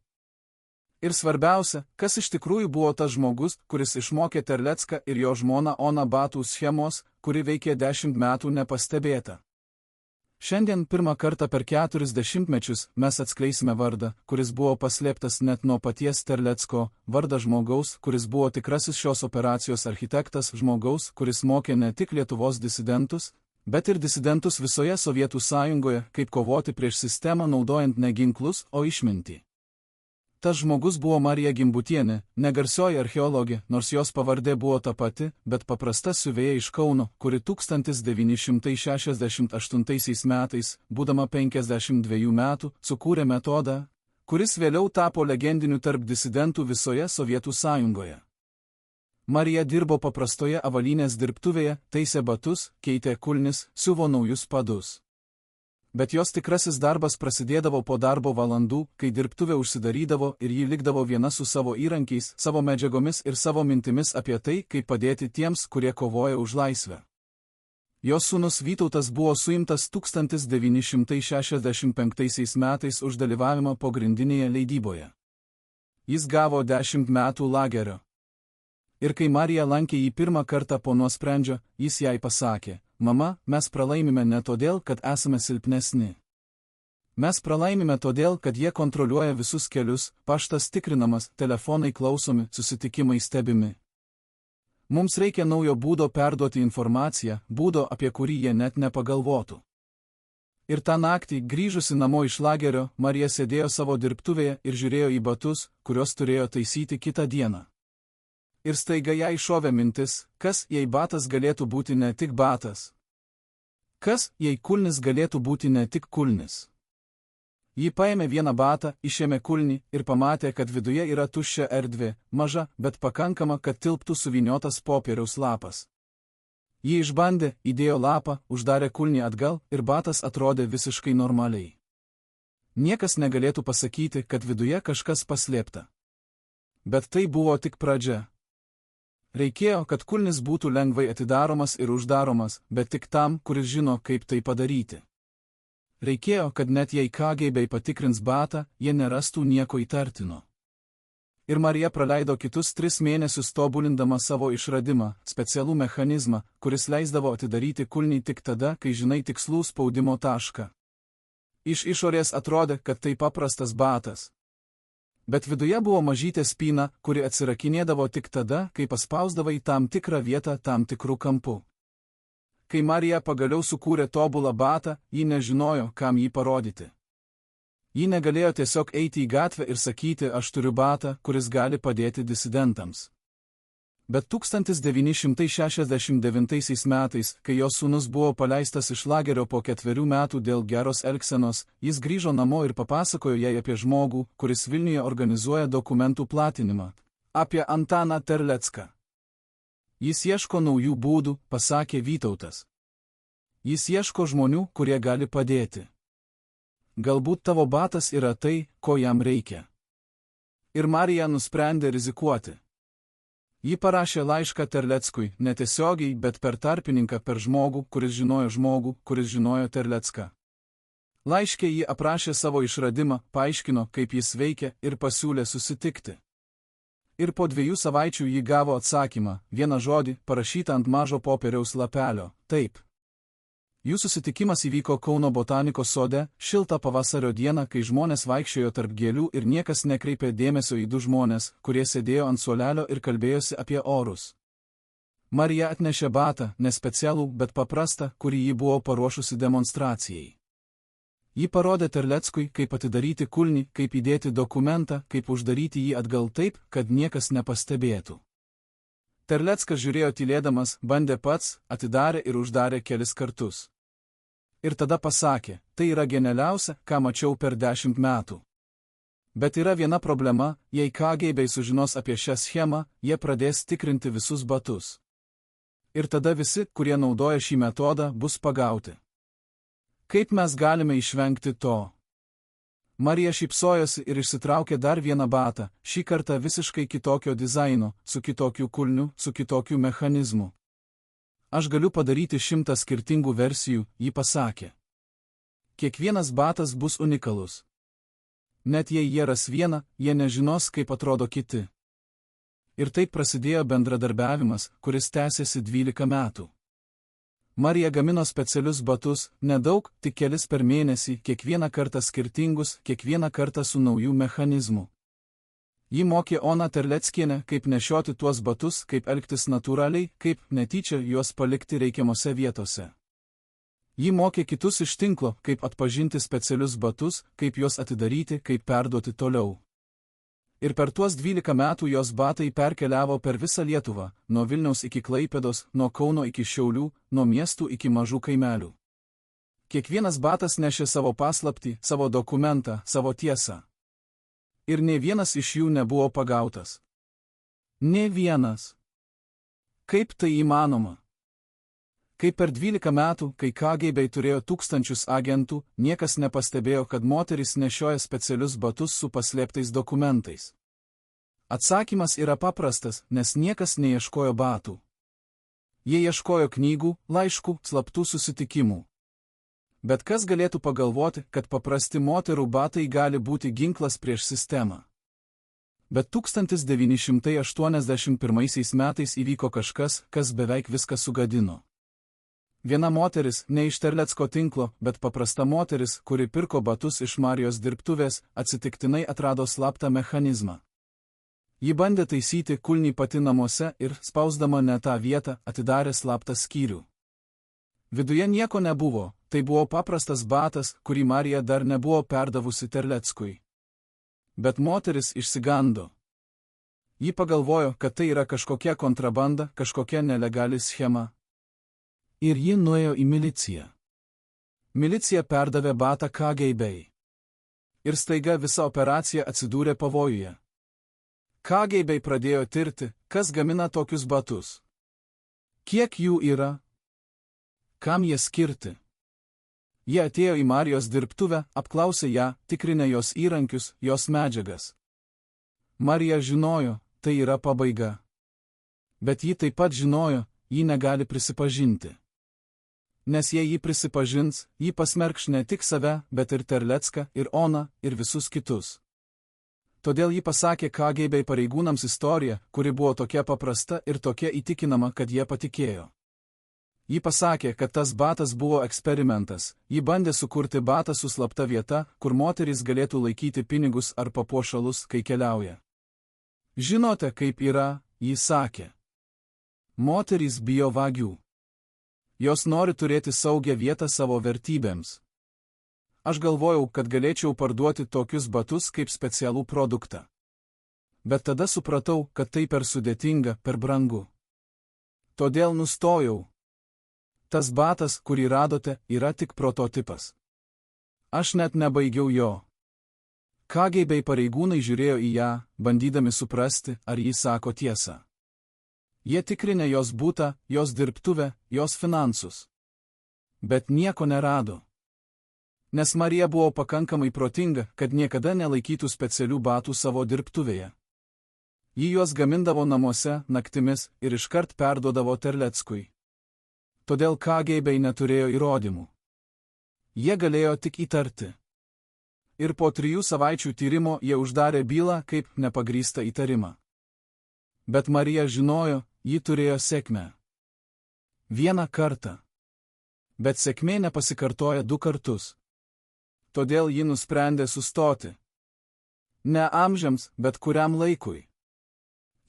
Ir svarbiausia, kas iš tikrųjų buvo tas žmogus, kuris išmokė Terlecką ir jo žmoną Oną batų schemos, kuri veikė 10 metų nepastebėta? Šiandien pirmą kartą per 40 mečius mes atskleisime vardą, kuris buvo paslėptas net nuo paties Terlecko, vardą žmogaus, kuris buvo tikrasis šios operacijos architektas, žmogaus, kuris mokė ne tik Lietuvos disidentus, bet ir disidentus visoje Sovietų sąjungoje, kaip kovoti prieš sistemą naudojant ne ginklus, o išmintį. Tas žmogus buvo Marija Gimbutienė, negarsioji archeologė, nors jos pavardė buvo ta pati, bet paprasta siuvėja iš Kauno, kuri 1968 metais, būdama 52 metų, sukūrė metodą, kuris vėliau tapo legendiniu tarp disidentų visoje Sovietų sąjungoje. Marija dirbo paprastoje avalynės dirbtuvėje, taisė batus, keitė kulnis, siuvo naujus padus. Bet jos tikrasis darbas prasidėdavo po darbo valandų, kai dirbtuvė užsidarydavo ir ji likdavo viena su savo įrankiais, savo medžiagomis ir savo mintimis apie tai, kaip padėti tiems, kurie kovoja už laisvę. Jos sūnus Vytautas buvo suimtas 1965 metais už dalyvavimą pogrindinėje leidyboje. Jis gavo 10 metų lagerio. Ir kai Marija lankė jį pirmą kartą po nuosprendžio, jis jai pasakė: Mama, mes pralaimime ne todėl, kad esame silpnesni. Mes pralaimime todėl, kad jie kontroliuoja visus kelius, paštas tikrinamas, telefonai klausomi, susitikimai stebimi. Mums reikia naujo būdo perduoti informaciją, būdo, apie kurį jie net nepagalvotų. Ir tą naktį, grįžusi namo iš lagerio, Marija sėdėjo savo dirbtuvėje ir žiūrėjo į batus, kuriuos turėjo taisyti kitą dieną. Ir staiga jai šovė mintis, kas, jei batas galėtų būti ne tik batas? Kas, jei kulnis galėtų būti ne tik kulnis? Ji paėmė vieną batą, išėmė kulnį ir pamatė, kad viduje yra tuščia erdvė, maža, bet pakankama, kad tilptų suvyniotas popieriaus lapas. Ji išbandė, įdėjo lapą, uždarė kulnį atgal ir batas atrodė visiškai normaliai. Niekas negalėtų pasakyti, kad viduje kažkas paslėpta. Bet tai buvo tik pradžia. Reikėjo, kad kulnis būtų lengvai atidaromas ir uždaromas, bet tik tam, kuris žino, kaip tai padaryti. Reikėjo, kad net jei KGB patikrins batą, jie nerastų nieko įtartino. Ir Marija praleido kitus 3 mėnesius tobulindama savo išradimą, specialų mechanizmą, kuris leisdavo atidaryti kulnį tik tada, kai žinai tikslų spaudimo tašką. Iš išorės atrodė, kad tai paprastas batas. Bet viduje buvo mažytė spyna, kuri atsirakinėdavo tik tada, kai paspausdavai tam tikrą vietą tam tikrų kampų. Kai Marija pagaliau sukūrė tobulą batą, ji nežinojo, kam jį parodyti. Ji negalėjo tiesiog eiti į gatvę ir sakyti, aš turiu batą, kuris gali padėti disidentams. Bet 1969 metais, kai jos sūnus buvo paleistas iš lagerio po 4 metų dėl geros elgsenos, jis grįžo namo ir papasakojo jai apie žmogų, kuris Vilniuje organizuoja dokumentų platinimą. Apie Antaną Terlecką. Jis ieško naujų būdų, pasakė Vytautas. Jis ieško žmonių, kurie gali padėti. Galbūt tavo batas yra tai, ko jam reikia. Ir Marija nusprendė rizikuoti. Ji parašė laišką Terleckui, netiesiogiai, bet per tarpininką, per žmogų, kuris žinojo Terlecką. Laiške ji aprašė savo išradimą, paaiškino, kaip jis veikia ir pasiūlė susitikti. Ir po 2 savaičių ji gavo atsakymą, vieną žodį, parašytą ant mažo popieriaus lapelio – taip. Jų susitikimas įvyko Kauno botanikos sode, šiltą pavasario dieną, kai žmonės vaikščiojo tarp gėlių ir niekas nekreipė dėmesio į 2 žmonės, kurie sėdėjo ant suolelio ir kalbėjosi apie orus. Marija atnešė batą, ne specialų, bet paprastą, kurį ji buvo paruošusi demonstracijai. Ji parodė Terleckui, kaip atidaryti kulnį, kaip įdėti dokumentą, kaip uždaryti jį atgal taip, kad niekas nepastebėtų. Terleckas žiūrėjo tylėdamas, bandė pats, atidarė ir uždarė kelis kartus. Ir tada pasakė, tai yra genialiausia, ką mačiau per 10 metų. Bet yra viena problema, jei KGB sužinos apie šią schemą, jie pradės tikrinti visus batus. Ir tada visi, kurie naudoja šį metodą, bus pagauti. Kaip mes galime išvengti to? Marija šypsojosi ir išsitraukė dar vieną batą, šį kartą visiškai kitokio dizaino, su kitokiu kulniu, su kitokiu mechanizmu. Aš galiu padaryti 100 skirtingų versijų, ji pasakė. Kiekvienas batas bus unikalus. Net jei jie ras vieną, jie nežinos, kaip atrodo kiti. Ir taip prasidėjo bendradarbiavimas, kuris tęsėsi 12 metų. Marija gamino specialius batus, nedaug, tik kelis per mėnesį, kiekvieną kartą skirtingus, kiekvieną kartą su naujų mechanizmų. Ji mokė Oną Terleckienę, kaip nešioti tuos batus, kaip elgtis natūraliai, kaip netyčia juos palikti reikiamose vietose. Ji mokė kitus iš tinklo, kaip atpažinti specialius batus, kaip juos atidaryti, kaip perduoti toliau. Ir per tuos 12 metų jos batai perkeliavo per visą Lietuvą, nuo Vilniaus iki Klaipėdos, nuo Kauno iki Šiaulių, nuo miestų iki mažų kaimelių. Kiekvienas batas nešė savo paslaptį, savo dokumentą, savo tiesą. Ir nė vienas iš jų nebuvo pagautas. Nė vienas. Kaip tai įmanoma? Kai per 12 metų, kai KGB turėjo tūkstančius agentų, niekas nepastebėjo, kad moteris nešioja specialius batus su paslėptais dokumentais. Atsakymas yra paprastas, nes niekas neieškojo batų. Jie ieškojo knygų, laiškų, slaptų susitikimų. Bet kas galėtų pagalvoti, kad paprasti moterų batai gali būti ginklas prieš sistemą? Bet 1981 metais įvyko kažkas, kas beveik viską sugadino. Viena moteris, ne iš Terlecko tinklo, bet paprasta moteris, kuri pirko batus iš Marijos dirbtuvės, atsitiktinai atrado slaptą mechanizmą. Ji bandė taisyti kulnį pati namuose ir, spausdama ne tą vietą, atidarė slaptą skyrių. Viduje nieko nebuvo, tai buvo paprastas batas, kurį Marija dar nebuvo perdavusi Terleckui. Bet moteris išsigando. Ji pagalvojo, kad tai yra kažkokia kontrabanda, kažkokia nelegali schema. Ir ji nuėjo į miliciją. Milicija perdavė batą KGB. Ir staiga visa operacija atsidūrė pavojuje. KGB pradėjo tirti, kas gamina tokius batus. Kiek jų yra? Kam jie skirti? Jie atėjo į Marijos dirbtuvę, apklausė ją, tikrinę jos įrankius, jos medžiagas. Marija žinojo, tai yra pabaiga. Bet ji taip pat žinojo, ji negali prisipažinti. Nes jei ji prisipažins, ji pasmerkš ne tik save, bet ir Terlecką, ir Oną, ir visus kitus. Todėl ji pasakė KGB pareigūnams istoriją, kuri buvo tokia paprasta ir tokia įtikinama, kad jie patikėjo. Ji pasakė, kad tas batas buvo eksperimentas, ji bandė sukurti batą su slapta vieta, kur moterys galėtų laikyti pinigus ar papuošalus, kai keliauja. Žinote, kaip yra, ji sakė. Moterys bijo vagių. Jos nori turėti saugią vietą savo vertybėms. Aš galvojau, kad galėčiau parduoti tokius batus kaip specialų produktą. Bet tada supratau, kad tai per sudėtinga, per brangu. Todėl nustojau. Tas batas, kurį radote, yra tik prototipas. Aš net nebaigiau jo. KGB pareigūnai žiūrėjo į ją, bandydami suprasti, ar ji sako tiesą. Jie tikrinę jos butą, jos dirbtuvę, jos finansus. Bet nieko nerado. Nes Marija buvo pakankamai protinga, kad niekada nelaikytų specialių batų savo dirbtuvėje. Ji juos gamindavo namuose, naktimis ir iškart perduodavo Terleckui. Todėl KGB neturėjo įrodymų. Jie galėjo tik įtarti. Ir po 3 savaičių tyrimo jie uždarė bylą kaip nepagrįstą įtarimą. Bet Marija žinojo, ji turėjo sėkmę. Vieną kartą. Bet sėkmė nepasikartoja 2 kartus. Todėl ji nusprendė sustoti. Ne amžiams, bet kuriam laikui.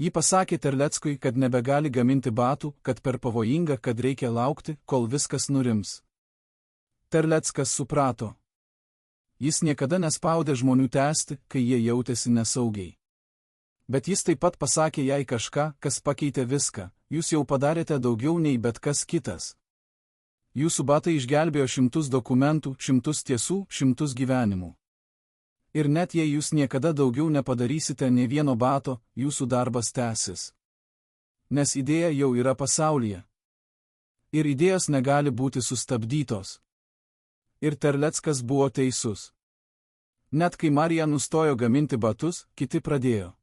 Ji pasakė Terleckui, kad nebegali gaminti batų, kad per pavojinga, kad reikia laukti, kol viskas nurims. Terleckas suprato. Jis niekada nespaudė žmonių tęsti, kai jie jautėsi nesaugiai. Bet jis taip pat pasakė jai kažką, kas pakeitė viską: jūs jau padarėte daugiau nei bet kas kitas. Jūsų batai išgelbėjo šimtus dokumentų, šimtus tiesų, šimtus gyvenimų. Ir net jei jūs niekada daugiau nepadarysite nė vieno bato, jūsų darbas tęsis. Nes idėja jau yra pasaulyje. Ir idėjos negali būti sustabdytos. Ir Terleckas buvo teisus. Net kai Marija nustojo gaminti batus, kiti pradėjo.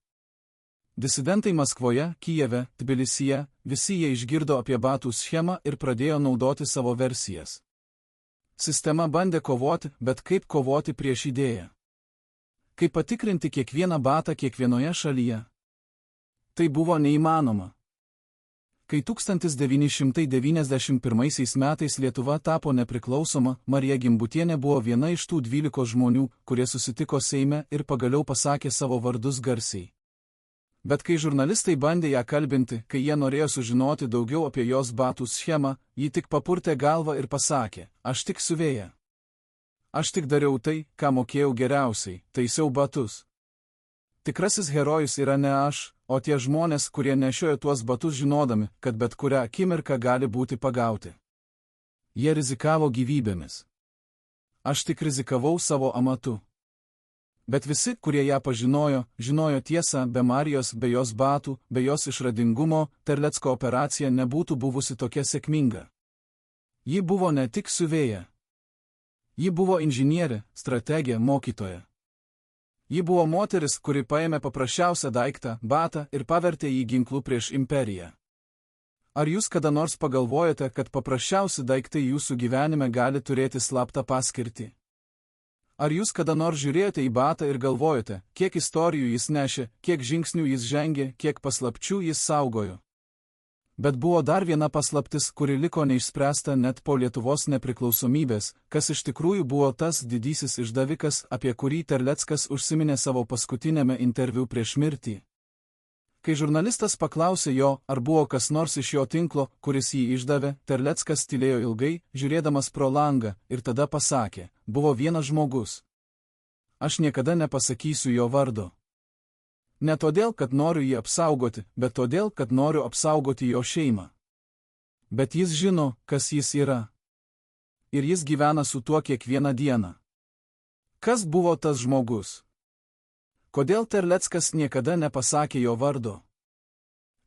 Disidentai Maskvoje, Kijeve, Tbilisyje, visi jie išgirdo apie batų schemą ir pradėjo naudoti savo versijas. Sistema bandė kovoti, bet kaip kovoti prieš idėją? Kaip patikrinti kiekvieną batą kiekvienoje šalyje? Tai buvo neįmanoma. Kai 1991 metais Lietuva tapo nepriklausoma, Marija Gimbutienė buvo viena iš tų 12 žmonių, kurie susitiko Seime ir pagaliau pasakė savo vardus garsiai. Bet kai žurnalistai bandė ją kalbinti, kai jie norėjo sužinoti daugiau apie jos batų schemą, ji tik papurtė galvą ir pasakė: aš tik siuvėja. Aš tik dariau tai, ką mokėjau geriausiai, taisiau batus. Tikrasis herojus yra ne aš, o tie žmonės, kurie nešiojo tuos batus žinodami, kad bet kurią akimirką gali būti pagauti. Jie rizikavo gyvybėmis. Aš tik rizikavau savo amatu. Bet visi, kurie ją pažinojo, žinojo tiesą: be Marijos, be jos batų, be jos išradingumo, Terlecko operacija nebūtų buvusi tokia sėkminga. Ji buvo ne tik siuvėja. Ji buvo inžinierė, strategė, mokytoja. Ji buvo moteris, kuri paėmė paprasčiausią daiktą, batą, ir pavertė jį ginklu prieš imperiją. Ar jūs kada nors pagalvojate, kad paprasčiausi daiktai jūsų gyvenime gali turėti slaptą paskirtį? Ar jūs kada nors žiūrėjote į batą ir galvojate, kiek istorijų jis nešė, kiek žingsnių jis žengė, kiek paslapčių jis saugojo? Bet buvo dar viena paslaptis, kuri liko neišspręsta net po Lietuvos nepriklausomybės, kas iš tikrųjų buvo tas didysis išdavikas, apie kurį Terleckas užsiminė savo paskutinėme interviu prieš mirtį. Kai žurnalistas paklausė jo, ar buvo kas nors iš jo tinklo, kuris jį išdavė, Terleckas tylėjo ilgai, žiūrėdamas pro langą, ir tada pasakė: buvo vienas žmogus. Aš niekada nepasakysiu jo vardo. Ne todėl, kad noriu jį apsaugoti, bet todėl, kad noriu apsaugoti jo šeimą. Bet jis žino, kas jis yra. Ir jis gyvena su tuo kiekvieną dieną. Kas buvo tas žmogus? Kodėl Terleckas niekada nepasakė jo vardo?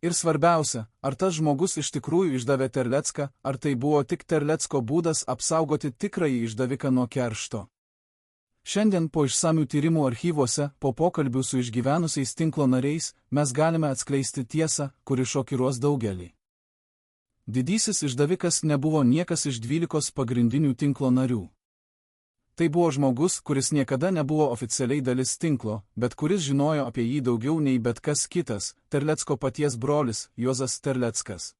Ir svarbiausia, ar tas žmogus iš tikrųjų išdavė Terlecką, ar tai buvo tik Terlecko būdas apsaugoti tikrąjį išdaviką nuo keršto? Šiandien po išsamių tyrimų archyvuose, po pokalbių su išgyvenusiais tinklo nariais, mes galime atskleisti tiesą, kuri šokiruos daugelį. Didysis išdavikas nebuvo niekas iš 12 pagrindinių tinklo narių. Tai buvo žmogus, kuris niekada nebuvo oficialiai dalis tinklo, bet kuris žinojo apie jį daugiau nei bet kas kitas, Terlecko paties brolis, Juozas Terleckas.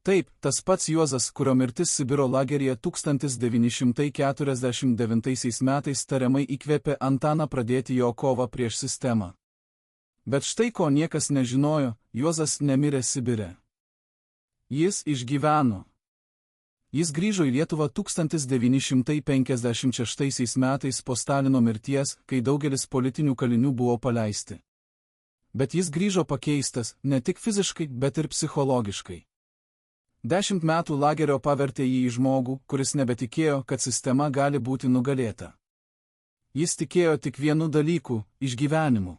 Taip, tas pats Juozas, kurio mirtis Sibiro lageryje 1949 metais tariamai įkvėpė Antaną pradėti jo kovą prieš sistemą. Bet štai ko niekas nežinojo, Juozas nemirė Sibire. Jis išgyveno. Jis grįžo į Lietuvą 1956 metais po Stalino mirties, kai daugelis politinių kalinių buvo paleisti. Bet jis grįžo pakeistas, ne tik fiziškai, bet ir psichologiškai. 10 metų lagerio pavertė jį į žmogų, kuris nebetikėjo, kad sistema gali būti nugalėta. Jis tikėjo tik vienu dalyku – išgyvenimu.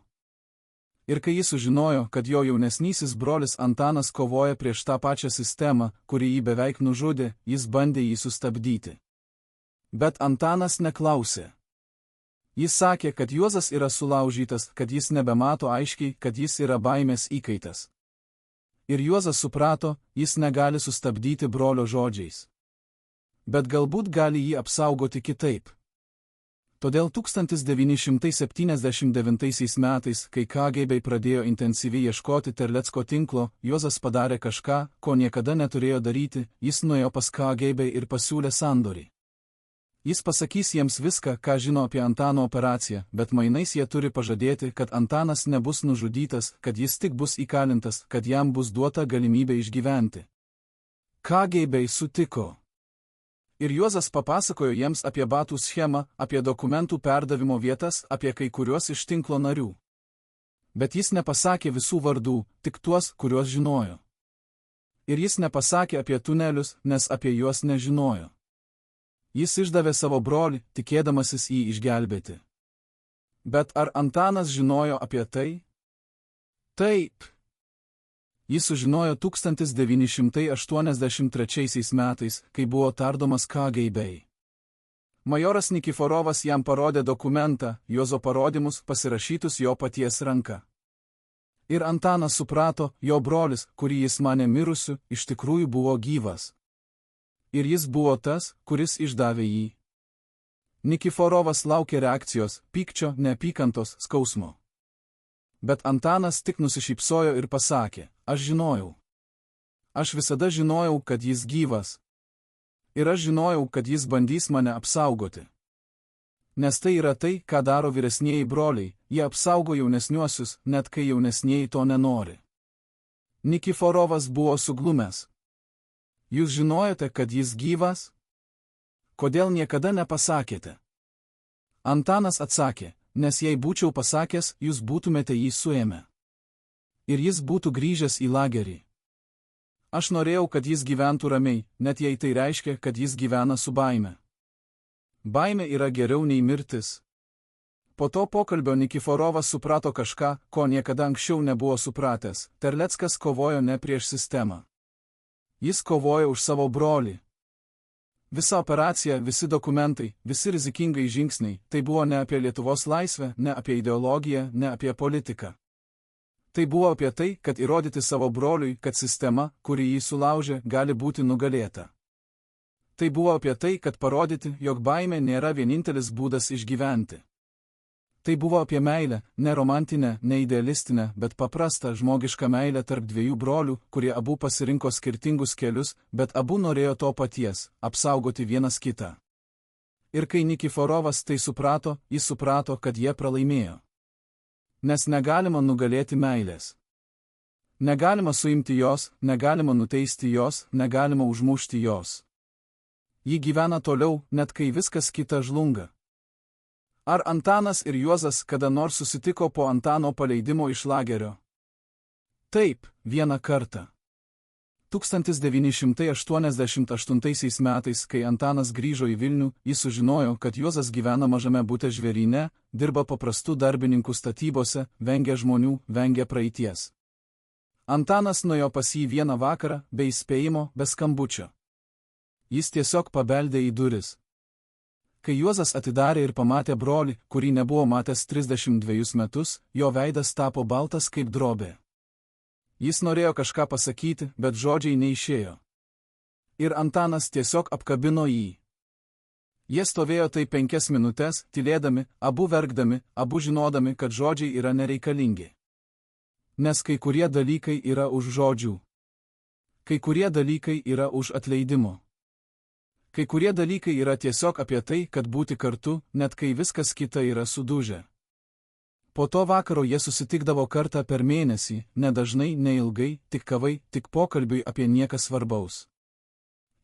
Ir kai jis sužinojo, kad jo jaunesnysis brolis Antanas kovoja prieš tą pačią sistemą, kuri jį beveik nužudė, jis bandė jį sustabdyti. Bet Antanas neklausė. Jis sakė, kad Juozas yra sulaužytas, kad jis nebemato aiškiai, kad jis yra baimės įkaitas. Ir Juozas suprato, jis negali sustabdyti brolio žodžiais. Bet galbūt gali jį apsaugoti kitaip. Todėl 1979 metais, kai KGB pradėjo intensyviai ieškoti Terlecko tinklo, Juozas padarė kažką, ko niekada neturėjo daryti, jis nuėjo pas KGB ir pasiūlė sandorį. Jis pasakys jiems viską, ką žino apie Antano operaciją, bet mainais jie turi pažadėti, kad Antanas nebus nužudytas, kad jis tik bus įkalintas, kad jam bus duota galimybė išgyventi. KGB sutiko. Ir Juozas papasakojo jiems apie batų schemą, apie dokumentų perdavimo vietas, apie kai kuriuos iš tinklo narių. Bet jis nepasakė visų vardų, tik tuos, kuriuos žinojo. Ir jis nepasakė apie tunelius, nes apie juos nežinojo. Jis išdavė savo brolį, tikėdamasis jį išgelbėti. Bet ar Antanas žinojo apie tai? Taip. Jis sužinojo 1983 metais, kai buvo tardomas KGB. Majoras Nikiforovas jam parodė dokumentą, Juozo parodymus pasirašytus jo paties ranka. Ir Antanas suprato, jo brolis, kurį jis manė mirusiu, iš tikrųjų buvo gyvas. Ir jis buvo tas, kuris išdavė jį. Nikiforovas laukė reakcijos, pykčio, neapykantos, skausmo. Bet Antanas tik nusišypsojo ir pasakė, aš žinojau. Aš visada žinojau, kad jis gyvas. Ir aš žinojau, kad jis bandys mane apsaugoti. Nes tai yra tai, ką daro vyresnieji broliai, jie apsaugo jaunesniuosius, net kai jaunesnieji to nenori. Nikiforovas buvo suglumęs. Jūs žinojote, kad jis gyvas? Kodėl niekada nepasakėte? Antanas atsakė, nes jei būčiau pasakęs, jūs būtumėte jį suėmę. Ir jis būtų grįžęs į lagerį. Aš norėjau, kad jis gyventų ramiai, net jei tai reiškia, kad jis gyvena su baime. Baimė yra geriau nei mirtis. Po to pokalbio Nikiforovas suprato kažką, ko niekada anksčiau nebuvo supratęs. Terleckas kovojo ne prieš sistemą. Jis kovojo už savo brolį. Visa operacija, visi dokumentai, visi rizikingai žingsniai, tai buvo ne apie Lietuvos laisvę, ne apie ideologiją, ne apie politiką. Tai buvo apie tai, kad įrodyti savo broliui, kad sistema, kuri jį sulaužė, gali būti nugalėta. Tai buvo apie tai, kad parodyti, jog baimė nėra vienintelis būdas išgyventi. Tai buvo apie meilę, ne romantinę, ne idealistinę, bet paprastą žmogišką meilę tarp dviejų brolių, kurie abu pasirinko skirtingus kelius, bet abu norėjo to paties – apsaugoti vienas kitą. Ir kai Nikiforovas tai suprato, jis suprato, kad jie pralaimėjo. Nes negalima nugalėti meilės. Negalima suimti jos, negalima nuteisti jos, negalima užmušti jos. Ji gyvena toliau, net kai viskas kita žlunga. Ar Antanas ir Juozas kada nors susitiko po Antano paleidimo iš lagerio? Taip, vieną kartą. 1988 metais, kai Antanas grįžo į Vilnių, jis sužinojo, kad Juozas gyvena mažame bute žvėryne, dirba paprastų darbininkų statybose, vengia žmonių, vengia praeities. Antanas nuėjo pas jį vieną vakarą, be įspėjimo, be skambučio. Jis tiesiog pabeldė į duris. Kai Juozas atidarė ir pamatė brolį, kurį nebuvo matęs 32 metus, jo veidas tapo baltas kaip drobė. Jis norėjo kažką pasakyti, bet žodžiai neišėjo. Ir Antanas tiesiog apkabino jį. Jie stovėjo tai 5 minutes, tylėdami, abu verkdami, abu žinodami, kad žodžiai yra nereikalingi. Nes kai kurie dalykai yra už žodžių. Kai kurie dalykai yra už atleidimo. Kai kurie dalykai yra tiesiog apie tai, kad būti kartu, net kai viskas kita yra sudužę. Po to vakaro jie susitikdavo kartą per mėnesį, nedažnai, neilgai, tik kavai, tik pokalbiui apie nieką svarbaus.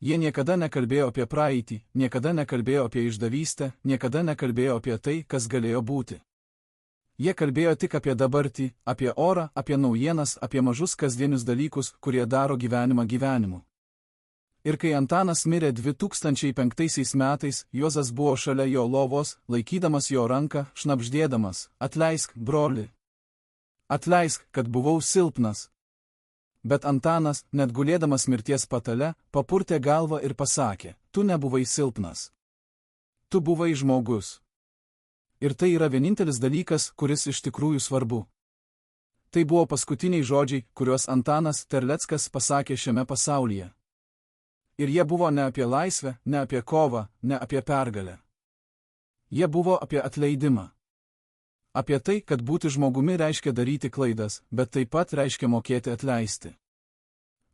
Jie niekada nekalbėjo apie praeitį, niekada nekalbėjo apie išdavystę, niekada nekalbėjo apie tai, kas galėjo būti. Jie kalbėjo tik apie dabartį, apie orą, apie naujienas, apie mažus kasdienius dalykus, kurie daro gyvenimą gyvenimu. Ir kai Antanas mirė 2005 metais, Juozas buvo šalia jo lovos, laikydamas jo ranką, šnabždėdamas, atleisk, broli. Atleisk, kad buvau silpnas. Bet Antanas, net gulėdamas mirties patale, papurtė galvą ir pasakė, tu nebuvai silpnas. Tu buvai žmogus. Ir tai yra vienintelis dalykas, kuris iš tikrųjų svarbu. Tai buvo paskutiniai žodžiai, kuriuos Antanas Terleckas pasakė šiame pasaulyje. Ir jie buvo ne apie laisvę, ne apie kovą, ne apie pergalę. Jie buvo apie atleidimą. Apie tai, kad būti žmogumi reiškia daryti klaidas, bet taip pat reiškia mokėti atleisti.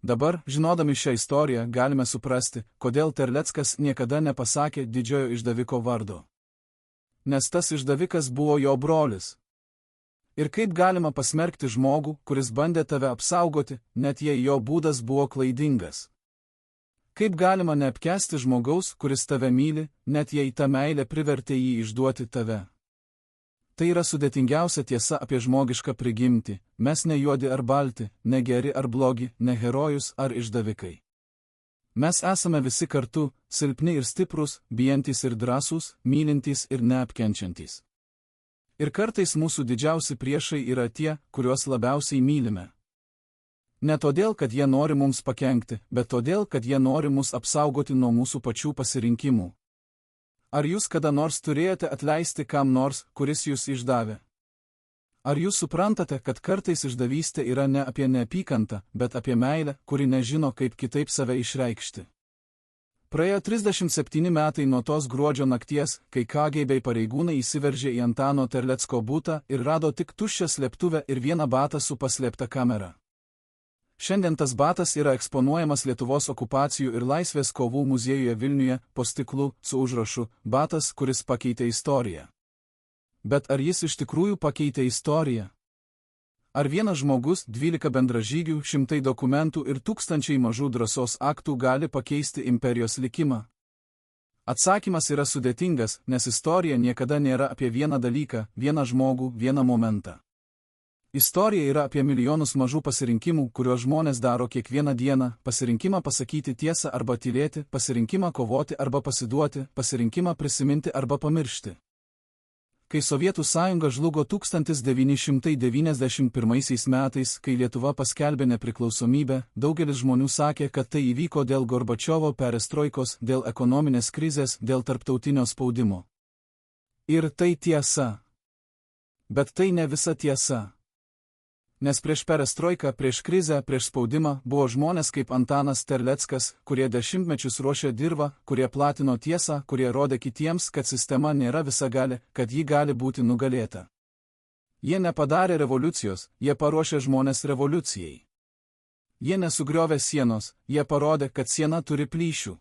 Dabar, žinodami šią istoriją, galime suprasti, kodėl Terleckas niekada nepasakė didžiojo išdaviko vardo. Nes tas išdavikas buvo jo brolis. Ir kaip galima pasmerkti žmogų, kuris bandė tave apsaugoti, net jei jo būdas buvo klaidingas. Kaip galima neapkęsti žmogaus, kuris tave myli, net jei ta meilė privertė jį išduoti tave? Tai yra sudėtingiausia tiesa apie žmogišką prigimtį, mes ne juodi ar balti, ne geri ar blogi, ne herojus ar išdavikai. Mes esame visi kartu, silpni ir stiprūs, bijantys ir drąsūs, mylintys ir neapkenčiantys. Ir kartais mūsų didžiausi priešai yra tie, kuriuos labiausiai mylime. Ne todėl, kad jie nori mums pakenkti, bet todėl, kad jie nori mus apsaugoti nuo mūsų pačių pasirinkimų. Ar jūs kada nors turėjote atleisti kam nors, kuris jūs išdavė? Ar jūs suprantate, kad kartais išdavystė yra ne apie neapykantą, bet apie meilę, kuri nežino, kaip kitaip save išreikšti? Praėjo 37 metai nuo tos gruodžio nakties, kai KGB pareigūnai įsiveržė į Antano Terlecko butą ir rado tik tuščią slėptuvę ir vieną batą su paslėpta kamera. Šiandien tas batas yra eksponuojamas Lietuvos okupacijų ir laisvės kovų muziejuje Vilniuje po stiklu su užrašu "Batas, kuris pakeitė istoriją". Bet ar jis iš tikrųjų pakeitė istoriją? Ar vienas žmogus, 12 bendražygių, 100 dokumentų ir tūkstančiai mažų drąsos aktų gali pakeisti imperijos likimą? Atsakymas yra sudėtingas, nes istorija niekada nėra apie vieną dalyką, vieną žmogų, vieną momentą. Istorija yra apie milijonus mažų pasirinkimų, kuriuos žmonės daro kiekvieną dieną, pasirinkimą pasakyti tiesą arba tylėti, pasirinkimą kovoti arba pasiduoti, pasirinkimą prisiminti arba pamiršti. Kai Sovietų sąjunga žlugo 1991 metais, kai Lietuva paskelbė nepriklausomybę, daugelis žmonių sakė, kad tai įvyko dėl Gorbačiovo perestroikos, dėl ekonominės krizės, dėl tarptautinio spaudimo. Ir tai tiesa. Bet tai ne visa tiesa. Nes prieš perestroiką, prieš krizę, prieš spaudimą buvo žmonės kaip Antanas Terleckas, kurie dešimtmečius ruošė dirvą, kurie platino tiesą, kurie rodė kitiems, kad sistema nėra visagalė, kad ji gali būti nugalėta. Jie nepadarė revoliucijos, jie paruošė žmonės revoliucijai. Jie nesugriovė sienos, jie parodė, kad siena turi plyšių.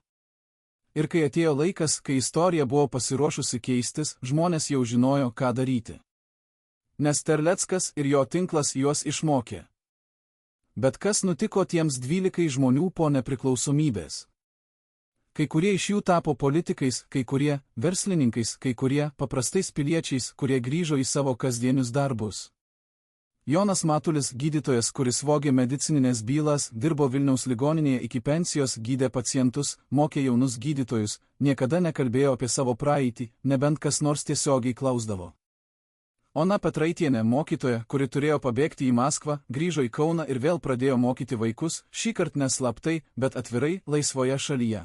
Ir kai atėjo laikas, kai istorija buvo pasiruošusi keistis, žmonės jau žinojo, ką daryti. Nes Terleckas ir jo tinklas juos išmokė. Bet kas nutiko tiems 12 žmonių po nepriklausomybės? Kai kurie iš jų tapo politikais, kai kurie verslininkais, kai kurie paprastais piliečiais, kurie grįžo į savo kasdienius darbus. Jonas Matulis, gydytojas, kuris vogė medicininės bylas, dirbo Vilniaus ligoninėje iki pensijos, gydė pacientus, mokė jaunus gydytojus, niekada nekalbėjo apie savo praeitį, nebent kas nors tiesiogiai klausdavo. Ona Petraitienė, mokytoja, kuri turėjo pabėgti į Maskvą, grįžo į Kauną ir vėl pradėjo mokyti vaikus, šįkart neslaptai, bet atvirai, laisvoje šalyje.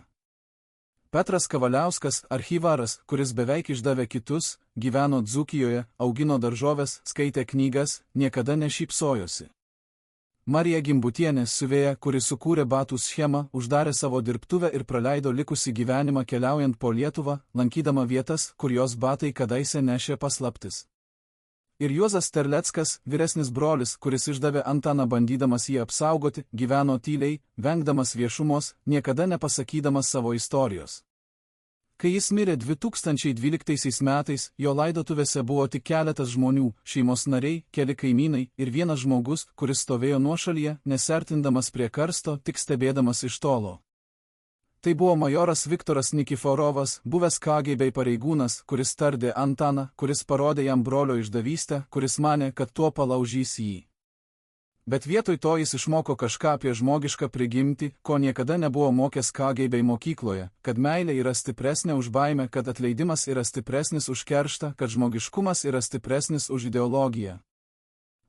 Petras Kavaliauskas, archyvaras, kuris beveik išdavė kitus, gyveno Dzūkijoje, augino daržoves, skaitė knygas, niekada nešypsojosi. Marija Gimbutienė, siuvėja, kuri sukūrė batų schemą, uždarė savo dirbtuvę ir praleido likusį gyvenimą keliaujant po Lietuvą, lankydama vietas, kur jos batai kadaise nešė paslaptis. Ir Juozas Terleckas, vyresnis brolis, kuris išdavė Antaną bandydamas jį apsaugoti, gyveno tyliai, vengdamas viešumos, niekada nepasakydamas savo istorijos. Kai jis mirė 2012 metais, jo laidotuvėse buvo tik keletas žmonių, šeimos nariai, keli kaimynai ir vienas žmogus, kuris stovėjo nuošalyje, nesertindamas prie karsto, tik stebėdamas iš tolo. Tai buvo majoras Viktoras Nikiforovas, buvęs KGB pareigūnas, kuris tardė Antaną, kuris parodė jam brolio išdavystę, kuris manė, kad tuo palaužys jį. Bet vietoj to jis išmoko kažką apie žmogišką prigimtį, ko niekada nebuvo mokęs KGB mokykloje, kad meilė yra stipresnė už baimę, kad atleidimas yra stipresnis už kerštą, kad žmogiškumas yra stipresnis už ideologiją.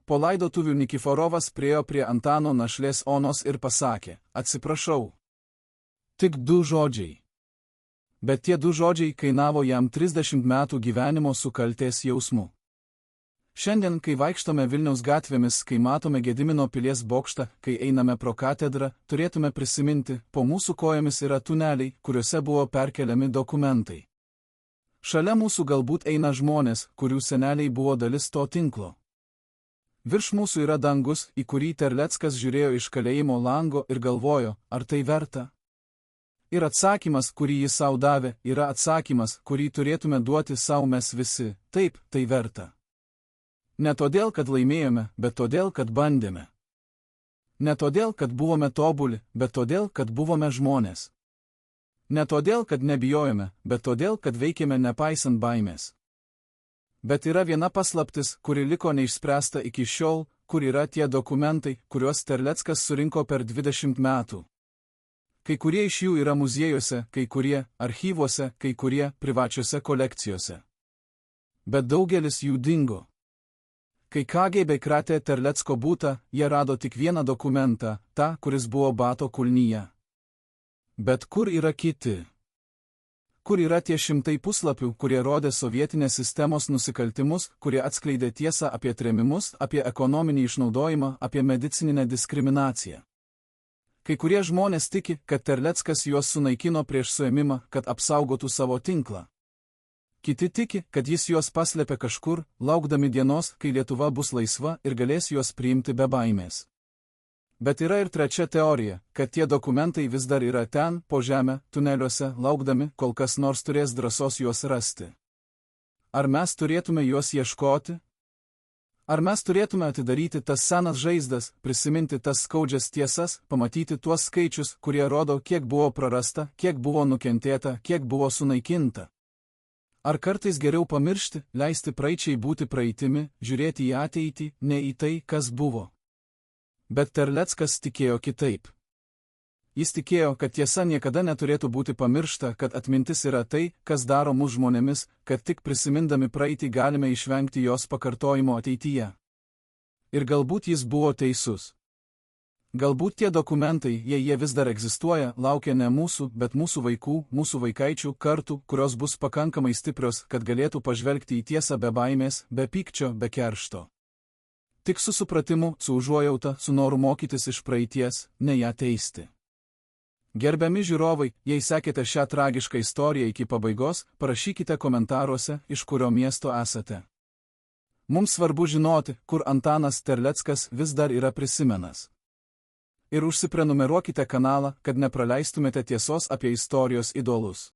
Po laidotuvių Nikiforovas priėjo prie Antano našlės Onos ir pasakė: "Atsiprašau." Tik 2 žodžiai. Bet tie 2 žodžiai kainavo jam 30 metų gyvenimo su kaltės jausmu. Šiandien, kai vaikštome Vilniaus gatvėmis, kai matome Gedimino pilies bokštą, kai einame pro katedrą, turėtume prisiminti, po mūsų kojomis yra tuneliai, kuriuose buvo perkeliami dokumentai. Šalia mūsų galbūt eina žmonės, kurių seneliai buvo dalis to tinklo. Virš mūsų yra dangus, į kurį Terleckas žiūrėjo iš kalėjimo lango ir galvojo, ar tai verta? Ir atsakymas, kurį jis sau davė, yra atsakymas, kurį turėtume duoti sau mes visi. Taip, tai verta. Ne todėl, kad laimėjome, bet todėl, kad bandėme. Ne todėl, kad buvome tobuli, bet todėl, kad buvome žmonės. Ne todėl, kad nebijojame, bet todėl, kad veikėme nepaisant baimės. Bet yra viena paslaptis, kuri liko neišspręsta iki šiol, kur yra tie dokumentai, kuriuos Terleckas surinko per 20 metų. Kai kurie iš jų yra muziejuose, kai kurie archyvuose, kai kurie privačiose kolekcijose. Bet daugelis jų dingo. Kai KGB kratė Terlecko butą, jie rado tik vieną dokumentą, tą, kuris buvo bato kulnyje. Bet kur yra kiti? Kur yra tie šimtai puslapių, kurie rodė sovietinės sistemos nusikaltimus, kurie atskleidė tiesą apie trėmimus, apie ekonominį išnaudojimą, apie medicininę diskriminaciją? Kai kurie žmonės tiki, kad Terleckas juos sunaikino prieš suėmimą, kad apsaugotų savo tinklą. Kiti tiki, kad jis juos paslėpė kažkur, laukdami dienos, kai Lietuva bus laisva ir galės juos priimti be baimės. Bet yra ir trečia teorija, kad tie dokumentai vis dar yra ten, po žemę, tuneliuose, laukdami, kol kas nors turės drąsos juos rasti. Ar mes turėtume juos ieškoti? Ar mes turėtume atidaryti tas senas žaizdas, prisiminti tas skaudžias tiesas, pamatyti tuos skaičius, kurie rodo, kiek buvo prarasta, kiek buvo nukentėta, kiek buvo sunaikinta? Ar kartais geriau pamiršti, leisti praeičiai būti praeitimi, žiūrėti į ateitį, ne į tai, kas buvo? Bet Terleckas tikėjo kitaip. Jis tikėjo, kad tiesa niekada neturėtų būti pamiršta, kad atmintis yra tai, kas daro mus žmonėmis, kad tik prisimindami praeitį galime išvengti jos pakartojimo ateityje. Ir galbūt jis buvo teisus. Galbūt tie dokumentai, jei jie vis dar egzistuoja, laukia ne mūsų, bet mūsų vaikų, mūsų vaikaičių kartų, kurios bus pakankamai stiprios, kad galėtų pažvelgti į tiesą be baimės, be pykčio, be keršto. Tik su supratimu, su užuojauta, su noru mokytis iš praeities, ne ją teisti. Gerbiami žiūrovai, jei sekėte šią tragišką istoriją iki pabaigos, parašykite komentaruose, iš kurio miesto esate. Mums svarbu žinoti, kur Antanas Terleckas vis dar yra prisimenas. Ir užsiprenumeruokite kanalą, kad nepraleistumėte tiesos apie istorijos idolus.